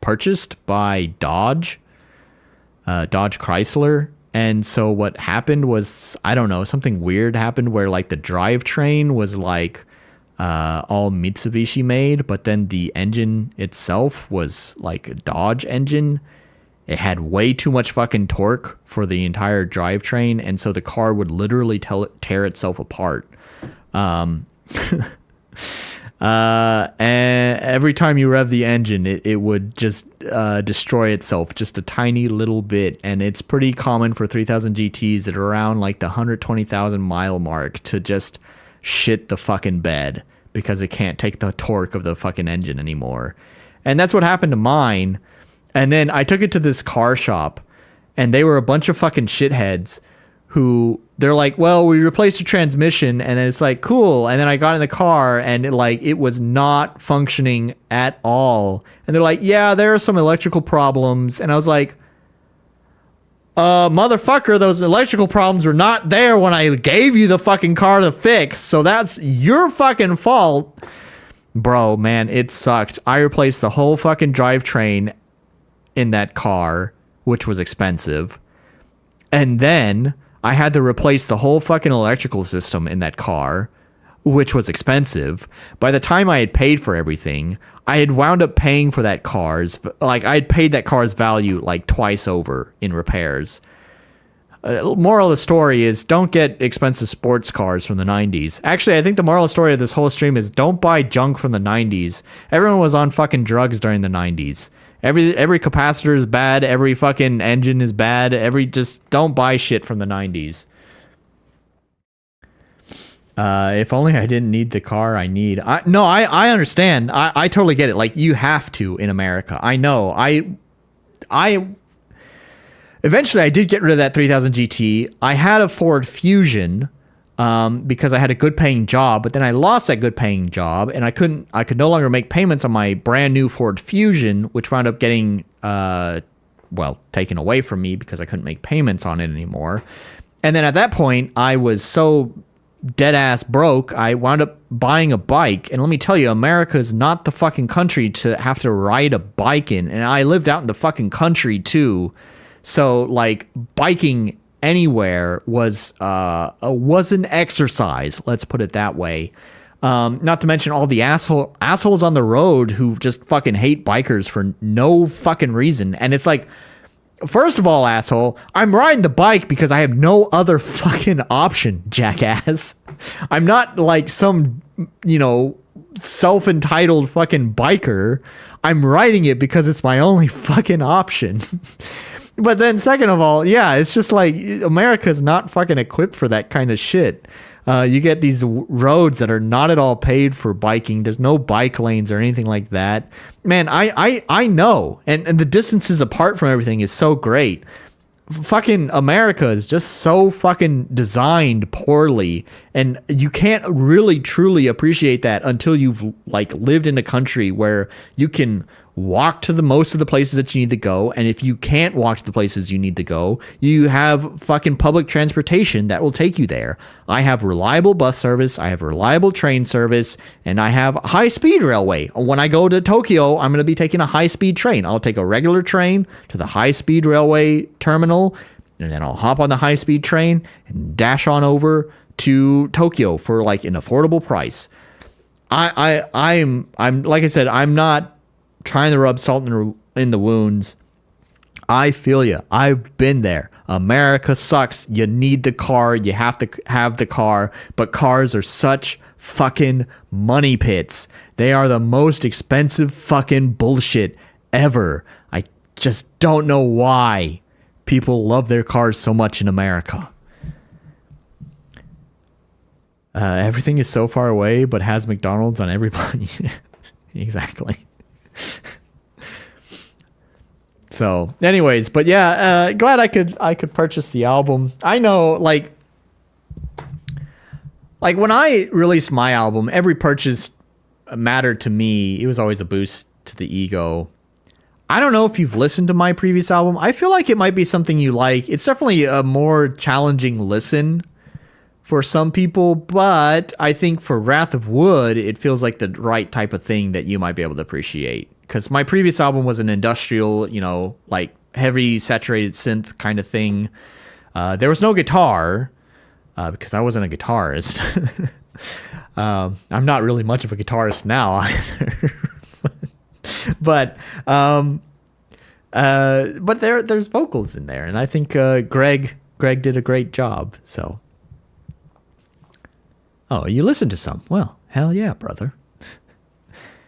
purchased by Dodge Chrysler. And so what happened was, I don't know, something weird happened where like the drivetrain was like all Mitsubishi made, but then the engine itself was like a Dodge engine. It had way too much fucking torque for the entire drivetrain, and so the car would literally tear itself apart. And every time you rev the engine, it would just destroy itself just a tiny little bit. And it's pretty common for 3000 GTs at around like the 120,000 mile mark to just shit the fucking bed because it can't take the torque of the fucking engine anymore. And that's what happened to mine. And then I took it to this car shop, and they were a bunch of fucking shitheads who they're like, well, we replaced the transmission. And then it's like, cool. And then I got in the car, and it was not functioning at all. And they're like, yeah, there are some electrical problems. And I was like, motherfucker, those electrical problems were not there when I gave you the fucking car to fix, so that's your fucking fault. Bro, man, it sucked. I replaced the whole fucking drivetrain in that car, which was expensive. And then I had to replace the whole fucking electrical system in that car, which was expensive. By the time I had paid for everything, I had wound up paying for that car's, like, I had paid that car's value like twice over in repairs. Moral of the story is don't get expensive sports cars from the 90s. Actually, I think the moral story of this whole stream is don't buy junk from the 90s. Everyone was on fucking drugs during the 90s. Every capacitor is bad. Every fucking engine is bad. Just don't buy shit from the 90s. If only I didn't need the car I need. I understand. I totally get it. Like, you have to in America. I know. Eventually, I did get rid of that 3000 GT. I had a Ford Fusion because I had a good paying job, but then I lost that good paying job, and I could no longer make payments on my brand new Ford Fusion, which wound up getting taken away from me because I couldn't make payments on it anymore. And then at that point, I was so dead ass broke, I wound up buying a bike. And let me tell you, America is not the fucking country to have to ride a bike in. And I lived out in the fucking country too. So, like, biking anywhere was an exercise. Let's put it that way. Not to mention all the assholes on the road who just fucking hate bikers for no fucking reason. And it's like, first of all, asshole, I'm riding the bike because I have no other fucking option, jackass. I'm not like some, self-entitled fucking biker. I'm riding it because it's my only fucking option. But then second of all, yeah, it's just like America's not fucking equipped for that kind of shit. You get these roads that are not at all paid for biking. There's no bike lanes or anything like that. Man, I know. And the distances apart from everything is so great. Fucking America is just so fucking designed poorly. And you can't really truly appreciate that until you've like lived in a country where you can walk to the most of the places that you need to go, and if you can't walk to the places you need to go, you have fucking public transportation that will take you there. I have reliable bus service, I have reliable train service, and I have high-speed railway. When I go to Tokyo, I'm going to be taking a high-speed train. I'll take a regular train to the high-speed railway terminal, and then I'll hop on the high-speed train and dash on over to Tokyo for like an affordable price. I'm like I said, I'm not trying to rub salt in the wounds. I feel you. I've been there. America sucks. You need the car. You have to have the car. But cars are such fucking money pits. They are the most expensive fucking bullshit ever. I just don't know why people love their cars so much in America. Everything is so far away, but has McDonald's on everybody. Exactly. So anyways, but yeah, glad I could purchase the album. I know, like when I released my album, every purchase mattered to me. It was always a boost to the ego. I don't know if you've listened to my previous album. I feel like it might be something you like. It's definitely a more challenging listen for some people, but I think for Wrath of Wood, it feels like the right type of thing that you might be able to appreciate. Because my previous album was an industrial, like heavy saturated synth kind of thing. There was no guitar because I wasn't a guitarist. I'm not really much of a guitarist now either. but there's vocals in there, and I think Greg did a great job. So. Oh, you listened to some? Well, hell yeah, brother.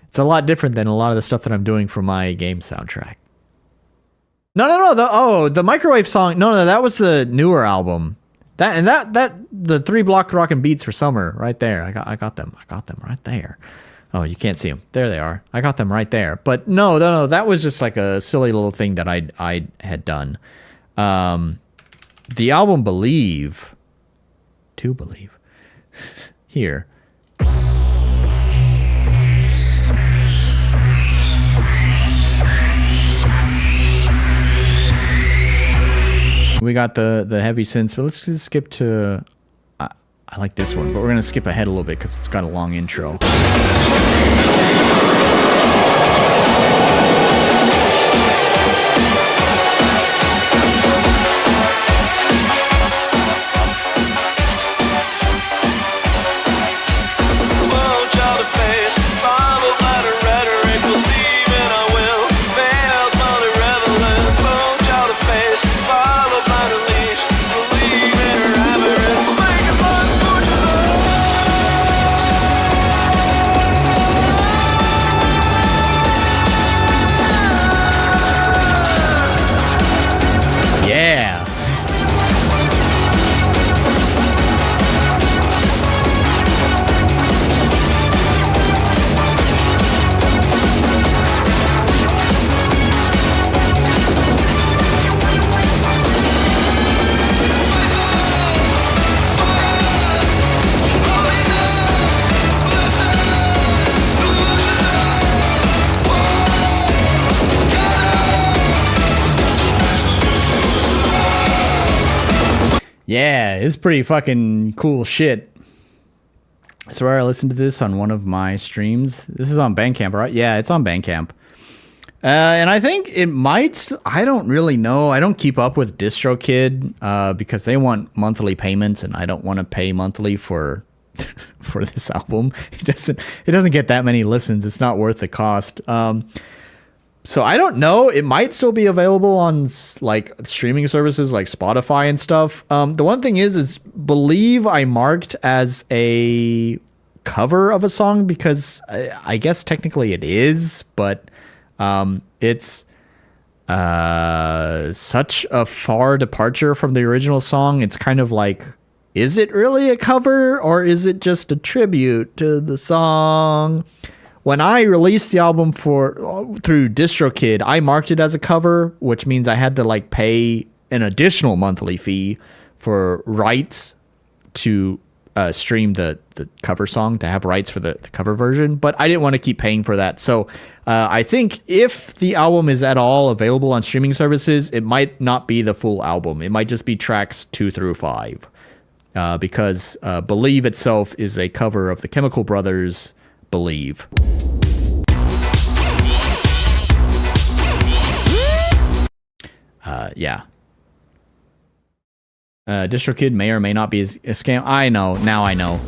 It's a lot different than a lot of the stuff that I'm doing for my game soundtrack. No. The microwave song. No, that was the newer album. That the 3 block rockin' beats for summer right there. I got them right there. Oh, you can't see them. There they are. I got them right there. But no, that was just like a silly little thing that I had done. The album Believe. Here. we got the heavy synths, but let's just skip to... I like this one, but we're going to skip ahead a little bit because it's got a long intro. Yeah, it's pretty fucking cool shit. I swear I listened to this on one of my streams. This is on Bandcamp, right? Yeah, it's on Bandcamp. And I think it might... I don't really know. I don't keep up with DistroKid because they want monthly payments, and I don't want to pay monthly for for this album. It doesn't get that many listens. It's not worth the cost. So I don't know. It might still be available on like streaming services like Spotify and stuff. The one thing is believe I marked as a cover of a song because I guess technically it is, but it's such a far departure from the original song. It's kind of like, is it really a cover or is it just a tribute to the song? When I released the album through DistroKid, I marked it as a cover, which means I had to like pay an additional monthly fee for rights to stream the cover song, to have rights for the cover version. But I didn't want to keep paying for that. So I think if the album is at all available on streaming services, it might not be the full album. It might just be tracks 2 through 5 because Believe itself is a cover of the Chemical Brothers' Believe. Yeah. DistroKid may or may not be a scam. I know. Now I know.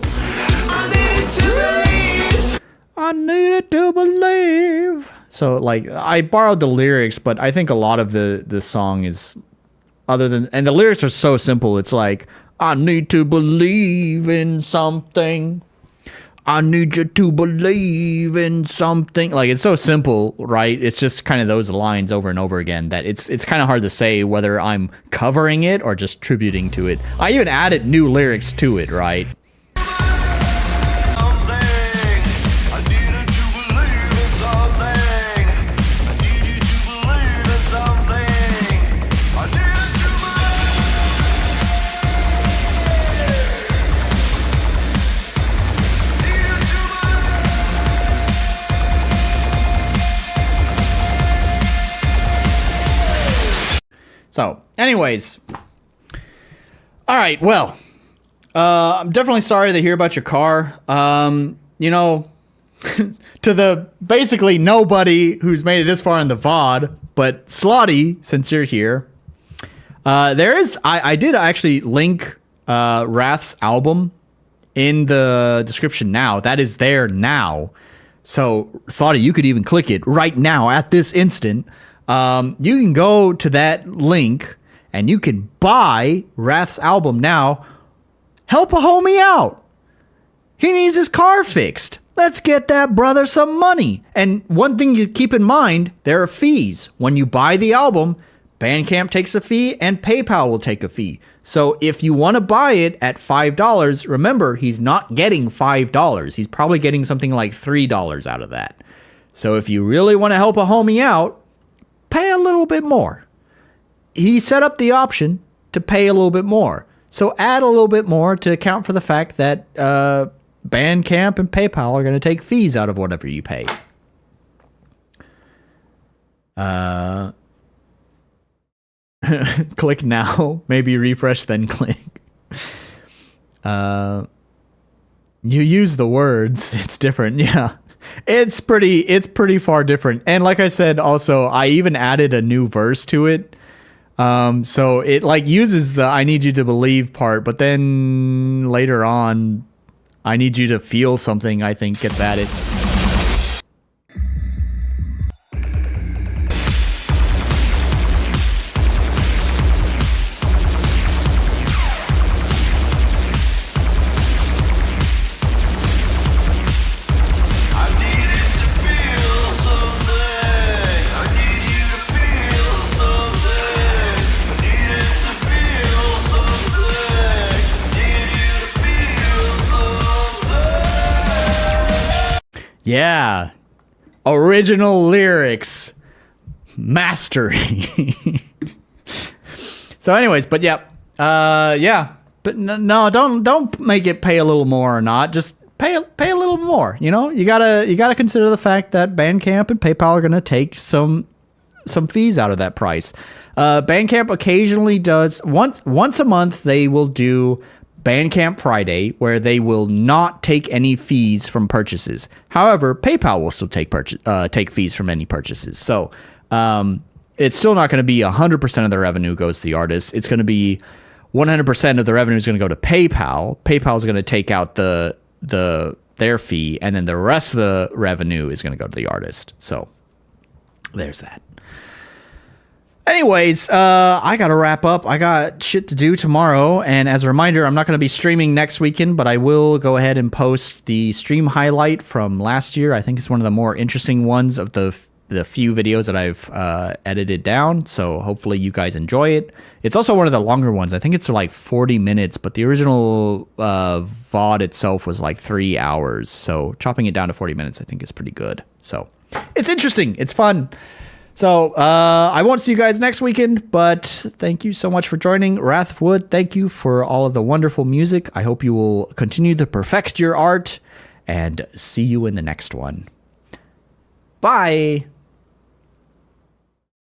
I needed to believe. So, like, I borrowed the lyrics, but I think a lot of the song is other than... And the lyrics are so simple. It's like, I need to believe in something. I need you to believe in something. Like, it's so simple, right? It's just kind of those lines over and over again that it's kind of hard to say whether I'm covering it or just tributing to it. I even added new lyrics to it, right? So, anyways. All right, well. I'm definitely sorry to hear about your car. You know, to the basically nobody who's made it this far in the VOD, but Slotty, since you're here, I did actually link Wrath's album in the description now. That is there now. So, Slotty, you could even click it right now at this instant. You can go to that link and you can buy Wrath's album now. Help a homie out. He needs his car fixed. Let's get that brother some money. And one thing you keep in mind, there are fees. When you buy the album, Bandcamp takes a fee and PayPal will take a fee. So if you want to buy it at $5, remember, he's not getting $5. He's probably getting something like $3 out of that. So if you really want to help a homie out, pay a little bit more. He set up the option to pay a little bit more. So add a little bit more to account for the fact that Bandcamp and PayPal are going to take fees out of whatever you pay. Click now. Maybe refresh, then click. You use the words. It's different. Yeah. It's pretty far different. And like I said, also, I even added a new verse to it. So it like uses the I need you to believe part, but then later on, I need you to feel something, I think, gets added. Yeah. Original lyrics. Mastery. So anyways, but yeah. Yeah. But no, don't make it pay a little more or not. Just pay a little more, you know? You got to consider the fact that Bandcamp and PayPal are going to take some fees out of that price. Bandcamp occasionally does once a month they will do Bandcamp Friday, where they will not take any fees from purchases. However, PayPal will still take fees from any purchases. So it's still not going to be 100% of the revenue goes to the artist. It's going to be 100% of the revenue is going to go to PayPal. PayPal is going to take out their fee, and then the rest of the revenue is going to go to the artist. So there's that. Anyways, I got to wrap up. I got shit to do tomorrow. And as a reminder, I'm not going to be streaming next weekend, but I will go ahead and post the stream highlight from last year. I think it's one of the more interesting ones of the few videos that I've edited down. So hopefully you guys enjoy it. It's also one of the longer ones. I think it's like 40 minutes, but the original VOD itself was like 3 hours. So chopping it down to 40 minutes, I think is pretty good. So it's interesting. It's fun. So, I won't see you guys next weekend, but thank you so much for joining. Wrath of Wood, thank you for all of the wonderful music. I hope you will continue to perfect your art, and see you in the next one. Bye!